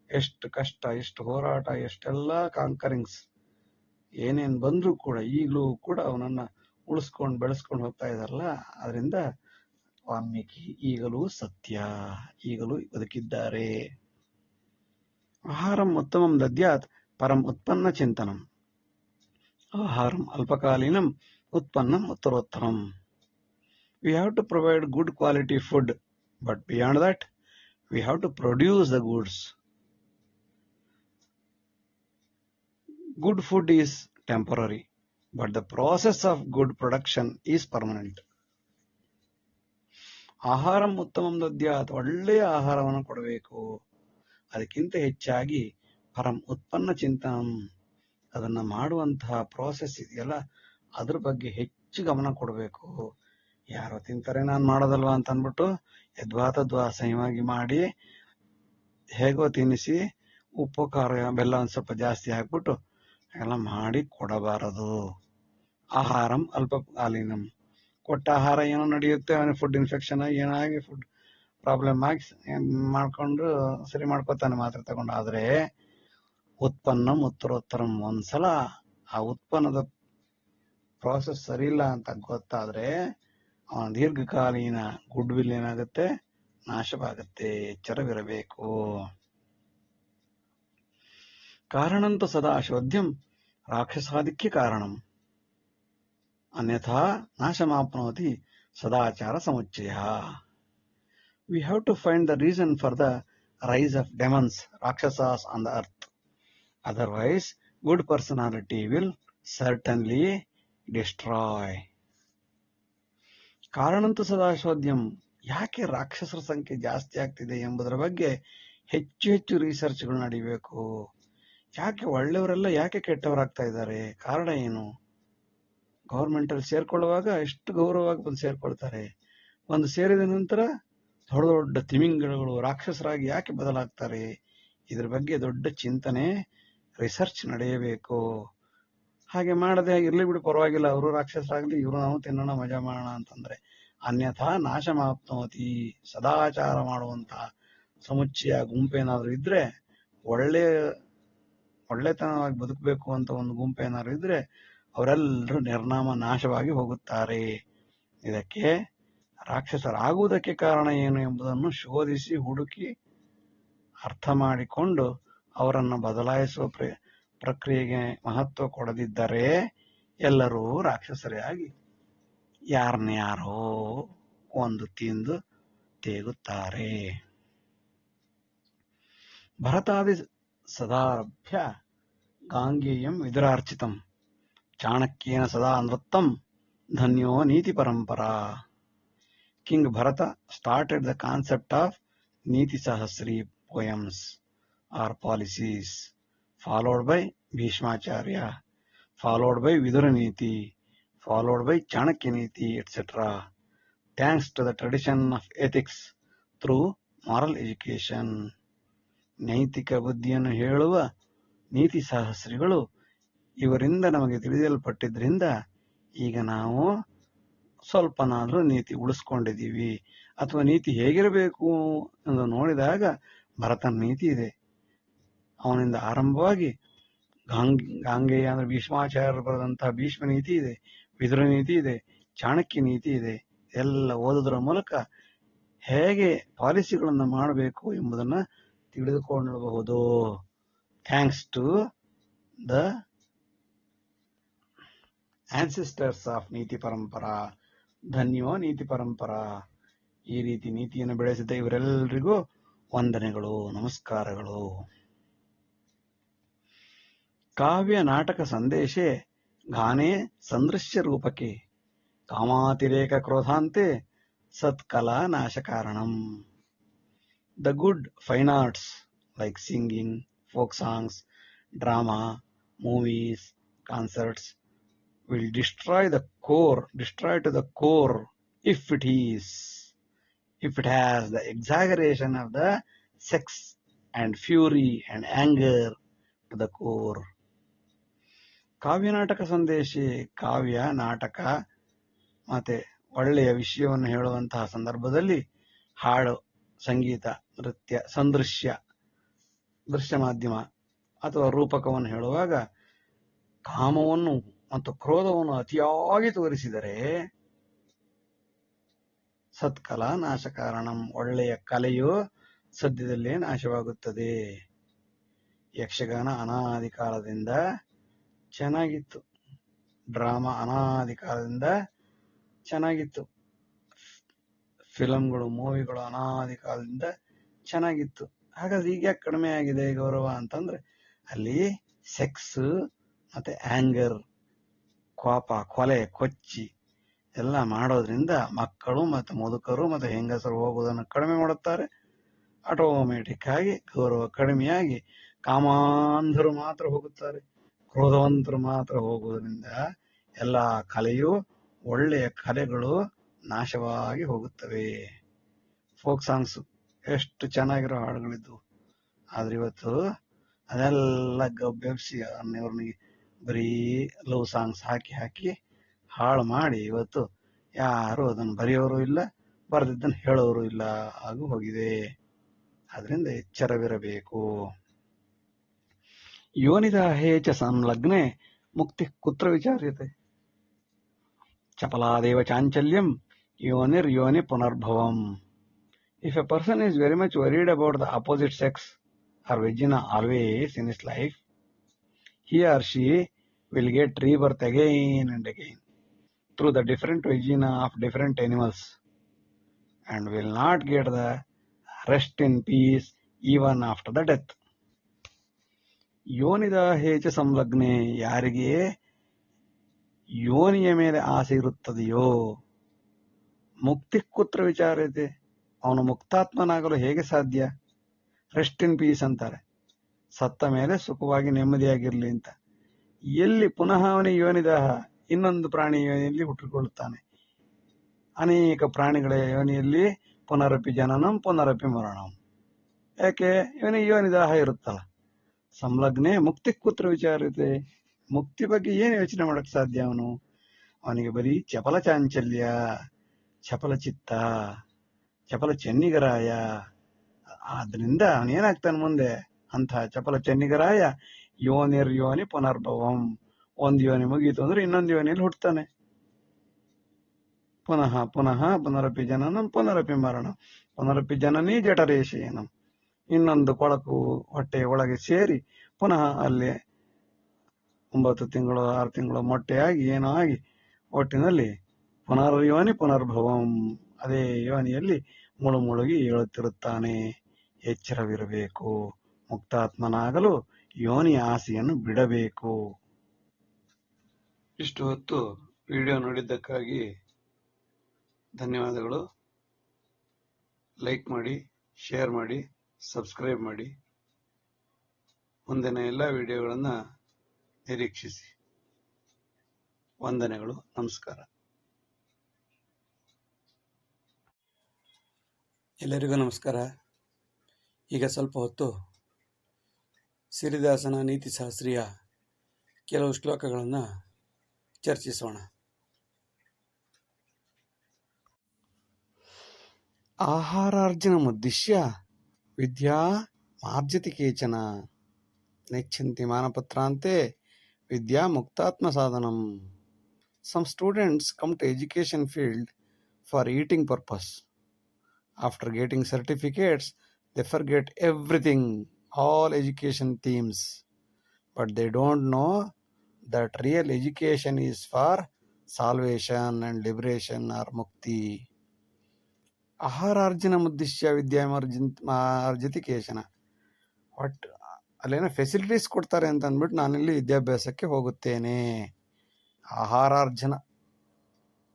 ಎಷ್ಟು ಕಷ್ಟ, ಎಷ್ಟು ಹೋರಾಟ, ಎಷ್ಟೆಲ್ಲ ಕಾಂಕರಿಂಗ್ಸ್ ಏನೇನ್ ಬಂದ್ರು ಕೂಡ ಈಗಲೂ ಕೂಡ ಅವನನ್ನ ಉಳಿಸ್ಕೊಂಡು ಬೆಳೆಸ್ಕೊಂಡು ಹೋಗ್ತಾ ಇದಾರಲ್ಲ. ಅದರಿಂದ ವಾಲ್ಮೀಕಿ ಈಗಲೂ ಸತ್ಯ, ಈಗಲೂ ಬದುಕಿದ್ದಾರೆ. ಆಹಾರಂ ಉತ್ತಮಂ ದದ್ಯಾತ್ ಪರಂ ಉತ್ಪನ್ನ ಚಿಂತನಂ. ಆಹಾರಂ ಅಲ್ಪಕಾಲೀನಂ ಉತ್ಪನ್ನಂ ಉತ್ತರೋತ್ತರಂ. We have to provide good quality food, but beyond that, we have to produce the goods. Good food is temporary, but the process of good production is permanent. ಆಹಾರಂ ಉತ್ತಮಂ ದದ್ಯಾತ್, ಒಳ್ಳೆಯ ಆಹಾರವನ್ನು ಕೊಡಬೇಕು. ಅದಕ್ಕಿಂತ ಹೆಚ್ಚಾಗಿ ಪರಂ ಉತ್ಪನ್ನ ಚಿಂತನಂ, ಅದನ್ನ ಮಾಡುವಂತಹ ಪ್ರಾಸೆಸ್ ಇದೆಯಲ್ಲ ಅದ್ರ ಬಗ್ಗೆ ಹೆಚ್ಚು ಗಮನ ಕೊಡಬೇಕು. ಯಾರೋ ತಿಂತಾರೆ ನಾನು ಮಾಡೋದಲ್ವಾ ಅಂತ ಅಂದ್ಬಿಟ್ಟು ಯದ್ವಾ ಅಸಹ್ಯವಾಗಿ ಮಾಡಿ ಹೇಗೋ ತಿನ್ನಿಸಿ ಉಪ್ಪು ಖಾರ ಬೆಲ್ಲ ಒಂದ್ ಸ್ವಲ್ಪ ಜಾಸ್ತಿ ಹಾಕ್ಬಿಟ್ಟು ಎಲ್ಲ ಮಾಡಿ ಕೊಡಬಾರದು. ಆಹಾರಂ ಅಲ್ಪಕಾಲೀನಂ, ಕೊಟ್ಟ ಆಹಾರ ಏನೋ ನಡೆಯುತ್ತೆ, ಫುಡ್ ಇನ್ಫೆಕ್ಷನ್ ಏನಾಗಿ ಫುಡ್ ಪ್ರಾಬ್ಲಮ್ ಆಗಿ ಮಾಡ್ಕೊಂಡು ಸರಿ ಮಾಡ್ಕೊತಾನೆ ಮಾತ್ರೆ ತಗೊಂಡು. ಆದ್ರೆ ಉತ್ಪನ್ನ ಉತ್ತರೋತ್ತರಂ, ಒಂದ್ಸಲ ಆ ಉತ್ಪನ್ನದ ಪ್ರಾಸೆಸ್ ಸರಿ ಇಲ್ಲ ಅಂತ ಗೊತ್ತಾದ್ರೆ ಅವನ ದೀರ್ಘಕಾಲೀನ ಗುಡ್ ವಿಲ್ ಏನಾಗುತ್ತೆ, ನಾಶವಾಗುತ್ತೆ. ಎಚ್ಚರವಿರಬೇಕು. ಕಾರಣಂತೂ ಸದಾ ಶೋಧ್ಯಂ ರಾಕ್ಷಸಾಧಿಕ್ಯ ಕಾರಣಂ, ಅನ್ಯಥಾ ನಾಶಮಾಪ್ನೋತಿ ಸದಾಚಾರ ಸಮುಚ್ಚಯ. We have to find the reason for the rise of demons, rakshasas on the earth. Otherwise, good personality will certainly destroy. ಕಾರಣಂತೂ ಸದಾಶೋದ್ಯಂ, ಯಾಕೆ ರಾಕ್ಷಸರ ಸಂಖ್ಯೆ ಜಾಸ್ತಿ ಆಗ್ತಿದೆ ಎಂಬುದರ ಬಗ್ಗೆ ಹೆಚ್ಚು ಹೆಚ್ಚು ರಿಸರ್ಚ್ಗಳು ನಡೀಬೇಕು. ಯಾಕೆ ಒಳ್ಳೆಯವರೆಲ್ಲ ಯಾಕೆ ಕೆಟ್ಟವರಾಗ್ತಾ ಇದ್ದಾರೆ, ಕಾರಣ ಏನು? ಗೌರ್ಮೆಂಟ್ ಅಲ್ಲಿ ಸೇರ್ಕೊಳ್ಳುವಾಗ ಎಷ್ಟು ಗೌರವವಾಗಿ ಬಂದು ಸೇರ್ಕೊಳ್ತಾರೆ, ಒಂದು ಸೇರಿದ ನಂತರ ದೊಡ್ಡ ದೊಡ್ಡ ತಿಮಿಂಗಲಗಳು ರಾಕ್ಷಸರಾಗಿ ಯಾಕೆ ಬದಲಾಗ್ತಾರೆ? ಇದ್ರ ಬಗ್ಗೆ ದೊಡ್ಡ ಚಿಂತನೆ, ರಿಸರ್ಚ್ ನಡೆಯಬೇಕು. ಹಾಗೆ ಮಾಡದೆ ಇರ್ಲಿ ಬಿಡು ಪರವಾಗಿಲ್ಲ, ಅವರು ರಾಕ್ಷಸರಾಗ್ಲಿ, ಇವರು ನಾವು ತಿನ್ನೋಣ ಮಜಾ ಮಾಡೋಣ ಅಂತಂದ್ರೆ, ಅನ್ಯಥಾ ನಾಶ ಮಾಪ್ನೋತಿ, ಸದಾಚಾರ ಮಾಡುವಂತಹ ಸಮುಚ್ಚಯ ಗುಂಪೇನಾದ್ರು ಇದ್ರೆ, ಒಳ್ಳೆತನವಾಗಿ ಬದುಕಬೇಕು ಅಂತ ಒಂದು ಗುಂಪೇನಾದ್ರು ಇದ್ರೆ ಅವರೆಲ್ಲರೂ ನಿರ್ನಾಮ ನಾಶವಾಗಿ ಹೋಗುತ್ತಾರೆ. ಇದಕ್ಕೆ ರಾಕ್ಷಸರಾಗುವುದಕ್ಕೆ ಕಾರಣ ಏನು ಎಂಬುದನ್ನು ಶೋಧಿಸಿ ಹುಡುಕಿ ಅರ್ಥ ಮಾಡಿಕೊಂಡು ಅವರನ್ನು ಬದಲಾಯಿಸುವ ಪ್ರಕ್ರಿಯೆಗೆ ಮಹತ್ವ ಕೊಡದಿದ್ದರೆ ಎಲ್ಲರೂ ರಾಕ್ಷಸರೇ ಆಗಿ ಯಾರನ್ಯಾರೋ ಒಂದು ತಿಂದು ತೇಗುತ್ತಾರೆ. ಭರತಾದಿ ಸದಾರಭ್ಯ ಗಾಂಗೇಯಂ ವಿದುರಾರ್ಚಿತಂ, ಚಾಣಕ್ಯೇನ ಸದಾ ನೃತ್ತಂ ಧನ್ಯೋ ನೀತಿ ಪರಂಪರಾ. King Bharata started the concept of Niti Sahasri poems or policies, followed by Bhishmacharya, followed by Vidura Niti, followed by Chanakya Niti, etc. Thanks to the tradition of ethics through moral education. ನೈತಿಕ ಬುದ್ಧಿಯನ್ನು ಹೇಳುವ ನೀತಿ ಸಹಸ್ರಿಗಳು ಇವರಿಂದ ನಮಗೆ ತಿಳಿಯಲ್ಪಟ್ಟಿದ್ರಿಂದ ಈಗ ನಾವು ಸ್ವಲ್ಪನಾದ್ರೂ ನೀತಿ ಉಳಿಸ್ಕೊಂಡಿದ್ದೀವಿ. ಅಥವಾ ನೀತಿ ಹೇಗಿರಬೇಕು ಎಂದು ನೋಡಿದಾಗ ಭರತನ ನೀತಿ ಇದೆ. ಅವನಿಂದ ಆರಂಭವಾಗಿ ಗಾಂಗೇಯ ಅಂದ್ರೆ ಭೀಷ್ಮಾಚಾರ್ಯರು ಬರೆದಂತಹ ಭೀಷ್ಮ ನೀತಿ ಇದೆ, ವಿದುರ ನೀತಿ ಇದೆ, ಚಾಣಕ್ಯ ನೀತಿ ಇದೆ. ಎಲ್ಲ ಓದೋದ್ರ ಮೂಲಕ ಹೇಗೆ ಪಾಲಿಸಿಗಳನ್ನು ಮಾಡಬೇಕು ಎಂಬುದನ್ನ ತಿಳಿದುಕೊಳ್ಳಬಹುದು. Thanks to the ancestors of ನೀತಿ ಪರಂಪರಾ. ಧನ್ಯೋ ನೀತಿ ಪರಂಪರಾ. ಈ ರೀತಿ ನೀತಿಯನ್ನು ಬೆಳೆಸಿದ ಇವರೆಲ್ಲರಿಗೂ ವಂದನೆಗಳು, ನಮಸ್ಕಾರಗಳು. ಕಾವ್ಯ ನಾಟಕ ಸಂದೇಶೆ ಗಾನೆ ಸಂದೃಶ್ಯ ರೂಪಕ್ಕೆ ಕಾಮಾತಿರೇಕ ಕ್ರೋಧಾಂತೆ ಸತ್ಕಲಾ ನಾಶ ಕಾರಣಂ. The good fine arts like singing, folk songs, drama, movies, concerts will destroy to the core if it has the exaggeration of the sex and fury and anger to the core. ಕಾವ್ಯ ನಾಟಕ ಸಂದೇಶ, ಕಾವ್ಯ ನಾಟಕ ಮತ್ತೆ ಒಳ್ಳೆಯ ವಿಷಯವನ್ನು ಹೇಳುವಂತಹ ಸಂದರ್ಭದಲ್ಲಿ ಹಾಡು, ಸಂಗೀತ, ನೃತ್ಯ, ದೃಶ್ಯ ಮಾಧ್ಯಮ ಅಥವಾ ರೂಪಕವನ್ನು ಹೇಳುವಾಗ ಕಾಮವನ್ನು ಮತ್ತು ಕ್ರೋಧವನ್ನು ಅತಿಯಾಗಿ ತೋರಿಸಿದರೆ ಸತ್ಕಲಾ ನಾಶ ಕಾರಣಂ, ಒಳ್ಳೆಯ ಕಲೆಯು ಸದ್ಯದಲ್ಲೇ ನಾಶವಾಗುತ್ತದೆ. ಯಕ್ಷಗಾನ ಅನಾದಿ ಕಾಲದಿಂದ ಚೆನ್ನಾಗಿತ್ತು, ಡ್ರಾಮಾ ಅನಾದಿ ಕಾಲದಿಂದ ಚೆನ್ನಾಗಿತ್ತು, ಫಿಲಂಗಳು, ಮೂವಿಗಳು ಅನಾದಿ ಕಾಲದಿಂದ ಚೆನ್ನಾಗಿತ್ತು. ಹಾಗಾದ್ರೆ ಈಗ ಯಾಕೆ ಕಡಿಮೆ ಆಗಿದೆ ಗೌರವ ಅಂತಂದ್ರೆ ಅಲ್ಲಿ ಸೆಕ್ಸ್ ಮತ್ತೆ ಆಂಗರ್, ಕೋಪ, ಕೊಲೆ, ಕೊಚ್ಚಿ ಎಲ್ಲ ಮಾಡೋದ್ರಿಂದ ಮಕ್ಕಳು ಮತ್ತು ಮುದುಕರು ಮತ್ತು ಹೆಂಗಸರು ಹೋಗುವುದನ್ನು ಕಡಿಮೆ ಮಾಡುತ್ತಾರೆ. ಆಟೋಮೆಟಿಕ್ ಆಗಿ ಗೌರವ ಕಡಿಮೆಯಾಗಿ ಕಾಮಾಂಧರು ಮಾತ್ರ ಹೋಗುತ್ತಾರೆ, ಕ್ರೋಧವಂತರು ಮಾತ್ರ ಹೋಗುವುದರಿಂದ ಎಲ್ಲ ಕಲೆಯು, ಒಳ್ಳೆಯ ಕಲೆಗಳು ನಾಶವಾಗಿ ಹೋಗುತ್ತವೆ. ಫೋಕ್ ಸಾಂಗ್ಸ್ ಎಷ್ಟು ಚೆನ್ನಾಗಿರೋ ಹಾಡುಗಳಿದ್ದು, ಆದ್ರೆ ಇವತ್ತು ಅದೆಲ್ಲ ಬೆಬ್ಸಿ ಅವ್ರನಿಗೆ ಬರೀ ಲವ್ ಸಾಂಗ್ಸ್ ಹಾಕಿ ಹಾಳು ಮಾಡಿ ಇವತ್ತು ಯಾರು ಅದನ್ನು ಬರೆಯೋರು ಇಲ್ಲ, ಬರೆದಿದ್ದನ್ನು ಹೇಳೋರು ಇಲ್ಲ ಹಾಗೂ ಹೋಗಿದೆ. ಅದರಿಂದ ಎಚ್ಚರವಿರಬೇಕು. ಯೋನಿದಾಹೇ ಚ ಸಂಲಗ್ನೆ ಮುಕ್ತಿ ಕುತ್ರ ವಿಚಾರ್ಯತೆ. ಚಪಲಾದೇವ ಚಾಂಚಲ್ಯಂ ಯೋನಿ ಪುನರ್ಭವಂ. If a person is very much worried about the opposite sex or vagina always in his life, he or she will get rebirth again and again through the different vagina of different animals and will not get the rest in peace even after the death. ಯೋನಿದಾಹೇ ಚ ಸಂಲಗ್ನೆ, ಯಾರಿಗೆ ಯೋನಿಯ ಮೇಲೆ ಆಸೆ ಇರುತ್ತದೆಯೋ ಮುಕ್ತಿ ಕುತ್ರ ವಿಚಾರತೆ, ಅವನು ಮುಕ್ತಾತ್ಮನಾಗಲು ಹೇಗೆ ಸಾಧ್ಯ? Rest in peace ಅಂತಾರೆ, ಸತ್ತ ಮೇಲೆ ಸುಖವಾಗಿ ನೆಮ್ಮದಿಯಾಗಿರ್ಲಿ ಅಂತ. ಎಲ್ಲಿ ಪುನಃ ಅವನಿಗೆ ಯೋನಿದಾಹ, ಇನ್ನೊಂದು ಪ್ರಾಣಿ ಯೋನಿಯಲ್ಲಿ ಹುಟ್ಟಿಕೊಳ್ಳುತ್ತಾನೆ. ಅನೇಕ ಪ್ರಾಣಿಗಳ ಯೋನಿಯಲ್ಲಿ ಪುನರಪಿ ಜನನಂ ಪುನರಪಿ ಮರಣಂ. ಯಾಕೆ? ಇವನಿಗೆ ಯೋನಿದಾಹ ಇರುತ್ತಲ್ಲ. ಸಂಲಗ್ನೆ ಮುಕ್ತಿ ಕುತ್ರ ವಿಚಾರತೆ, ಮುಕ್ತಿ ಬಗ್ಗೆ ಏನು ಯೋಚನೆ ಮಾಡಕ್ ಸಾಧ್ಯ? ಅವನಿಗೆ ಬರೀ ಚಪಲ ಚಾಂಚಲ್ಯ, ಚಪಲ ಚಿತ್ತ, ಚಪಲ ಚೆನ್ನಿಗರಾಯ. ಆದ್ರಿಂದ ಅವನೇನಾಗ್ತಾನೆ ಮುಂದೆ? ಅಂಥ ಚಪಲ ಚೆನ್ನಿಗರಾಯ ಯೋನಿ ಪುನರ್ಭವಂ. ಒಂದು ಯೋನಿ ಮುಗೀತು ಅಂದ್ರೆ ಇನ್ನೊಂದು ಯೋನಿಯಲ್ಲಿ ಹುಟ್ಟುತ್ತಾನೆ. ಪುನಃ ಪುನರಪಿ ಜನನಂ ಪುನರಪಿ ಮರಣಂ ಪುನರಪಿ ಜನನೀ ಜಠರೇಶಯನಂ. ಇನ್ನೊಂದು ಕೊಳಕು ಹೊಟ್ಟೆಯ ಒಳಗೆ ಸೇರಿ ಪುನಃ ಅಲ್ಲಿ 9 ತಿಂಗಳು 6 ತಿಂಗಳು ಮೊಟ್ಟೆಯಾಗಿ ಏನೋ ಆಗಿ ಒಟ್ಟಿನಲ್ಲಿ ಪುನರ್ಯೋನಿ ಪುನರ್ಭವಂ, ಅದೇ ಯೋನಿಯಲ್ಲಿ ಮುಳುಗಿ ಏಳುತ್ತಿರುತ್ತಾನೆ. ಎಚ್ಚರವಿರಬೇಕು. ಮುಕ್ತಾತ್ಮನಾಗಲು ಯೋನಿ ಆಸೆಯನ್ನು ಬಿಡಬೇಕು. ಇಷ್ಟು ಹೊತ್ತು ವಿಡಿಯೋ ನೋಡಿದ್ದಕ್ಕಾಗಿ ಧನ್ಯವಾದಗಳು. ಲೈಕ್ ಮಾಡಿ, ಶೇರ್ ಮಾಡಿ, ಸಬ್ಸ್ಕ್ರೈಬ್ ಮಾಡಿ. ಮುಂದಿನ ಎಲ್ಲ ವಿಡಿಯೋಗಳನ್ನು ನಿರೀಕ್ಷಿಸಿ. ವಂದನೆಗಳು, ನಮಸ್ಕಾರ. ಎಲ್ಲರಿಗೂ ನಮಸ್ಕಾರ. ಈಗ ಸ್ವಲ್ಪ ಹೊತ್ತು ಸಿರಿದಾಸನ ನೀತಿಶಾಸ್ತ್ರೀಯ ಕೆಲವು ಶ್ಲೋಕಗಳನ್ನು ಚರ್ಚಿಸೋಣ. ಆಹಾರಾರ್ಜನಮುದ್ದೇಶ್ಯ ವಿದ್ಯಾ ಮಾರ್ಜತಿ ಕೇಚನ. ನೆಚ್ಚಂತಿ ಮಾನಪತ್ರಾಂತೆ ವಿದ್ಯಾ ಮುಕ್ತಾತ್ಮ ಸಾಧನಂ. Some students come to education field for eating purpose. After getting certificates, they forget everything, all education themes. But they don't know that real education is for salvation and liberation or mukti. ಆಹಾರಾರ್ಜನ ಮುದ್ದಿಶ್ಯ ವಿದ್ಯಾರ್ಜಿತಿ ಕೇಶನ. ಒಟ್ಟು ಅಲ್ಲೇನೋ facilities ಕೊಡ್ತಾರೆ ಅಂತ ಅಂದ್ಬಿಟ್ಟು ನಾನಿಲ್ಲಿ ವಿದ್ಯಾಭ್ಯಾಸಕ್ಕೆ ಹೋಗುತ್ತೇನೆ. ಆಹಾರಾರ್ಜನ,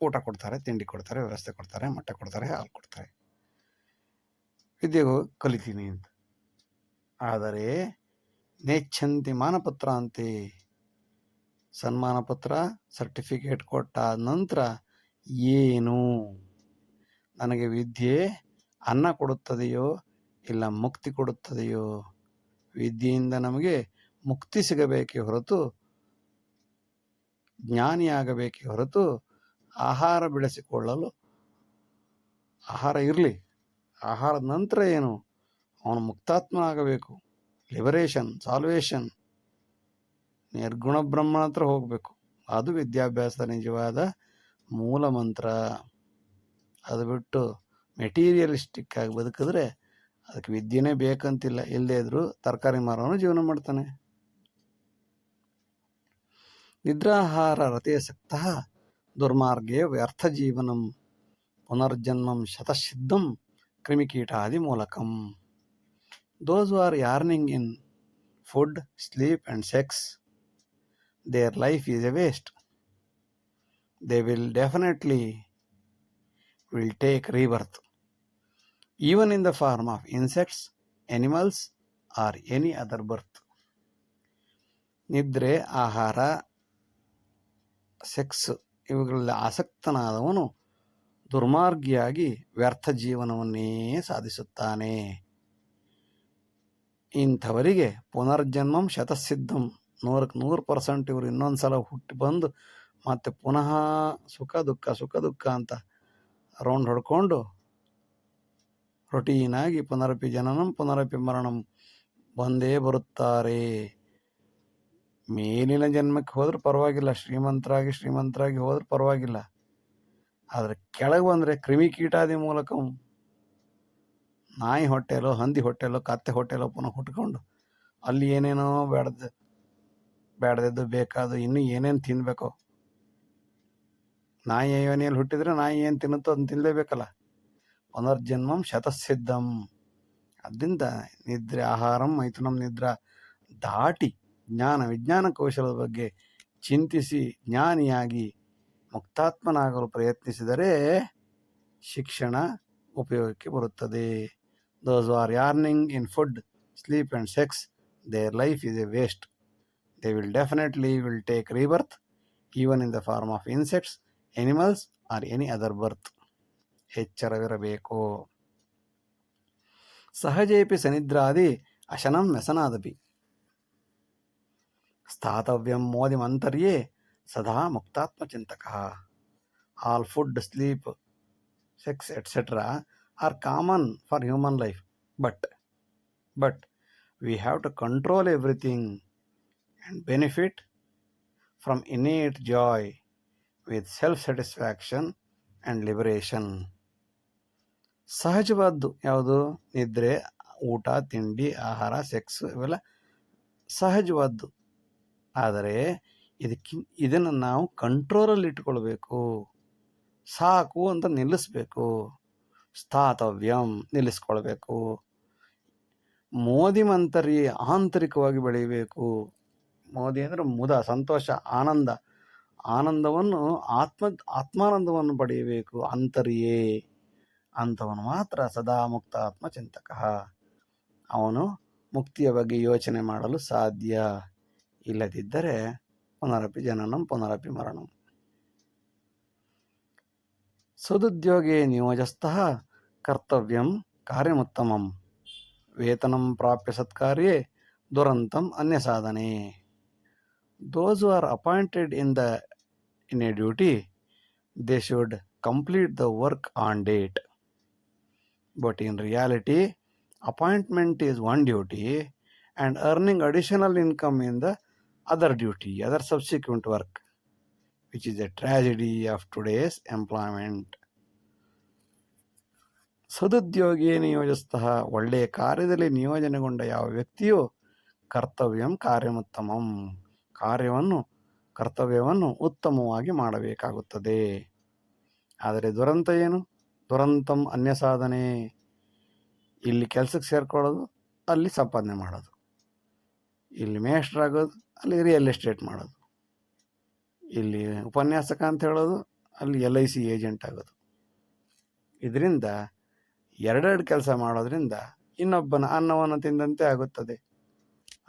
ಊಟ ಕೊಡ್ತಾರೆ, ತಿಂಡಿ ಕೊಡ್ತಾರೆ, ವ್ಯವಸ್ಥೆ ಕೊಡ್ತಾರೆ, ಮೊಟ್ಟೆ ಕೊಡ್ತಾರೆ, ಹಾಲು ಕೊಡ್ತಾರೆ, ವಿದ್ಯೆಗೂ ಕಲಿತೀನಿ ಅಂತ. ಆದರೆ ನೆಚ್ಚಂತಿ ಮಾನಪತ್ರ ಅಂತೆ, ಸನ್ಮಾನ ಪತ್ರ ಸರ್ಟಿಫಿಕೇಟ್ ಕೊಟ್ಟ ನಂತರ ಏನು ನನಗೆ ವಿದ್ಯೆ ಅನ್ನ ಕೊಡುತ್ತದೆಯೋ ಇಲ್ಲ ಮುಕ್ತಿ ಕೊಡುತ್ತದೆಯೋ? ವಿದ್ಯೆಯಿಂದ ನಮಗೆ ಮುಕ್ತಿ ಸಿಗಬೇಕೇ ಹೊರತು, ಜ್ಞಾನಿಯಾಗಬೇಕೇ ಹೊರತು, ಆಹಾರ ಬೆಳೆಸಿಕೊಳ್ಳಲು ಆಹಾರ ಇರಲಿ, ಆಹಾರದ ನಂತರ ಏನು, ಅವನು ಮುಕ್ತಾತ್ಮ ಆಗಬೇಕು, ಲಿಬರೇಷನ್, ಸಾಲ್ವೇಷನ್, ನಿರ್ಗುಣ ಬ್ರಹ್ಮನ ಹತ್ರ ಹೋಗಬೇಕು. ಅದು ವಿದ್ಯಾಭ್ಯಾಸದ ನಿಜವಾದ ಮೂಲ ಮಂತ್ರ. ಅದು ಬಿಟ್ಟು ಮೆಟೀರಿಯಲಿಸ್ಟಿಕ್ ಆಗಿ ಬದುಕಿದ್ರೆ ಅದಕ್ಕೆ ವಿದ್ಯೆನೇ ಬೇಕಂತಿಲ್ಲ. ಇಲ್ಲದೇ ಇದ್ರೂ ತರಕಾರಿ ಮಾರೋನು ಜೀವನ ಮಾಡ್ತಾನೆ. ನಿದ್ರಾಹಾರ ರತೇಸಕ್ತ ದುರ್ಮಾರ್ಗೇ ವ್ಯರ್ಥ ಜೀವನಂ ಪುನರ್ಜನ್ಮಂ ಶತಸಿದ್ಧಂ ಕ್ರಿಮಿಕೀಟಾದಿ ಮೂಲಕಂ. Those who are yearning in food, sleep and sex, their life is a waste. They will definitely take rebirth, even in the form of insects, animals or any other birth. ನಿದ್ರೆ, ಆಹಾರ, ಸೆಕ್ಸ್ ಇವುಗಳಲ್ಲಿ ಆಸಕ್ತನಾದವನು ದುರ್ಮಾರ್ಗಿಯಾಗಿ ವ್ಯರ್ಥ ಜೀವನವನ್ನೇ ಸಾಧಿಸುತ್ತಾನೆ. ಇಂಥವರಿಗೆ ಪುನರ್ಜನ್ಮಂ ಶತಸಿದ್ಧಂ, 100% ಇವರು ಇನ್ನೊಂದು ಸಲ ಹುಟ್ಟಿ ಬಂದು ಮತ್ತೆ ಪುನಃ ಸುಖ ದುಃಖ ಅಂತ ರೌಂಡ್ ಹೊಡ್ಕೊಂಡು ರೊಟೀನಾಗಿ ಪುನರಪಿ ಜನನಂ ಪುನರಪಿ ಮರಣಂ ಬಂದೇ ಬರುತ್ತಾರೆ. ಮೇಲಿನ ಜನ್ಮಕ್ಕೆ ಹೋದ್ರೆ ಪರವಾಗಿಲ್ಲ, ಶ್ರೀಮಂತರಾಗಿ ಹೋದ್ರೆ ಪರವಾಗಿಲ್ಲ. ಆದರೆ ಕೆಳಗೆ ಬಂದರೆ ಕ್ರಿಮಿಕೀಟಾದಿ ಮೂಲಕ ನಾಯಿ ಹೊಟ್ಟೆಲೋ, ಹಂದಿ ಹೊಟ್ಟೆಲೋ, ಕತ್ತೆ ಹೊಟ್ಟೆಲೋ ಪುನಃ ಹುಟ್ಕೊಂಡು ಅಲ್ಲಿ ಏನೇನೋ ಬೇಡದದ್ದು ಬೇಕಾದು ಇನ್ನೂ ಏನೇನು ತಿನ್ನಬೇಕೋ. ನಾಯಿ ಯೋನಿಯಲ್ಲಿ ಹುಟ್ಟಿದ್ರೆ ನಾಯಿ ಏನು ತಿನ್ನುತ್ತೋ ಅದನ್ನು ತಿನ್ನಲೇಬೇಕಲ್ಲ. ಪುನರ್ಜನ್ಮಂ ಶತಸಿದ್ಧಂ. ಅದರಿಂದ ನಿದ್ರೆ, ಆಹಾರಂ, ಮೈಥುನಂ, ನಿದ್ರಾ ದಾಟಿ ವಿಜ್ಞಾನ ಕೌಶಲದ ಬಗ್ಗೆ ಚಿಂತಿಸಿ ಜ್ಞಾನಿಯಾಗಿ ಮುಕ್ತಾತ್ಮನಾಗಲು ಪ್ರಯತ್ನಿಸಿದರೆ ಶಿಕ್ಷಣ ಉಪಯೋಗಕ್ಕೆ ಬರುತ್ತದೆ. Those who are yearning in food, sleep and sex, their life is a waste. They will definitely take rebirth, even in the form of insects, animals or any other birth. ಎಚ್ಚರವಿರಬೇಕು. ಸಹಜೇಪಿ ಸನಿದ್ರಾದಿ ಅಶನಂ ವ್ಯಸನಾದಪಿ ಸ್ಥಾತವ್ಯಂ ಮೋದಿಮಂತರ್ಯೇ ಸದಾ ಮುಕ್ತಾತ್ಮಚಿಂತಕಃ. All food, sleep, sex, etc. are common for human life, but we have to control everything and benefit from innate joy with self-satisfaction and liberation. ಸಹಜವಾದ್ದು ಯಾವುದು? ನಿದ್ರೆ, ಊಟ, ತಿಂಡಿ, ಆಹಾರ, sex ಇವೆಲ್ಲ ಸಹಜವಾದ್ದು. ಆದರೆ ಇದನ್ನು ನಾವು ಕಂಟ್ರೋಲಲ್ಲಿ ಇಟ್ಕೊಳ್ಬೇಕು. ಸಾಕು ಅಂತ ನಿಲ್ಲಿಸ್ಬೇಕು. ಸ್ಥಾತವ್ಯಂ, ನಿಲ್ಲಿಸ್ಕೊಳ್ಬೇಕು. ಮೋದಿ ಮಂತರಿ, ಆಂತರಿಕವಾಗಿ ಬೆಳೆಯಬೇಕು. ಮೋದಿ ಅಂದರೆ ಮುದ, ಸಂತೋಷ, ಆನಂದವನ್ನು ಆತ್ಮಾನಂದವನ್ನು ಪಡೆಯಬೇಕು. ಅಂತರ್ಯೇ, ಅಂಥವನು ಮಾತ್ರ ಸದಾ ಮುಕ್ತಾತ್ಮ ಚಿಂತಕ. ಅವನು ಮುಕ್ತಿಯ ಬಗ್ಗೆ ಯೋಚನೆ ಮಾಡಲು ಸಾಧ್ಯ. ಇಲ್ಲದಿದ್ದರೆ ಪುನರಪಿ ಜನನಂ ಪುನರಪಿ ಮರಣಂ. ಸದುದ್ಯೋಗೇ ನಿಯೋಜಸ್ಥಃ ಕರ್ತವ್ಯಂ ಕಾರ್ಯಮುತ್ತಮಂ ವೇತನಂ ಪ್ರಾಪ್ಯ ಸತ್ಕಾರ್ಯೇ ದುರಂತಂ ಅನ್ಯ ಸಾಧನೆ. Those who are appointed in a duty, they should complete the work on date. But in reality, appointment is one duty and earning additional income in the other subsequent work, which is a tragedy of today's employment. ಸದುದ್ಯೋಗಿ ನಿಯೋಜಸ್ತಃ, ಒಳ್ಳೆಯ ಕಾರ್ಯದಲ್ಲಿ ನಿಯೋಜನೆಗೊಂಡ ಯಾವ ವ್ಯಕ್ತಿಯು ಕರ್ತವ್ಯವನ್ನು ಉತ್ತಮವಾಗಿ ಮಾಡಬೇಕಾಗುತ್ತದೆ. ಆದರೆ ದುರಂತ ಏನು? ದುರಂತಂ ಅನ್ಯ ಸಾಧನೆ. ಇಲ್ಲಿ ಕೆಲಸಕ್ಕೆ ಸೇರ್ಕೊಳ್ಳೋದು, ಅಲ್ಲಿ ಸಂಪಾದನೆ ಮಾಡೋದು. ಇಲ್ಲಿ ಮೇಷ್ಟ್ರಾಗೋದು, ಅಲ್ಲಿ ರಿಯಲ್ ಎಸ್ಟೇಟ್ ಮಾಡೋದು. ಇಲ್ಲಿ ಉಪನ್ಯಾಸಕ ಅಂತ ಹೇಳೋದು, ಅಲ್ಲಿ LIC ಏಜೆಂಟ್ ಆಗೋದು. ಇದರಿಂದ ಎರಡೆರಡು ಕೆಲಸ ಮಾಡೋದ್ರಿಂದ ಇನ್ನೊಬ್ಬನ ಅನ್ನವನ್ನು ತಿಂದಂತೆ ಆಗುತ್ತದೆ.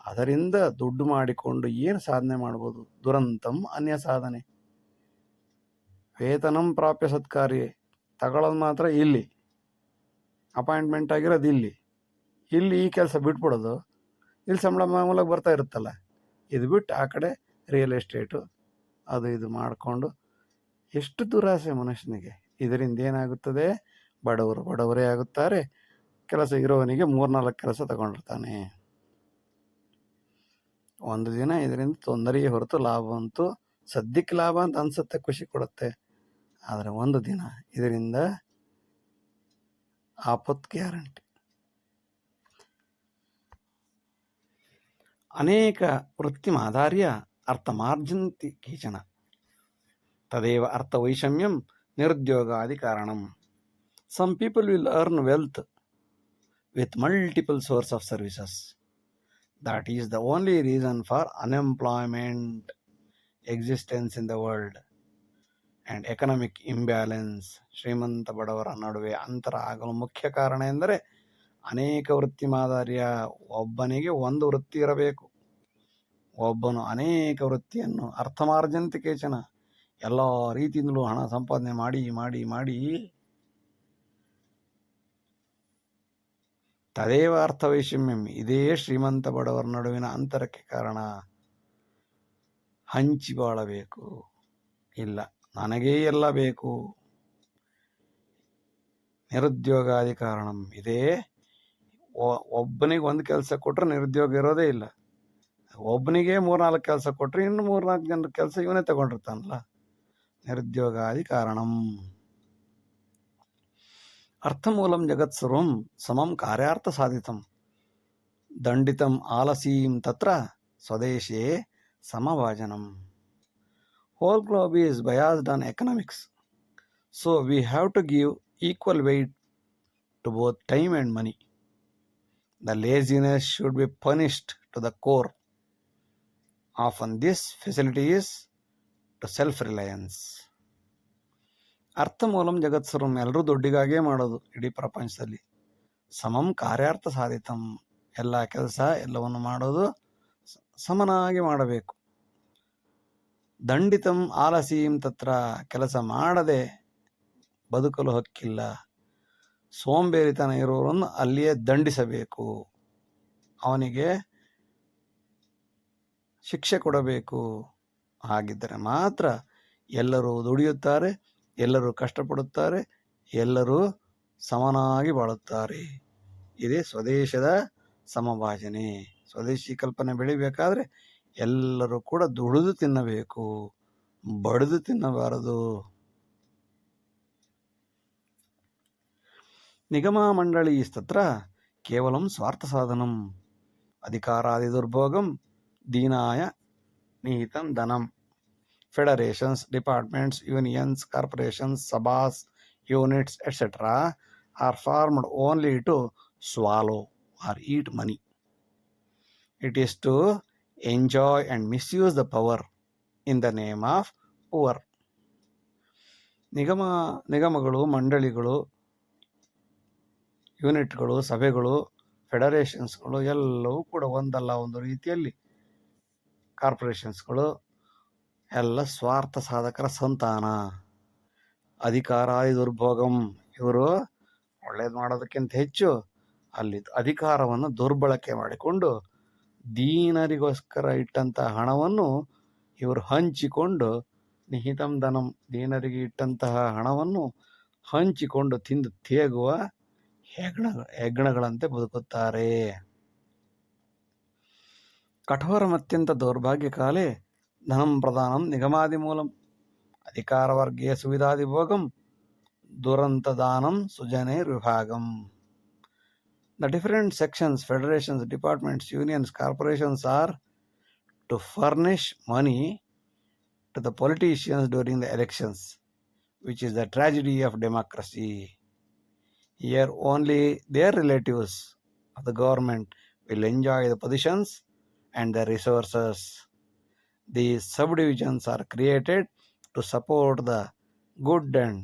ಅದರಿಂದ ದುಡ್ಡು ಮಾಡಿಕೊಂಡು ಏನು ಸಾಧನೆ ಮಾಡ್ಬೋದು? ದುರಂತಂ ಅನ್ಯ ಸಾಧನೆ. ವೇತನಂ ಪ್ರಾಪ್ಯ ಸತ್ಕಾರ್ಯ, ತಗೊಳ್ಳೋದು ಮಾತ್ರ ಇಲ್ಲಿ, ಅಪಾಯಿಂಟ್ಮೆಂಟ್ ಆಗಿರೋದು ಇಲ್ಲಿ ಈ ಕೆಲಸ ಬಿಟ್ಬಿಡೋದು, ಇಲ್ಲಿ ಸಂಬಳ ಮಾಮೂಲಾಗಿ ಬರ್ತಾ ಇರುತ್ತಲ್ಲ, ಇದು ಬಿಟ್ಟು ಆ ಕಡೆ ರಿಯಲ್ ಎಸ್ಟೇಟು ಅದು ಇದು ಮಾಡಿಕೊಂಡು ಎಷ್ಟು ದುರಾಸೆ ಮನುಷ್ಯನಿಗೆ. ಇದರಿಂದ ಏನಾಗುತ್ತದೆ? ಬಡವರೇ ಆಗುತ್ತಾರೆ. ಕೆಲಸ ಇರೋವನಿಗೆ 3-4 ಕೆಲಸ ತಗೊಂಡಿರ್ತಾನೆ. ಒಂದು ದಿನ ಇದರಿಂದ ತೊಂದರೆಯೇ ಹೊರತು ಲಾಭ ಅಂತೂ ಸದ್ಯಕ್ಕೆ ಲಾಭ ಅಂತ ಅನ್ಸುತ್ತೆ, ಖುಷಿ ಕೊಡುತ್ತೆ. ಆದರೆ ಒಂದು ದಿನ ಇದರಿಂದ ಆಪತ್ತು ಗ್ಯಾರಂಟಿ. ಅನೇಕ ವೃತ್ತಿಮಾಧಾರ್ಯ ಅರ್ಥಮಾರ್ಜಂತಿ ಕೇಚನ ತದೇವ ಅರ್ಥವೈಷಮ್ಯಂ ನಿರುದ್ಯೋಗಾದಿ ಕಾರಣಂ. Some people will earn wealth with multiple sources of services. That is the only reason for unemployment, existence in the world, and economic imbalance. ಶ್ರೀಮಂತ ಬಡವರ ನಡುವೆ ಅಂತರ ಆಗಲು ಮುಖ್ಯ ಕಾರಣ ಎಂದರೆ ಅನೇಕ ವೃತ್ತಿ ಮಾದರಿಯ. ಒಬ್ಬನಿಗೆ ಒಂದು ವೃತ್ತಿ ಇರಬೇಕು. ಒಬ್ಬನು ಅನೇಕ ವೃತ್ತಿಯನ್ನು ಅರ್ಥಮಾರ್ಜಂತಿ ಕೇಚನ, ಎಲ್ಲ ರೀತಿಯಿಂದಲೂ ಹಣ ಸಂಪಾದನೆ ಮಾಡಿ ಮಾಡಿ ಮಾಡಿ ತದೇವ ಅರ್ಥವೈಷಮ್ಯಂ, ಇದೇ ಶ್ರೀಮಂತ ಬಡವರ ನಡುವಿನ ಅಂತರಕ್ಕೆ ಕಾರಣ. ಹಂಚಿ ಬಾಳಬೇಕು, ಇಲ್ಲ ನನಗೇ ಎಲ್ಲ ಬೇಕು. ನಿರುದ್ಯೋಗಾದಿ ಕಾರಣಂ, ಇದೇ ಒಬ್ಬನಿಗೆ ಒಂದು ಕೆಲಸ ಕೊಟ್ಟರೆ ನಿರುದ್ಯೋಗ ಇರೋದೇ ಇಲ್ಲ. ಒಬ್ಬನಿಗೆ 3-4 ಕೆಲಸ ಕೊಟ್ಟರೆ ಇನ್ನು 3-4 ಜನರ ಕೆಲಸ ಇವನೇ ತಗೊಂಡಿರ್ತಾನಲ್ಲ, ನಿರುದ್ಯೋಗಾದಿ ಕಾರಣಂ. ಅರ್ಥಮೂಲಂ ಜಗತ್ ಸರ್ವಂ ಸಮಂ ಕಾರ್ಯಾರ್ಥ ಸಾಧಿತಂ ದಂಡಿತಂ ಆಲಸೀಂ ತತ್ರ ಸ್ವದೇಶೇ ಸಮಭಾಜನಂ. Whole globe is biased on economics, so we have to give equal weight to both time and money. The laziness should be punished to the core. Often this facility is to self-reliance. ಅರ್ಥಮೂಲಂ ಜಗತ್ ಸರ್ವಂ, ಎಲ್ಲರೂ ದುಡ್ಡಿಗಾಗೇ ಮಾಡೋದು ಇಡೀ ಪ್ರಪಂಚದಲ್ಲಿ. ಸಮಂ ಕಾರ್ಯಾರ್ಥ ಸಾಧಿತಂ, ಎಲ್ಲ ಕೆಲಸ ಎಲ್ಲವನ್ನು ಮಾಡೋದು ಸಮನಾಗಿ ಮಾಡಬೇಕು. ದಂಡಿತಂ ಆಲಸೀಂ ತತ್ರ, ಕೆಲಸ ಮಾಡದೆ ಬದುಕಲು ಹಕ್ಕಿಲ್ಲ. ಸೋಂಬೇರಿತನ ಇರುವವರನ್ನು ಅಲ್ಲಿಯೇ ದಂಡಿಸಬೇಕು, ಅವನಿಗೆ ಶಿಕ್ಷೆ ಕೊಡಬೇಕು. ಹಾಗಿದ್ದರೆ ಮಾತ್ರ ಎಲ್ಲರೂ ದುಡಿಯುತ್ತಾರೆ, ಎಲ್ಲರೂ ಕಷ್ಟಪಡುತ್ತಾರೆ, ಎಲ್ಲರೂ ಸಮನಾಗಿ ಬಾಳುತ್ತಾರೆ. ಇದೇ ಸ್ವದೇಶದ ಸಮಭಾಜನೆ. ಸ್ವದೇಶಿ ಕಲ್ಪನೆ ಬೆಳಿಬೇಕಾದ್ರೆ ಎಲ್ಲರೂ ಕೂಡ ದುಡಿದು ತಿನ್ನಬೇಕು, ಬಡಿದು ತಿನ್ನಬಾರದು. ನಿಗಮ ಮಂಡಳೀಸ್ತತ್ರ ಕೇವಲಂ ಸ್ವಾರ್ಥ ಸಾಧನಂ ಅಧಿಕಾರಾದಿ ದುರ್ಭೋಗಂ ದೀನಾಯ ನಿಹಿತಂ ಧನಂ. Federations, departments, unions, corporations, sabhas, units, etc. are formed only to swallow or eat money. It is to enjoy and misuse the power in the name of poor. ನಿಗಮಗಳು, ಮಂಡಳಿಗಳು, ಯೂನಿಟ್ಗಳು, ಸಭೆಗಳು, ಫೆಡರೇಷನ್ಸ್ಗಳು ಎಲ್ಲವೂ ಕೂಡ ಒಂದಲ್ಲ ಒಂದು ರೀತಿಯಲ್ಲಿ, ಕಾರ್ಪೊರೇಷನ್ಸ್ಗಳು ಎಲ್ಲ ಸ್ವಾರ್ಥ ಸಾಧಕರ ಸಂತಾನ. ಅಧಿಕಾರಾದಿ ದುರ್ಭೋಗಂ, ಇವರು ಒಳ್ಳೇದು ಮಾಡೋದಕ್ಕಿಂತ ಹೆಚ್ಚು ಅಲ್ಲಿ ಅಧಿಕಾರವನ್ನು ದುರ್ಬಳಕೆ ಮಾಡಿಕೊಂಡು ದೀನರಿಗೋಸ್ಕರ ಇಟ್ಟಂಥ ಹಣವನ್ನು ಇವರು ಹಂಚಿಕೊಂಡು, ನಿಹಿತಂ ಧನಂ, ದೀನರಿಗೆ ಇಟ್ಟಂತಹ ಹಣವನ್ನು ಹಂಚಿಕೊಂಡು ತಿಂದು ತೇಗುವ ಹೆಗ್ಣಗಳಂತೆ ಬದುಕುತ್ತಾರೆ. కఠోరమత్యంత దౌర్భాగ్యకాలే ధనం ప్రదానం నిగమాదిమూలం అధికారవర్గీయ సువిధాదిభోగం దురంతదానం సుజనైర్విభాగం. The different sections, federations, departments, unions, corporations are to furnish money to the politicians during the elections, which is the tragedy of democracy. Here only their relatives of the government will enjoy the positions and the resources. These subdivisions are created to support the good and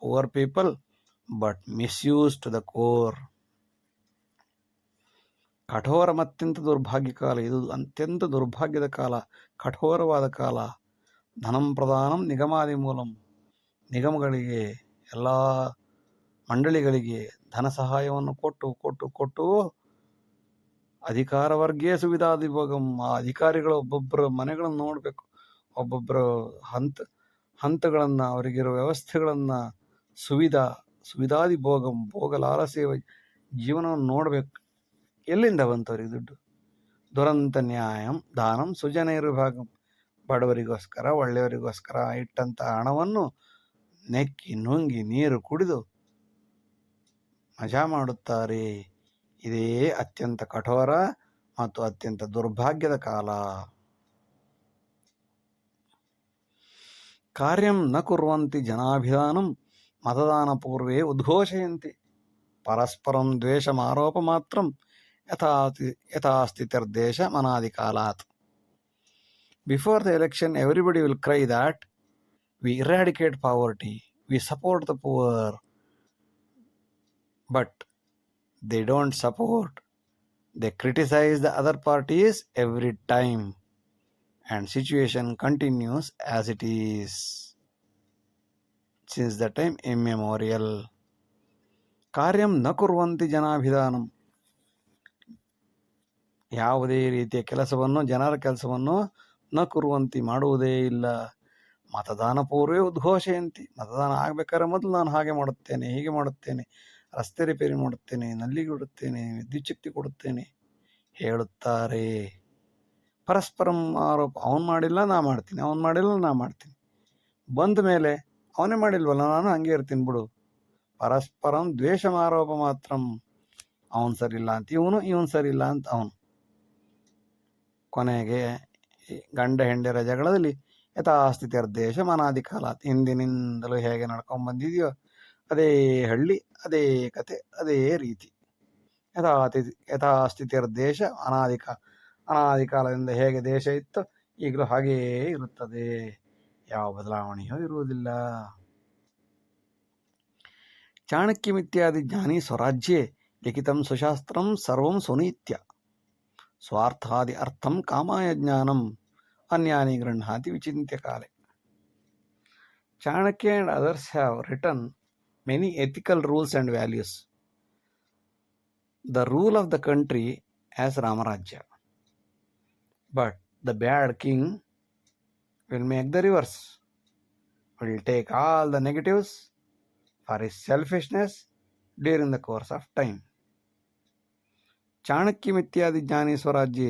poor people, but misused to the core. ಕಠೋರ ಮತ್ಯಂತ ದುರ್ಭಾಗ್ಯ ಕಾಲ, ಇದು ಅತ್ಯಂತ ದುರ್ಭಾಗ್ಯದ ಕಾಲ, ಕಠೋರವಾದ ಕಾಲ. ಧನಂ ಪ್ರದಾನಂ ನಿಗಮಾದಿ ಮೂಲಂ, ನಿಗಮಗಳಿಗೆ ಎಲ್ಲ ಮಂಡಳಿಗಳಿಗೆ ಧನ ಸಹಾಯವನ್ನು ಕೊಟ್ಟು ಕೊಟ್ಟು ಕೊಟ್ಟು ಅಧಿಕಾರ ವರ್ಗೀಯ ಸುವಿಧಾದಿಭೋಗಂ, ಆ ಅಧಿಕಾರಿಗಳು ಒಬ್ಬೊಬ್ಬರ ಮನೆಗಳನ್ನು ನೋಡಬೇಕು, ಒಬ್ಬೊಬ್ಬರ ಹಂತಗಳನ್ನು, ಅವರಿಗಿರೋ ವ್ಯವಸ್ಥೆಗಳನ್ನು, ಸುವಿಧಾದಿಭೋಗಂ, ಭೋಗ ಲಾಲಸೆ ಜೀವನವನ್ನು ನೋಡಬೇಕು. ಎಲ್ಲಿಂದ ಬಂತವ್ರಿಗೆ ದುಡ್ಡು? ದುರಂತ ನ್ಯಾಯಂ ದಾನಂ ಸುಜನೈರ್ವಿಭಾಗಂ, ಬಡವರಿಗೋಸ್ಕರ ಒಳ್ಳೆಯವರಿಗೋಸ್ಕರ ಇಟ್ಟಂಥ ಹಣವನ್ನು ನೆಕ್ಕಿ ನುಂಗಿ ನೀರು ಕುಡಿದು ಮಜಾ ಮಾಡುತ್ತಾರೆ. ಇದೇ ಅತ್ಯಂತ ಕಠೋರ ಮತ್ತು ಅತ್ಯಂತ ದುರ್ಭಾಗ್ಯದ ಕಾಲ. ಕಾರ್ಯಂ ನ ಕುರ್ವಂತಿ ಜನಾಭಿಧಾನಂ ಮತದಾನ ಪೂರ್ವೇ ಉದ್ಘೋಷಯಂತಿ ಪರಸ್ಪರಂ ದ್ವೇಷಮಾರೋಪ ಮಾತ್ರಂ ಯಥಾ ಸ್ಥಿತಿರ್ದೇಶ ಮನಾದಿ ಕಾಲಾತ್. Before the election, everybody will cry that we eradicate poverty, we support the poor, but they don't support. They criticize the other parties every time, and situation continues as it is since the time immemorial. ಕಾರ್ಯಂ ನ ಕುರ್ವಂತಿ ಜನಾಭಿಧಾನಂ, ಯಾವುದೇ ರೀತಿಯ ಕೆಲಸವನ್ನು, ಜನರ ಕೆಲಸವನ್ನು ನ ಕುರ್ವಂತಿ, ಮಾಡುವುದೇ ಇಲ್ಲ. ಮತದಾನ ಪೂರ್ವೇ ಉದ್ಘೋಷಯಂತಿ, ಮತದಾನ ಆಗಬೇಕಾದ್ರೆ ಮೊದಲು ನಾನು ಹಾಗೆ ಮಾಡುತ್ತೇನೆ, ಹೀಗೆ ಮಾಡುತ್ತೇನೆ, ರಸ್ತೆ ರಿಪೇರಿ ಮಾಡುತ್ತೇನೆ, ನಲ್ಲಿಗೆ ಇಡುತ್ತೇನೆ, ವಿದ್ಯುತ್ ಶಕ್ತಿ ಕೊಡುತ್ತೇನೆ ಹೇಳುತ್ತಾರೆ. ಪರಸ್ಪರಂ ಆರೋಪ, ಅವನು ಮಾಡಿಲ್ಲ ನಾ ಮಾಡ್ತೀನಿ, ಅವನು ಮಾಡಿಲ್ಲ ನಾ ಮಾಡ್ತೀನಿ. ಬಂದ ಮೇಲೆ ಅವನೇ ಮಾಡಿಲ್ವಲ್ಲ, ನಾನು ಹಂಗೆ ಇರ್ತೀನಿ ಬಿಡು. ಪರಸ್ಪರಂ ದ್ವೇಷಮಾರೋಪ ಮಾತ್ರಂ, ಅವನು ಸರಿಯಿಲ್ಲ ಅಂತ ಇವನು, ಇವನು ಸರಿಯಿಲ್ಲ ಅಂತ ಅವನು. ಕೊನೆಗೆ ಗಂಡ ಹೆಂಡರ ಜಗಳದಲ್ಲಿ ಯಥಾಸ್ಥಿತಿರ್ದೇಶ ಮನಾದಿ ಕಾಲಾತ್, ಹಿಂದಿನಿಂದಲೂ ಹೇಗೆ ನಡ್ಕೊಂಡ್ಬಂದಿದೆಯೋ ಅದೇ ಹಳ್ಳಿ, ಅದೇ ಕತೆ, ಅದೇ ರೀತಿ. ಯಥಾಸ್ಥಿತಿರ್ದೇಶ ಅನಾದಿ ಕಾಲದಿಂದ ಹೇಗೆ ದೇಶ ಇತ್ತು ಈಗಲೂ ಹಾಗೆಯೇ ಇರುತ್ತದೆ, ಯಾವ ಬದಲಾವಣೆಯೂ ಇರುವುದಿಲ್ಲ. ಚಾಣಕ್ಯಮಿತ್ಯಾದಿ ಜ್ಞಾನಿ ಸ್ವರಾಜ್ಯೆ ಲಿಖಿತಂ ಸುಶಾಸ್ತ್ರಂ ಸರ್ವಂ ಸುನೀತ್ಯ ಸ್ವಾರ್ಥಾದಿ ಅರ್ಥಂ ಕಾಮಾಯ ಜ್ಞಾನಂ ಅನ್ಯಾನಿ ಗೃಹ್ಣಾತಿ ವಿಚಿಂತ್ಯ ಕಾಲೆ. Chanakya and others have written many ethical rules and values. The rule of the country as Ramarajya. But the bad king will make the reverse, will take all the negatives for his selfishness during the course of time. ಚಾಣಕ್ಯಮಿತ್ಯಾದಿ ಜ್ಞಾನಿ ಸ್ವರಾಜ್ಯ,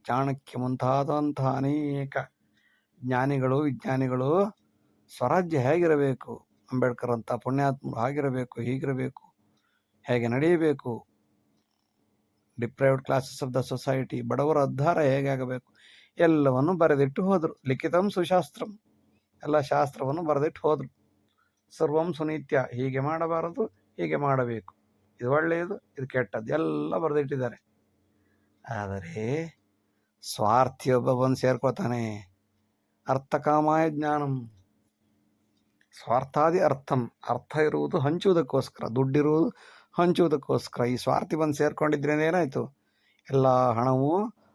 ಚಾಣಕ್ಯ ಮುಂತಾದಂತಹ ಅನೇಕ ಜ್ಞಾನಿಗಳು, ವಿಜ್ಞಾನಿಗಳು ಸ್ವರಾಜ್ಯ ಹೇಗಿರಬೇಕು, ಅಂಬೇಡ್ಕರ್ ಅಂತ ಪುಣ್ಯಾತ್ಮರು ಹಾಗಿರಬೇಕು, ಹೀಗಿರಬೇಕು, ಹೇಗೆ ನಡೆಯಬೇಕು, deprived classes of the society, ಬಡವರ ಉದ್ಧಾರ ಹೇಗೆ ಆಗಬೇಕು, ಎಲ್ಲವನ್ನು ಬರೆದಿಟ್ಟು ಹೋದರು. ಲಿಖಿತಂ ಸುಶಾಸ್ತ್ರಂ, ಎಲ್ಲ ಶಾಸ್ತ್ರವನ್ನು ಬರೆದಿಟ್ಟು ಹೋದರು. ಸರ್ವಂ ಸುನೀತ್ಯ, ಹೀಗೆ ಮಾಡಬಾರದು, ಹೀಗೆ ಮಾಡಬೇಕು, ಇದು ಒಳ್ಳೆಯದು, ಇದು ಕೆಟ್ಟದ್ದು, ಎಲ್ಲ ಬರೆದಿಟ್ಟಿದ್ದಾರೆ. ಆದರೆ ಸ್ವಾರ್ಥಿಯೊಬ್ಬ ಬಂದು ಸೇರ್ಕೋತಾನೆ. ಅರ್ಥಕಾಮಾಯ ಜ್ಞಾನಂ, ಸ್ವಾರ್ಥಾದಿ ಅರ್ಥಂ, ಅರ್ಥ ಇರುವುದು ಹಂಚುವುದಕ್ಕೋಸ್ಕರ, ದುಡ್ಡಿರುವುದು ಹಂಚುವುದಕ್ಕೋಸ್ಕರ. ಈ ಸ್ವಾರ್ಥಿ ಬಂದು ಸೇರ್ಕೊಂಡಿದ್ರೇನೆ ಏನಾಯಿತು, ಎಲ್ಲ ಹಣವೂ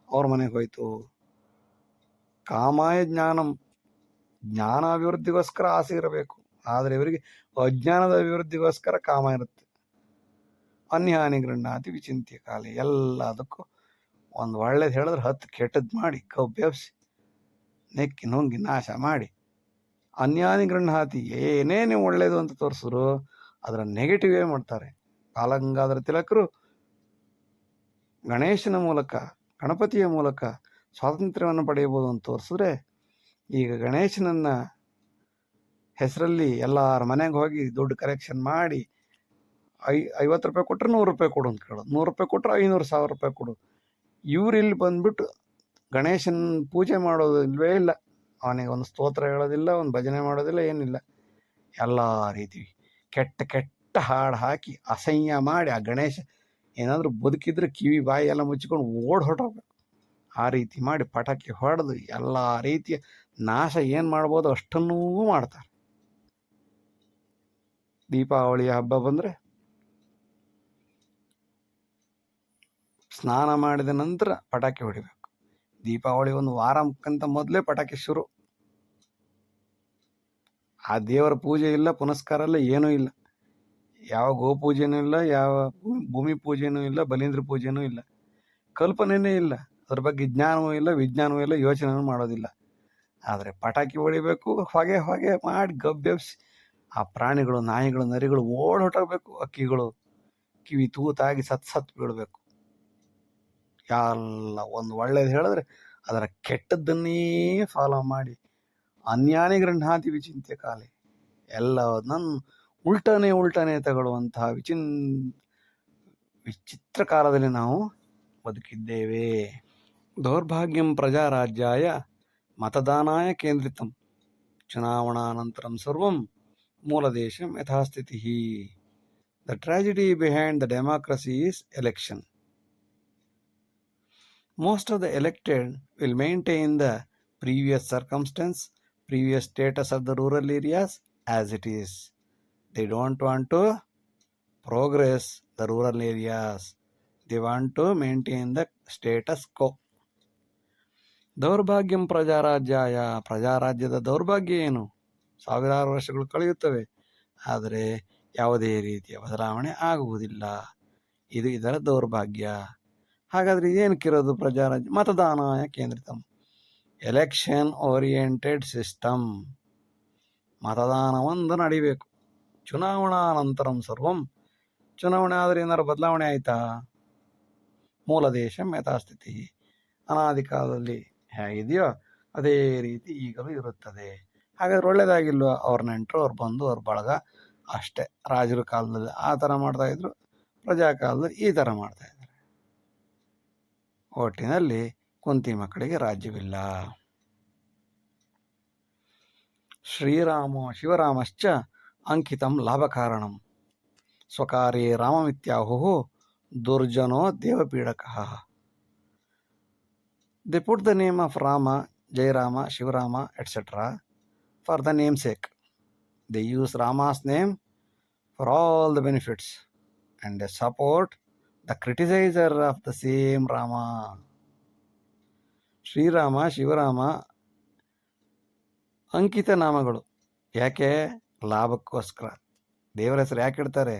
ಅವ್ರ ಮನೆಗೆ ಹೋಯಿತು. ಕಾಮಾಯ ಜ್ಞಾನಂ, ಜ್ಞಾನ ಅಭಿವೃದ್ಧಿಗೋಸ್ಕರ ಆಸೆ ಇರಬೇಕು, ಆದರೆ ಇವರಿಗೆ ಅಜ್ಞಾನದ ಅಭಿವೃದ್ಧಿಗೋಸ್ಕರ ಕಾಮ ಇರುತ್ತೆ. ಅನ್ಯಾನಿ ಗೃಹ್ಣಾತಿ ವಿಚಿಂತ್ಯ ಕಾಲೆ, ಎಲ್ಲದಕ್ಕೂ ಒಂದು ಒಳ್ಳೇದು ಹೇಳಿದ್ರೆ 10 ಕೆಟ್ಟದ್ದು ಮಾಡಿ ಕಬ್ಬೆಬ್ಸಿ ನೆಕ್ಕಿ ನುಂಗಿ ನಾಶ ಮಾಡಿ, ಅನ್ಯಾನಿ ಗೃಹ್ಣಾತಿ, ಏನೇ ನೀವು ಒಳ್ಳೇದು ಅಂತ ತೋರಿಸಿದ್ರು ಅದರ ನೆಗೆಟಿವೇ ಮಾಡ್ತಾರೆ. ಬಾಲಗಂಗಾಧರ ತಿಲಕರು ಗಣೇಶನ ಮೂಲಕ, ಗಣಪತಿಯ ಮೂಲಕ ಸ್ವಾತಂತ್ರ್ಯವನ್ನು ಪಡೆಯಬಹುದು ಅಂತ ತೋರಿಸಿದ್ರೆ, ಈಗ ಗಣೇಶನನ್ನ ಹೆಸರಲ್ಲಿ ಎಲ್ಲರ ಮನೆಗೆ ಹೋಗಿ ದುಡ್ಡು ಕಲೆಕ್ಷನ್ ಮಾಡಿ 50 ರೂಪಾಯಿ ಕೊಟ್ಟರೆ 100 ರೂಪಾಯಿ ಕೊಡು ಅಂತ ಕೇಳೋದು, 100 ರೂಪಾಯಿ ಕೊಟ್ಟರೆ 500,000 ರೂಪಾಯಿ ಕೊಡು. ಇವ್ರು ಇಲ್ಲಿ ಬಂದ್ಬಿಟ್ಟು ಗಣೇಶನ ಪೂಜೆ ಮಾಡೋದು ಇಲ್ವೇ ಇಲ್ಲ, ಅವನಿಗೆ ಒಂದು ಸ್ತೋತ್ರ ಹೇಳೋದಿಲ್ಲ, ಒಂದು ಭಜನೆ ಮಾಡೋದಿಲ್ಲ, ಏನಿಲ್ಲ. ಎಲ್ಲ ರೀತಿ ಕೆಟ್ಟ ಕೆಟ್ಟ ಹಾಡು ಹಾಕಿ ಅಸಹ್ಯ ಮಾಡಿ ಆ ಗಣೇಶ ಏನಾದರೂ ಬದುಕಿದ್ರೆ ಕಿವಿ ಬಾಯಿ ಎಲ್ಲ ಮುಚ್ಚಿಕೊಂಡು ಹೊರಟೋಗ್ಬೇಕು. ಆ ರೀತಿ ಮಾಡಿ ಪಟಾಕಿ ಹೊಡೆದು ಎಲ್ಲ ರೀತಿಯ ನಾಶ ಏನು ಮಾಡ್ಬೋದು ಅಷ್ಟನ್ನೂ ಮಾಡ್ತಾರೆ. ದೀಪಾವಳಿಯ ಹಬ್ಬ ಬಂದರೆ ಸ್ನಾನ ಮಾಡಿದ ನಂತರ ಪಟಾಕಿ ಹೊಡಿಬೇಕು. ದೀಪಾವಳಿ ಒಂದು ವಾರಕ್ಕಿಂತ ಮೊದಲೇ ಪಟಾಕಿ ಶುರು. ಆ ದೇವರ ಪೂಜೆ ಇಲ್ಲ, ಪುನಸ್ಕಾರ ಇಲ್ಲ, ಏನೂ ಇಲ್ಲ. ಯಾವ ಗೋಪೂಜೆನೂ ಇಲ್ಲ, ಯಾವ ಭೂಮಿ ಪೂಜೆನೂ ಇಲ್ಲ, ಬಲೀಂದ್ರ ಪೂಜೆನೂ ಇಲ್ಲ, ಕಲ್ಪನೆಯೇ ಇಲ್ಲ, ಅದ್ರ ಬಗ್ಗೆ ಜ್ಞಾನವೂ ಇಲ್ಲ, ವಿಜ್ಞಾನವೂ ಇಲ್ಲ, ಯೋಚನೆನೂ ಮಾಡೋದಿಲ್ಲ. ಆದರೆ ಪಟಾಕಿ ಹೊಡಿಬೇಕು, ಹೊಗೆ ಹೊಗೆ ಮಾಡಿ ಗಬ್ಬೆಬ್ಸಿ ಆ ಪ್ರಾಣಿಗಳು, ನಾಯಿಗಳು, ನರಿಗಳು ಹೊರಟೋಗ್ಬೇಕು. ಹಕ್ಕಿಗಳು ಕಿವಿ ತೂತಾಗಿ ಸತ್ ಬೀಳಬೇಕು. ಎಲ್ಲ ಒಂದು ಒಳ್ಳೇದು ಹೇಳಿದ್ರೆ ಅದರ ಕೆಟ್ಟದ್ದನ್ನೇ ಫಾಲೋ ಮಾಡಿ ಅನ್ಯಾನಿ ಗೃಹಾತಿ ವಿಚಿಂತ್ಯ ಕಾಲೆ, ಎಲ್ಲವನ್ನ ಉಲ್ಟನೆ ತಗೊಳ್ಳುವಂತಹ ವಿಚಿತ್ರ ಕಾಲದಲ್ಲಿ ನಾವು ಬದುಕಿದ್ದೇವೆ. ದೌರ್ಭಾಗ್ಯಂ ಪ್ರಜಾರಾಜ್ಯಾಯ ಮತದಾನಾಯ ಕೇಂದ್ರಿತಂ ಚುನಾವಣಾನಂತರಂ ಸರ್ವಂ ಮೂಲದೇಶಂ ಯಥಾಸ್ಥಿತಿ. The tragedy behind the democracy is election. Most of the elected will maintain the previous circumstance, previous status of the rural areas as it is. They don't want to progress the rural areas. They want to maintain the status quo. ದೌರ್ಭಾಗ್ಯಂ ಪ್ರಜಾರಾಜ್ಯಾಯ, ಪ್ರಜಾರಾಜ್ಯದ ದೌರ್ಭಾಗ್ಯ ಏನು? ಸಾವಿರಾರು ವರ್ಷಗಳು ಕಳೆಯುತ್ತವೆ, ಆದರೆ ಯಾವುದೇ ರೀತಿಯ ಬದಲಾವಣೆ ಆಗುವುದಿಲ್ಲ. ಇದು ಇದರ ದೌರ್ಭಾಗ್ಯ. ಹಾಗಾದರೆ ಏನಕ್ಕಿರೋದು ಪ್ರಜಾರಾಜ್ಯ? ಮತದಾನಾಯ ಕೇಂದ್ರಿತಂ, ಎಲೆಕ್ಷನ್ ಓರಿಯೆಂಟೆಡ್ ಸಿಸ್ಟಮ್. ಮತದಾನವೊಂದು ನಡಿಬೇಕು. ಚುನಾವಣಾನಂತರಂ ಸರ್ವಂ, ಚುನಾವಣೆ ಆದರೆ ಏನಾರು ಬದಲಾವಣೆ ಆಯಿತಾ? ಮೂಲ ದೇಶಂ ಯಥಾಸ್ಥಿತಿ, ಅನಾದಿ ಕಾಲದಲ್ಲಿ ಹೇಗಿದೆಯೋ ಅದೇ ರೀತಿ ಈಗಲೂ ಇರುತ್ತದೆ. ಹಾಗಾದ್ರೆ ಒಳ್ಳೇದಾಗಿಲ್ವ? ಅವ್ರ ನೆಂಟರು, ಅವ್ರು ಬಂದು, ಅವ್ರ ಬಳಗ ಅಷ್ಟೇ. ರಾಜರ ಕಾಲದಲ್ಲಿ ಆ ಥರ ಮಾಡ್ತಾಯಿದ್ರು, ಪ್ರಜಾ ಕಾಲದಲ್ಲಿ ಈ ಥರ ಮಾಡ್ತಾಯಿದ್ರು. ಒಟ್ಟಿನಲ್ಲಿ ಕುಂತಿ ಮಕ್ಕಳಿಗೆ ರಾಜ್ಯವಿಲ್ಲ. ಶಿವರಾಮಶ್ಚ ಅಂಕಿತಂ ಲಾಭಕಾರಣಂ ಸ್ವಕಾರ್ಯೇ ರಾಮಮಿತ್ಯಾಹುಃ ದುರ್ಜನೋ ದೇವಪೀಡಕಃ. They put the name of Rama, Jairama, Shivarama, etc. for the namesake. They use Rama's name for all the benefits and they support the criticizer of the same Rama. Shriram, Shivarama ಅಂಕಿತ ನಾಮಗಳು. ಯಾಕೆ? ಲಾಭಕ್ಕೋಸ್ಕರ. ದೇವರ ಹೆಸರು ಯಾಕೆ ಇಡ್ತಾರೆ?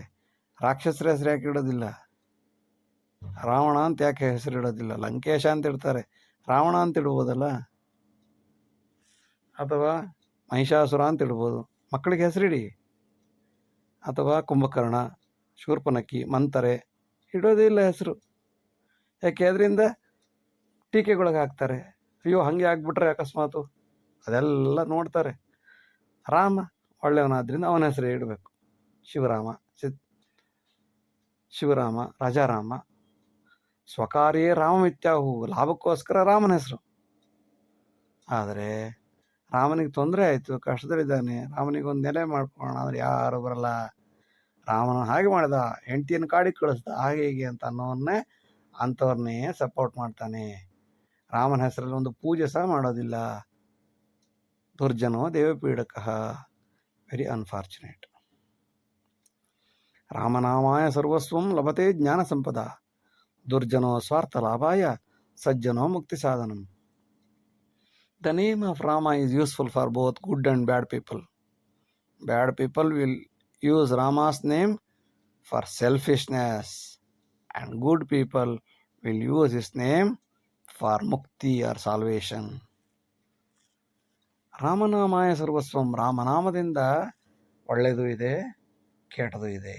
ರಾಕ್ಷಸರ ಹೆಸರು ಯಾಕೆ ಇಡೋದಿಲ್ಲ? ರಾವಣ ಅಂತ ಯಾಕೆ ಹೆಸರು ಇಡೋದಿಲ್ಲ? ಲಂಕೇಶ ಅಂತ ಇಡ್ತಾರೆ, ರಾವಣ ಅಂತ ಇಡ್ಬೋದಲ್ಲ, ಅಥವಾ ಮಹಿಷಾಸುರ ಅಂತ ಇಡ್ಬೋದು. ಮಕ್ಕಳಿಗೆ ಹೆಸರಿಡಿ. ಅಥವಾ ಕುಂಭಕರ್ಣ, ಶೂರ್ಪನಖಿ, ಮಂತರೆ ಇಡೋದಿಲ್ಲ ಹೆಸರು. ಯಾಕೆ? ಅದರಿಂದ ಟೀಕೆಗೊಳಗೆ ಹಾಕ್ತಾರೆ. ಅಯ್ಯೋ ಹಾಗೆ ಆಗ್ಬಿಟ್ರೆ ಅಕಸ್ಮಾತು, ಅದೆಲ್ಲ ನೋಡ್ತಾರೆ. ರಾಮ ಒಳ್ಳೆಯವನಾದ್ರಿಂದ ಅವನ ಹೆಸರೇ ಇಡಬೇಕು. ಶಿವರಾಮ, ರಾಜಾರಾಮ. ಸ್ವಕಾರ್ಯೇ ರಾಮಮಿತ್ಯಾಹು, ಲಾಭಕ್ಕೋಸ್ಕರ ರಾಮನ ಹೆಸರು. ಆದರೆ ರಾಮನಿಗೆ ತೊಂದರೆ ಆಯಿತು, ಕಷ್ಟದಲ್ಲಿದ್ದಾನೆ, ರಾಮನಿಗೆ ಒಂದು ನೆಲೆ ಮಾಡ್ಕೊಳ್ಳೋಣ ಅಂದರೆ ಯಾರು ಬರಲ್ಲ. ರಾಮನ ಹಾಗೆ ಮಾಡಿದ, ಹೆಂಡತಿಯನ್ನು ಕಾಡಿಗೆ ಕಳಿಸ್ದ, ಹಾಗೆ ಹೀಗೆ ಅಂತ ಅಂಥವ್ರನ್ನೇ ಸಪೋರ್ಟ್ ಮಾಡ್ತಾನೆ. ರಾಮನ ಹೆಸರಲ್ಲಿ ಒಂದು ಪೂಜೆ ಸಹ ಮಾಡೋದಿಲ್ಲ. ದುರ್ಜನೋ ದೇವಪೀಡಕಃ. Very unfortunate. ರಾಮನಾಮಾಯ ಸರ್ವಸ್ವಂ ಲಭತೆ ಜ್ಞಾನ ಸಂಪದ, ದುರ್ಜನೋ ಸ್ವಾರ್ಥ ಲಾಭಾಯ ಸಜ್ಜನೋ ಮುಕ್ತಿ ಸಾಧನಂ. The name of Rama is useful for both good and bad people. Bad people will use Rama's name for selfishness, and good people will use his name for mukti or salvation. ರಾಮನಾಮಾಯ ಸರ್ವಸ್ವಂ, ರಾಮನಾಮದಿಂದ ಒಳ್ಳೆಯದು ಇದೆ, ಕೆಟ್ಟದು ಇದೆ.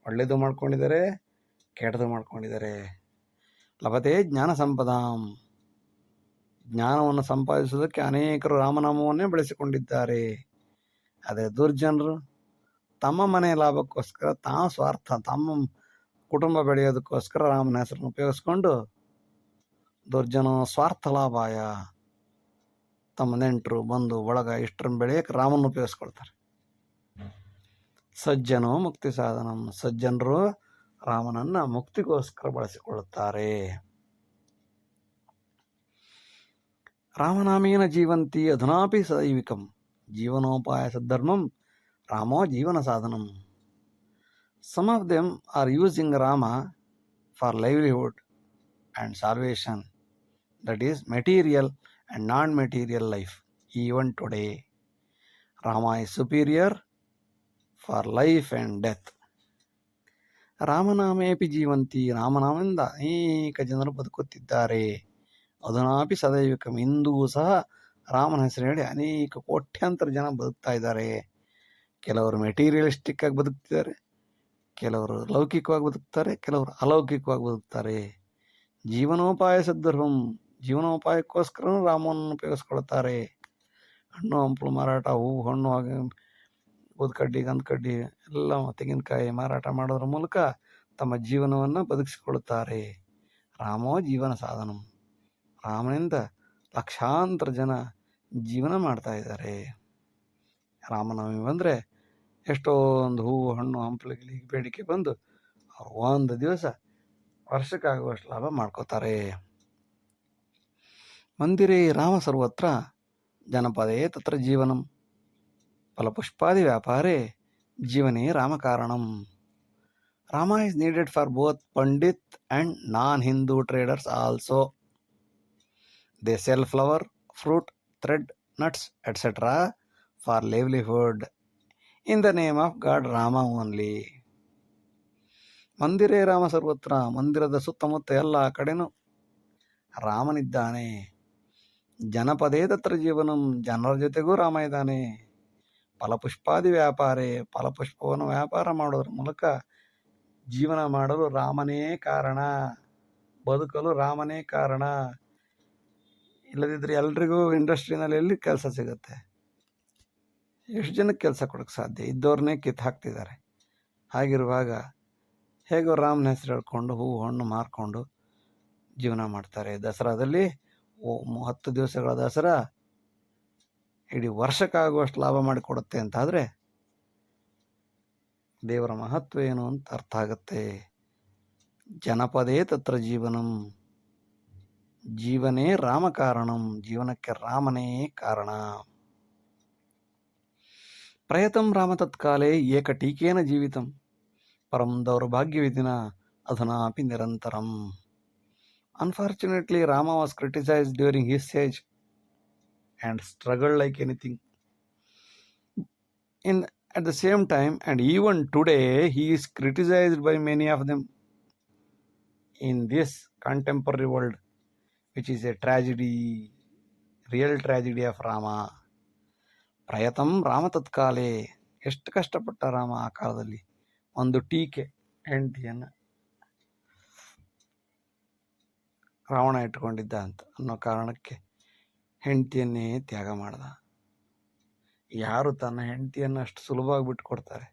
ಒಳ್ಳೆಯದು ಮಾಡ್ಕೊಂಡಿದ್ದಾರೆ, ಕೆಟ್ಟದು ಮಾಡ್ಕೊಂಡಿದ್ದಾರೆ. ಲಭತೆ ಜ್ಞಾನ ಸಂಪದಾಂ. ಜ್ಞಾನವನ್ನು ಸಂಪಾದಿಸುವುದಕ್ಕೆ ಅನೇಕರು ರಾಮನಾಮವನ್ನೇ ಬೆಳೆಸಿಕೊಂಡಿದ್ದಾರೆ. ಅದೇ ದುರ್ಜನರು ತಮ್ಮ ಮನೆಯ ಲಾಭಕ್ಕೋಸ್ಕರ ತಾವು ಸ್ವಾರ್ಥ, ತಮ್ಮ ಕುಟುಂಬ ಬೆಳೆಯೋದಕ್ಕೋಸ್ಕರ ರಾಮನ ಹೆಸರನ್ನು ಉಪಯೋಗಿಸ್ಕೊಂಡು ದುರ್ಜನ ಸ್ವಾರ್ಥ ಲಾಭಾಯ, ತಮ್ಮ ನೆಂಟರು ಬಂಧು ಬಳಗ ಇಷ್ಟರನ್ನು ಬೆಳೆಯಕ್ಕೆ ರಾಮನ ಉಪಯೋಗಿಸ್ಕೊಳ್ತಾರೆ. ಸಜ್ಜನೋ ಮುಕ್ತಿ ಸಾಧನಂ, ಸಜ್ಜನರು ರಾಮನನ್ನ ಮುಕ್ತಿಗೋಸ್ಕರ ಬಳಸಿಕೊಳ್ಳುತ್ತಾರೆ. ರಾಮನಾಮೇನ ಜೀವಂತಿ ಅಧುನಾಪಿ ಸದೈವಿಕಂ, ಜೀವನೋಪಾಯ ಸದ್ಧರ್ಮಂ ರಾಮೋ ಜೀವನ ಸಾಧನಂ. Some of them are using Rama for livelihood and salvation, that is material and non-material life. Even today, Rama is superior for life and death. ರಾಮನಾಮೇಪಿ Jeevanti, ರಾಮನಾಮದಿಂದ ಅನೇಕ ಜನರು ಬದುಕುತ್ತಿದ್ದಾರೆ. ಅಧುನಾಪಿ ಸದೈವಿಕಂ, ಇಂದೂ ಸಹ ರಾಮನ ಹೆಸರು ಹೇಳಿ ಅನೇಕ ಕೋಟ್ಯಾಂತರ ಜನ ಬದುಕ್ತಾ ಇದ್ದಾರೆ. ಕೆಲವರು ಮೆಟೀರಿಯಲಿಸ್ಟಿಕ್ ಆಗಿ ಬದುಕ್ತಿದ್ದಾರೆ, ಕೆಲವರು ಲೌಕಿಕವಾಗಿ ಬದುಕ್ತಾರೆ, ಕೆಲವರು ಅಲೌಕಿಕವಾಗಿ ಬದುಕ್ತಾರೆ. ಜೀವನೋಪಾಯ ಸದ್ಧರ್ಮಂ, ಜೀವನೋಪಾಯಕ್ಕೋಸ್ಕರ ರಾಮವನ್ನು ಉಪಯೋಗಿಸ್ಕೊಳ್ತಾರೆ. ಹಣ್ಣು ಹಂಪಲು ಮಾರಾಟ, ಹೂವು ಹಣ್ಣು ಹಾಗೆ ಊದ್ಕಡ್ಡಿ ಗಂಧಕಡ್ಡಿ ಎಲ್ಲ ತೆಂಗಿನಕಾಯಿ ಮಾರಾಟ ಮಾಡೋದ್ರ ಮೂಲಕ ತಮ್ಮ ಜೀವನವನ್ನು ಬದುಕಿಸಿಕೊಳ್ಳುತ್ತಾರೆ. ರಾಮೋ ಜೀವನ ಸಾಧನಂ, ರಾಮನಿಂದ ಲಕ್ಷಾಂತರ ಜನ ಜೀವನ ಮಾಡ್ತಾ ಇದ್ದಾರೆ. ರಾಮನವಮಿ ಬಂದರೆ ಎಷ್ಟೊಂದು ಹೂವು ಹಣ್ಣು ಹಂಪಲಿಗೆ ಬೇಡಿಕೆ ಬಂದು ಅವ್ರು ಒಂದು ದಿವಸ ವರ್ಷಕ್ಕಾಗುವಷ್ಟು ಲಾಭ ಮಾಡ್ಕೋತಾರೆ. ಮಂದಿರೇ ರಾಮ ಸರ್ವತ್ರ ಜನಪದೇ ತತ್ರ ಜೀವನಂ, ಫಲಪುಷ್ಪಾದಿ ವ್ಯಾಪಾರೇ ಜೀವನೇ ರಾಮಕಾರಣಂ. Rama is needed for both Pandit and non-Hindu traders also. They sell flower, fruit, thread, nuts, etc. for livelihood in the name of God Rama only. ಮಂದಿರೇ Rama ಸರ್ವತ್ರ, ಮಂದಿರದ ಸುತ್ತಮುತ್ತ ಎಲ್ಲ ಕಡೆನೂ ರಾಮನಿದ್ದಾನೆ. ಜನಪದೇ ತತ್ರ ಜೀವನಂ, ಜನರ ಜೊತೆಗೂ ರಾಮ ಇದ್ದಾನೆ. ಫಲಪುಷ್ಪಾದಿ ವ್ಯಾಪಾರೇ, ಫಲಪುಷ್ಪವನ್ನು ವ್ಯಾಪಾರ ಮಾಡೋದ್ರ ಮೂಲಕ ಜೀವನ ಮಾಡಲು ರಾಮನೇ ಕಾರಣ, ಬದುಕಲು ರಾಮನೇ ಕಾರಣ. ಇಲ್ಲದಿದ್ದರೆ ಎಲ್ರಿಗೂ ಇಂಡಸ್ಟ್ರಿನಲ್ಲಿ ಎಲ್ಲಿ ಕೆಲಸ ಸಿಗುತ್ತೆ? ಎಷ್ಟು ಜನಕ್ಕೆ ಕೆಲಸ ಕೊಡೋಕ್ಕೆ ಸಾಧ್ಯ? ಇದ್ದವ್ರನ್ನೇ ಕಿತ್ತು ಹಾಕ್ತಿದ್ದಾರೆ. ಹಾಗಿರುವಾಗ ಹೇಗೋ ರಾಮನ ಹೆಸರು ಹೇಳ್ಕೊಂಡು ಹೂವು ಹಣ್ಣು ಮಾರ್ಕೊಂಡು ಜೀವನ ಮಾಡ್ತಾರೆ. ದಸರಾದಲ್ಲಿ 10 ದಿವಸಗಳ ದಸರಾ ಇಡೀ ವರ್ಷಕ್ಕಾಗುವಷ್ಟು ಲಾಭ ಮಾಡಿಕೊಡುತ್ತೆ ಅಂತಾದರೆ ದೇವರ ಮಹತ್ವ ಏನು ಅಂತ ಅರ್ಥ ಆಗುತ್ತೆ. ಜನಪದೇ ತತ್ರ ಜೀವನಂ, ಜೀವನೇ ರಾಮ ಕಾರಣಂ, ಜೀವನಕ್ಕೆ ರಾಮನೇ ಕಾರಣ. ಪ್ರಯತಂ ರಾಮ ತತ್ಕಾಲೇ ಏಕಟೀಕೇನ ಜೀವಿತಂ, ಪರಂ ದೌರ್ಭಾಗ್ಯವಿದಿನ ಅಧುನಾಪಿ ನಿರಂತರಂ. Unfortunately, Rama was criticized during his age and struggled like anything. At the same time, and even today, he is criticized by many of them in this contemporary world, which is a tragedy, real tragedy of Rama. ಪ್ರಯತಂ Rama ತತ್ಕಾಲೇ, ಎಷ್ಟು ಕಷ್ಟಪಟ್ಟ ರಾಮ ಆ ಕಾಲದಲ್ಲಿ. ಒಂದು ಟೀಕೆ, ಹೆಂಡತಿಯನ್ನು ರಾವಣ ಇಟ್ಕೊಂಡಿದ್ದ ಅಂತ ಅನ್ನೋ ಕಾರಣಕ್ಕೆ ಹೆಂಡತಿಯನ್ನೇ ತ್ಯಾಗ ಮಾಡ್ದ. ಯಾರು ತನ್ನ ಹೆಂಡತಿಯನ್ನು ಅಷ್ಟು ಸುಲಭವಾಗಿ ಬಿಟ್ಕೊಡ್ತಾರೆ?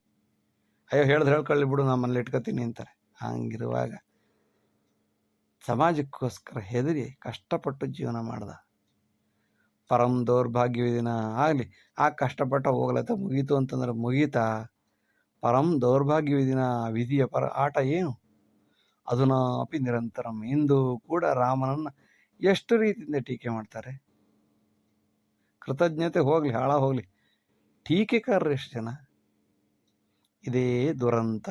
ಅಯ್ಯೋ ಹೇಳ್ಕೊಳ್ಳಿ ಬಿಡು, ನಮ್ಮಲ್ಲಿ ಇಟ್ಕೊತೀನಿ ಅಂತಾರೆ. ಹಂಗಿರುವಾಗ ಸಮಾಜಕ್ಕೋಸ್ಕರ ಹೆದರಿ ಕಷ್ಟಪಟ್ಟು ಜೀವನ ಮಾಡ್ದ. ಪರಂ ದೌರ್ಭಾಗ್ಯವಿದಿನ ಆಗಲಿ, ಆ ಕಷ್ಟಪಟ್ಟ ಹೋಗ್ಲತ್ತ ಮುಗೀತು ಅಂತಂದ್ರೆ ಮುಗೀತಾ? ಪರಂ ದೌರ್ಭಾಗ್ಯವಿದಿನ, ವಿಧಿಯ ಆಟ ಏನು? ಅಧುನಾಪಿ ನಿರಂತರಂ, ಇಂದು ಕೂಡ ರಾಮನನ್ನು ಎಷ್ಟು ರೀತಿಯಿಂದ ಟೀಕೆ ಮಾಡ್ತಾರೆ. ಕೃತಜ್ಞತೆ ಹೋಗ್ಲಿ, ಹಾಳ ಹೋಗ್ಲಿ, ಟೀಕೆಕಾರರು ಎಷ್ಟು ಜನ. ಇದೇ ದುರಂತ.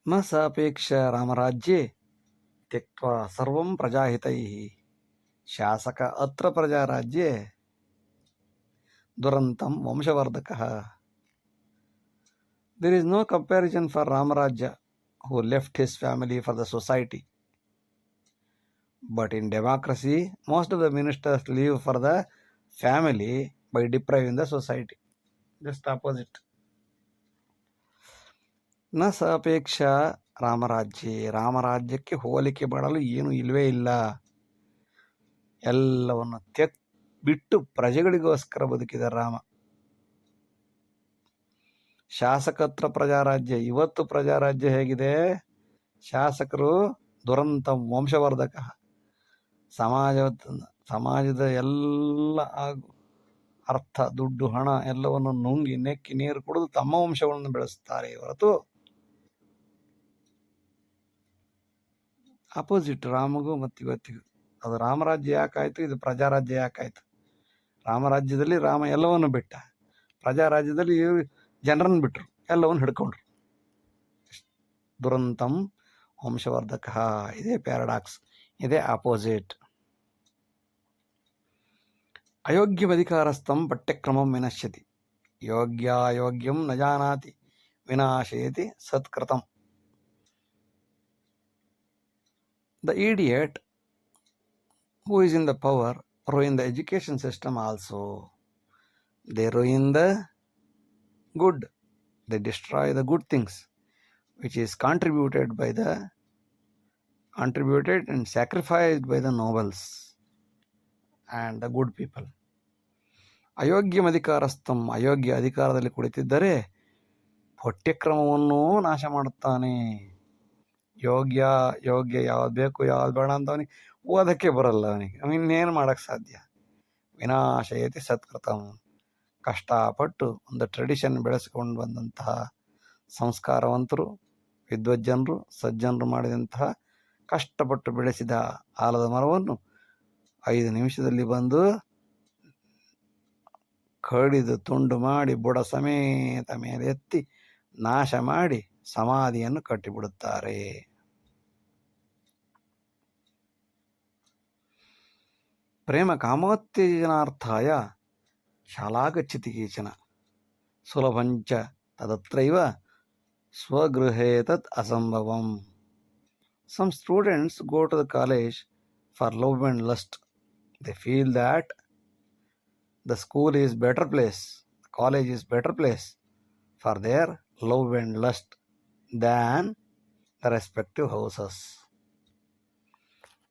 ನ ಸಾಪೇಕ್ಷ ರಾಮರಾಜ್ಯೆ ತ್ಯಕ್ತ್ವಾ ಸರ್ವಂ ಪ್ರಜಾಹಿತೈಃ, ಶಾಸಕ ಅತ್ರ ಪ್ರಜಾರಾಜ್ಯೆ ದುರಂತಂ ವಂಶವರ್ಧಕಃ. There is no comparison for Ramarajya, who left his family for the society. But in democracy, most of the ministers live for the family by depriving the society. Just opposite. ನ ಸಾಪೇಕ್ಷ ರಾಮರಾಜ್ಯಕ್ಕೆ ಹೋಲಿಕೆ ಮಾಡಲು ಏನೂ ಇಲ್ಲವೇ ಇಲ್ಲ. ಎಲ್ಲವನ್ನು ಬಿಟ್ಟು ಪ್ರಜೆಗಳಿಗೋಸ್ಕರ ಬದುಕಿದ ರಾಮ. ಶಾಸಕತ್ರ ಪ್ರಜಾರಾಜ್ಯ. ಇವತ್ತು ಪ್ರಜಾರಾಜ್ಯ ಹೇಗಿದೆ? ಶಾಸಕರು ದುರಂತ ವಂಶವರ್ಧಕ. ಸಮಾಜದ ಎಲ್ಲ ಅರ್ಥ, ದುಡ್ಡು, ಹಣ ಎಲ್ಲವನ್ನು ನುಂಗಿ ನೆಕ್ಕಿ ನೀರು ಕುಡಿದು ತಮ್ಮ ವಂಶಗಳನ್ನು ಬೆಳೆಸುತ್ತಾರೆ ಹೊರತು ಅಪೋಸಿಟ್ ರಾಮಗೂ ಮತ್ತು ಇವತ್ತಿಗೂ. ಅದು ರಾಮರಾಜ್ಯ ಯಾಕಾಯ್ತು, ಇದು ಪ್ರಜಾರಾಜ್ಯ ಯಾಕಾಯ್ತು? ರಾಮರಾಜ್ಯದಲ್ಲಿ ರಾಮ ಎಲ್ಲವನ್ನು ಬಿಟ್ಟ, ಪ್ರಜಾರಾಜ್ಯದಲ್ಲಿ ಜನರನ್ನು ಬಿಟ್ಟರು, ಎಲ್ಲವನ್ನು ಹಿಡ್ಕೊಂಡ್ರು. ದುರಂತಂ ವಂಶವರ್ಧಕ. ಇದೇ ಪ್ಯಾರಾಡಾಕ್ಸ್, ಇದೇ ಆಪೋಸಿಟ್. ಅಯೋಗ್ಯಮಧಿಕಾರಸ್ಥಂ ಪಠ್ಯಕ್ರಮಂ ವಿನಶ್ಯತಿ, ಯೋಗ್ಯಾಯೋಗ್ಯಂ ನ ಜಾನಾತಿ ವಿನಾಶಯತಿ ಸತ್ಕೃತಂ. The idiot who is in the power ruin the education system also. They ruin the good. They destroy the good things which is contributed and sacrificed by the nobles and the good people. ಅಯೋಗ್ಯಮಧಿಕಾರಸ್ಥಂ, ಅಯೋಗ್ಯ ಅಧಿಕಾರದಲ್ಲಿ ಕುಳಿತಿದ್ದರೆ ಪಠ್ಯಕ್ರಮವನ್ನು ನಾಶ ಮಾಡುತ್ತಾನೆ. ಯೋಗ್ಯ ಯಾವ್ದು ಬೇಕು ಯಾವ್ದು ಬೇಡ ಅಂತ ಅವನಿಗೆ ಓದಕ್ಕೆ ಬರಲ್ಲ. ಅವನಿಗೆ ಇನ್ನೇನು ಮಾಡೋಕ್ಕೆ ಸಾಧ್ಯ? ವಿನಾಶಯತಿ ಸತ್ಕೃತಂ. ಕಷ್ಟಪಟ್ಟು ಒಂದು ಟ್ರೆಡಿಷನ್ ಬೆಳೆಸಿಕೊಂಡು ಬಂದಂತಹ ಸಂಸ್ಕಾರವಂತರು, ವಿದ್ವಜ್ಜನರು, ಸಜ್ಜನರು ಮಾಡಿದಂತಹ ಕಷ್ಟಪಟ್ಟು ಬೆಳೆಸಿದ ಆಲದ ಮರವನ್ನು 5 ನಿಮಿಷದಲ್ಲಿ ಬಂದು ಕಡಿದು ತುಂಡು ಮಾಡಿ ಬುಡ ಸಮೇತ ಮೇಲೆ ಎತ್ತಿ ನಾಶ ಮಾಡಿ ಸಮಾಧಿಯನ್ನು ಕಟ್ಟಿಬಿಡುತ್ತಾರೆ. ಪ್ರೇಮ ಕಾಮೋತ್ತೇಜನಾರ್ಥಾಯ ಶಾಲಾಗಚ್ಚತಿ ಕೇಚನ ಸುಲಭಂಚ ತದತ್ರೈವ ಸ್ವಗೃಹೇ ತತ್ ಅಸಂಭವಂ. Some students go to the college for love and lust. They feel that the school is better place, the college is better place for their love and lust than the respective houses.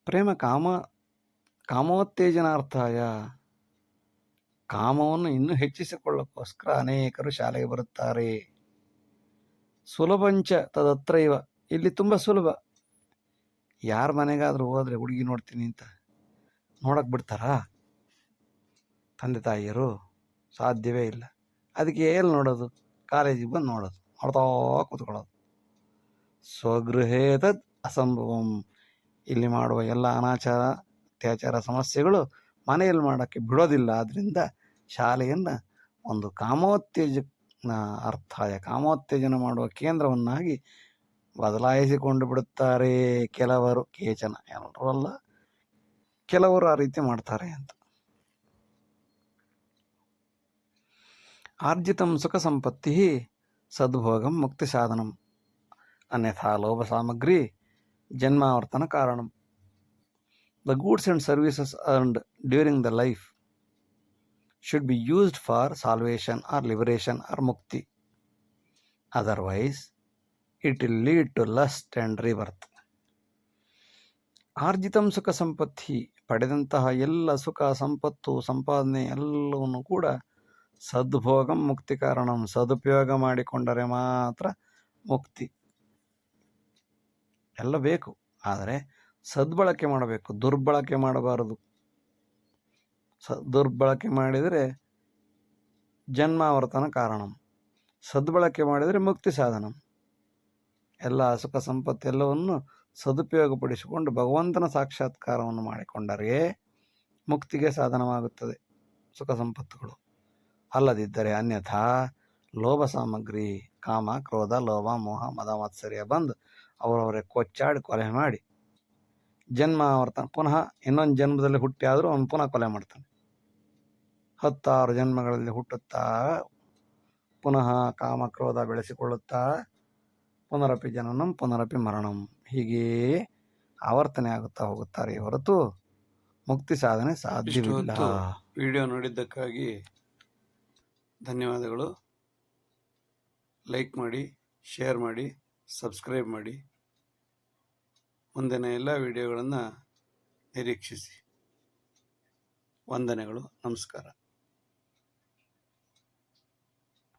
ಪ್ರೇಮ ಕಾಮೋತ್ತೇಜನಾರ್ಥಾಯ, ಕಾಮವನ್ನು ಇನ್ನೂ ಹೆಚ್ಚಿಸಿಕೊಳ್ಳಕ್ಕೋಸ್ಕರ ಅನೇಕರು ಶಾಲೆಗೆ ಬರುತ್ತಾರೆ. ಸುಲಭಂಚ ತದತ್ರೈವ, ಇಲ್ಲಿ ತುಂಬ ಸುಲಭ. ಯಾರ ಮನೆಗಾದರೂ ಹೋದರೆ ಹುಡುಗಿ ನೋಡ್ತೀನಿ ಅಂತ ನೋಡಕ್ಕೆ ಬಿಡ್ತಾರಾ ತಂದೆ ತಾಯಿಯರು? ಸಾಧ್ಯವೇ ಇಲ್ಲ. ಅದಕ್ಕೆ ಎಲ್ಲಿ ನೋಡೋದು? ಕಾಲೇಜಿಗೆ ಬಂದು ನೋಡ್ತಾ ಕೂತ್ಕೊಳ್ಳೋದು. ಸ್ವಗೃಹೇ ತದ್ ಅಸಂಭವಂ. ಇಲ್ಲಿ ಮಾಡುವ ಎಲ್ಲ ಅನಾಚಾರ, ಅತ್ಯಾಚಾರ ಸಮಸ್ಯೆಗಳು ಮನೆಯಲ್ಲಿ ಮಾಡೋಕ್ಕೆ ಬಿಡೋದಿಲ್ಲ. ಆದ್ದರಿಂದ ಶಾಲೆಯನ್ನು ಒಂದು ಕಾಮೋತ್ತೇಜನ ಮಾಡುವ ಕೇಂದ್ರವನ್ನಾಗಿ ಬದಲಾಯಿಸಿಕೊಂಡು ಬಿಡುತ್ತಾರೆ ಕೆಲವರು. ಕೇಚನ, ಎಲ್ಲರೂ ಅಲ್ಲ, ಕೆಲವರು ಆ ರೀತಿ ಮಾಡ್ತಾರೆ ಅಂತ. ಆರ್ಜಿತಂ ಸುಖ ಸಂಪತ್ತಿ ಸದ್ಭೋಗಂ ಮುಕ್ತಿ ಸಾಧನಂ, ಅನ್ಯಥಾ ಲೋಭ ಸಾಮಗ್ರಿ ಜನ್ಮಾವರ್ತನ ಕಾರಣಂ. The goods and services earned during the life should be used for salvation or liberation or mukti. Otherwise, it will lead to lust and rebirth. ಆರ್ಜಿತಂ ಸುಖ ಸಂಪತ್ತಿ, ಪಡೆದಂತಹ ಎಲ್ಲ ಸುಖ, ಸಂಪತ್ತು, ಸಂಪಾದನೆ ಎಲ್ಲವನ್ನು ಕೂಡ ಸದ್ಭೋಗಂ ಮುಕ್ತಿ ಕಾರಣಂ, ಸದುಪಯೋಗ ಮಾಡಿಕೊಂಡರೆ ಮಾತ್ರ ಮುಕ್ತಿ. ಎಲ್ಲ ಬೇಕು, ಆದರೆ ಸದ್ಬಳಕೆ ಮಾಡಬೇಕು, ದುರ್ಬಳಕೆ ಮಾಡಬಾರದು. ದುರ್ಬಳಕೆ ಮಾಡಿದರೆ ಜನ್ಮಾವರ್ತನ ಕಾರಣಂ, ಸದ್ಬಳಕೆ ಮಾಡಿದರೆ ಮುಕ್ತಿ ಸಾಧನಂ. ಎಲ್ಲ ಸುಖ ಸಂಪತ್ತು ಎಲ್ಲವನ್ನು ಸದುಪಯೋಗಪಡಿಸಿಕೊಂಡು ಭಗವಂತನ ಸಾಕ್ಷಾತ್ಕಾರವನ್ನು ಮಾಡಿಕೊಂಡರೆ ಮುಕ್ತಿಗೆ ಸಾಧನವಾಗುತ್ತದೆ ಸುಖ ಸಂಪತ್ತುಗಳು. ಅಲ್ಲದಿದ್ದರೆ ಅನ್ಯಥಾ ಲೋಭ ಸಾಮಗ್ರಿ, ಕಾಮ, ಕ್ರೋಧ, ಲೋಭ, ಮೋಹ, ಮದ, ಮಾತ್ಸರ್ಯ ಬಂದು ಅವರವರೇ ಕೊಚ್ಚಾಡಿ ಕೊಲೆ ಮಾಡಿ ಜನ್ಮಾವರ್ತನ, ಪುನಃ ಇನ್ನೊಂದು ಜನ್ಮದಲ್ಲಿ ಹುಟ್ಟಿ ಆದರೂ ಅವನು ಪುನಃ ಕೊಲೆ ಮಾಡ್ತಾನೆ. 10 ಜನ್ಮಗಳಲ್ಲಿ ಹುಟ್ಟುತ್ತಾ ಪುನಃ ಕಾಮ ಕ್ರೋಧ ಬೆಳೆಸಿಕೊಳ್ಳುತ್ತಾ ಪುನರಪಿ ಜನನಂ ಪುನರಪಿ ಮರಣಂ, ಹೀಗೇ ಆವರ್ತನೆ ಆಗುತ್ತಾ ಹೋಗುತ್ತಾರೆ ಹೊರತು ಮುಕ್ತಿ ಸಾಧನೆ ಸಾಧ್ಯವಿಲ್ಲ. ವಿಡಿಯೋ ನೋಡಿದ್ದಕ್ಕಾಗಿ ಧನ್ಯವಾದಗಳು. ಲೈಕ್ ಮಾಡಿ, ಶೇರ್ ಮಾಡಿ, ಸಬ್ಸ್ಕ್ರೈಬ್ ಮಾಡಿ. ಮುಂದಿನ ಎಲ್ಲ ವಿಡಿಯೋಗಳನ್ನು ನಿರೀಕ್ಷಿಸಿ. ವಂದನೆಗಳು. ನಮಸ್ಕಾರ.